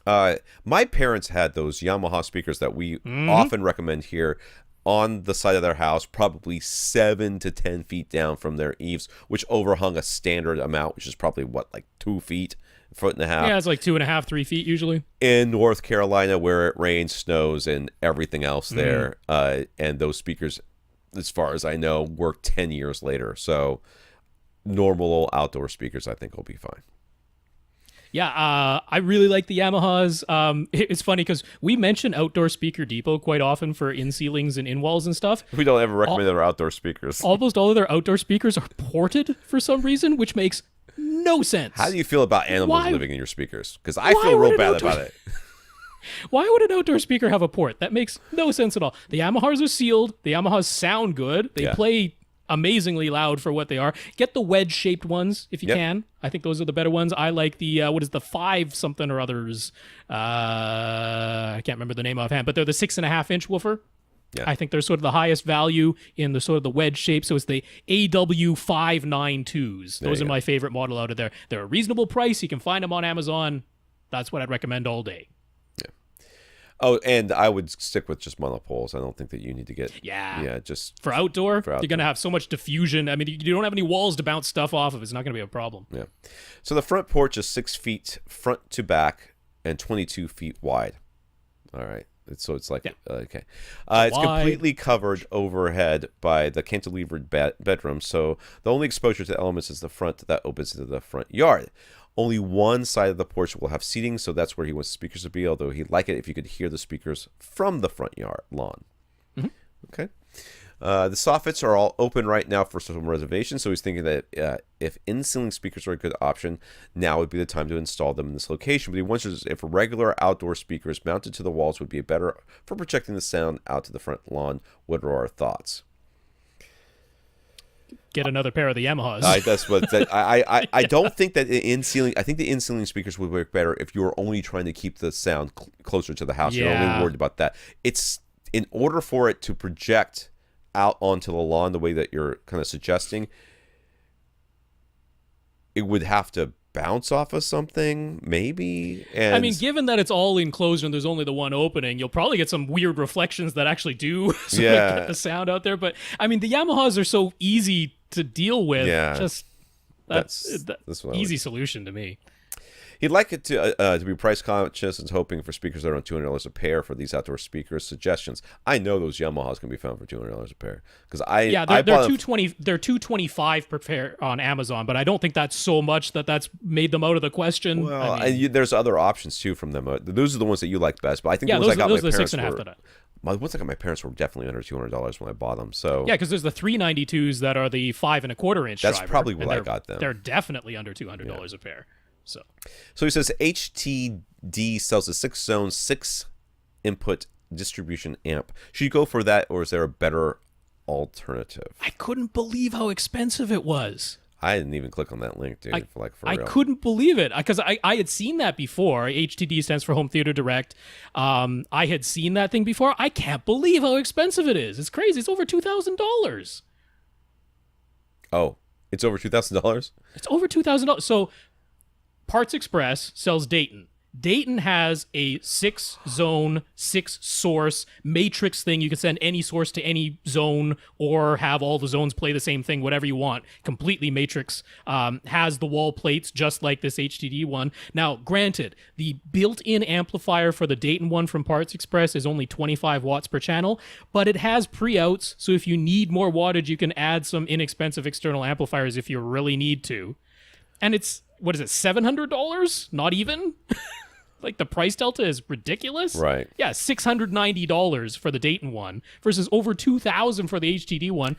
My parents had those Yamaha speakers that we often recommend here on the side of their house, probably 7 to 10 feet down from their eaves, which overhung a standard amount, which is probably like 2 feet. 1.5 feet. Yeah, it's like 2.5, 3 feet usually. In North Carolina, where it rains, snows, and everything else there, and those speakers, as far as I know, work 10 years later. So normal outdoor speakers, I think, will be fine. Yeah, I really like the Yamahas. It's funny because we mention Outdoor Speaker Depot quite often for in-ceilings and in-walls and stuff. We don't ever recommend our outdoor speakers. Almost all of their outdoor speakers are ported for some reason, which makes no sense. How do you feel about animals living in your speakers? Because I feel real bad about it. Why would an outdoor speaker have a port? That makes no sense at all. The Yamahas are sealed. The Yamahas sound good. They play amazingly loud for what they are. Get the wedge-shaped ones if you can. I think those are the better ones. I like the, what is the 5 something or others? I can't remember the name offhand, but they're the 6.5-inch woofer. Yeah. I think they're sort of the highest value in the sort of the wedge shape. So it's the AW592s. Those are my favorite model out of there. They're a reasonable price. You can find them on Amazon. That's what I'd recommend all day. Oh, and I would stick with just monopoles. I don't think that you need to get... just... For outdoor, you're going to have so much diffusion. I mean, you don't have any walls to bounce stuff off of. It's not going to be a problem. Yeah. So the front porch is 6 feet front to back and 22 feet wide. All right. So it's like... okay. It's completely covered overhead by the cantilevered bedroom. So the only exposure to the elements is the front that opens into the front yard. Only one side of the porch will have seating, so that's where he wants the speakers to be, although he'd like it if you could hear the speakers from the front yard lawn. Okay. The soffits are all open right now for some reservations, so he's thinking that if in-ceiling speakers are a good option, now would be the time to install them in this location. But he wonders if regular outdoor speakers mounted to the walls would be better for projecting the sound out to the front lawn. What are our thoughts? Get another pair of the Yamahas. I don't think that the in-ceiling... I think the in-ceiling speakers would work better if you were only trying to keep the sound closer to the house. You're only worried about that. It's in order for it to project out onto the lawn the way that you're kind of suggesting, it would have to bounce off of something, maybe. And I mean, given that it's all enclosed and there's only the one opening, you'll probably get some weird reflections that actually do get the sound out there. But I mean, the Yamahas are so easy to deal with. Just that's easy solution to me. He'd like it to be price conscious and is hoping for speakers that are around $200 a pair for these outdoor speakers. Suggestions. I know those Yamahas can be found for $200 a pair because they're $220. They're $225 per pair on Amazon, but I don't think that's so much that's made them out of the question. Well, there's other options too from them. Those are the ones that you like best, but I think the ones I got my parents were. The ones I got my parents were definitely under $200 when I bought them. So yeah, because there's the 392s that are the 5.25-inch. That's probably what I got them. They're definitely under $200 a pair. So he says HTD sells a 6-zone, 6-input distribution amp. Should you go for that, or is there a better alternative? I couldn't believe how expensive it was. I didn't even click on that link, dude. I couldn't believe it because I had seen that before. HTD stands for Home Theater Direct. I had seen that thing before. I can't believe how expensive it is. It's crazy. It's over $2,000. Oh, It's over $2,000. It's over $2,000. So Parts Express sells Dayton. Dayton has a 6-zone, 6-source matrix thing. You can send any source to any zone or have all the zones play the same thing, whatever you want. Completely matrix. Has the wall plates just like this HDD one. Now, granted, the built-in amplifier for the Dayton one from Parts Express is only 25 watts per channel, but it has pre-outs, so if you need more wattage, you can add some inexpensive external amplifiers if you really need to. And it's, what is it, $700? Not even? Like, the price delta is ridiculous. Right. Yeah, $690 for the Dayton one versus over $2,000 for the HDD one.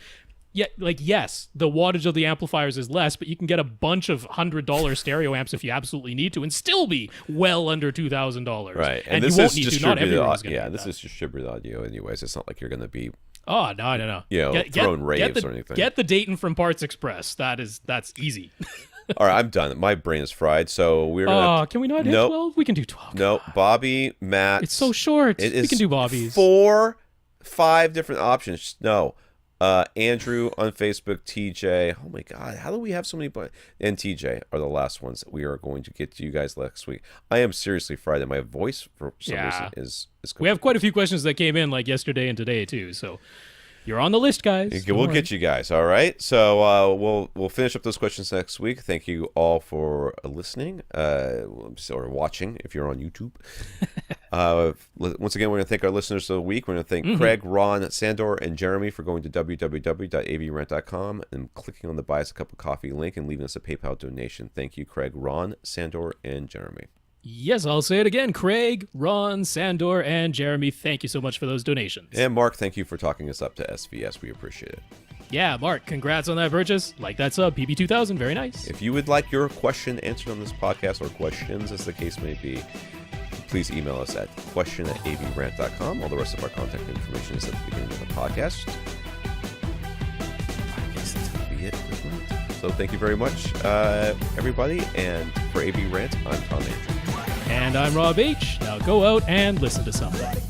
Yeah, like, yes, the wattage of the amplifiers is less, but you can get a bunch of $100 stereo amps if you absolutely need to and still be well under $2,000. Right. And this you won't is need to. Not distributed everyone's going to. Yeah, this is distributed audio anyways. It's not like you're going to be, Oh, no. throwing raves or anything. Get the Dayton from Parts Express. That's easy. All right, I'm done. My brain is fried, so we're going to... Can we not hit 12? We can do 12. No, Bobby, Matt... It's so short. We can do Bobby's. 5 different options. No. Andrew on Facebook, TJ. Oh my God, how do we have so many... And TJ are the last ones that we are going to get to you guys next week. I am seriously fried, and my voice, for some reason, is we have quite a few questions that came in, like, yesterday and today, too, so... You're on the list, guys. We'll get you guys, all right? So we'll finish up those questions next week. Thank you all for listening or watching if you're on YouTube. Once again, we're going to thank our listeners of the week. We're going to thank Craig, Ron, Sandor, and Jeremy for going to www.avrant.com and clicking on the Buy Us a Cup of Coffee link and leaving us a PayPal donation. Thank you, Craig, Ron, Sandor, and Jeremy. Yes, I'll say it again. Craig, Ron, Sandor, and Jeremy, thank you so much for those donations. And Mark, thank you for talking us up to SVS. We appreciate it. Yeah, Mark, congrats on that purchase. Like that sub, PB2000, very nice. If you would like your question answered on this podcast, or questions as the case may be, please email us at question@avrant.com. All the rest of our contact information is at the beginning of the podcast. I guess that's going to be it. So thank you very much, everybody. And for AVRant, I'm Tom Andrew. And I'm Rob H. Now go out and listen to something.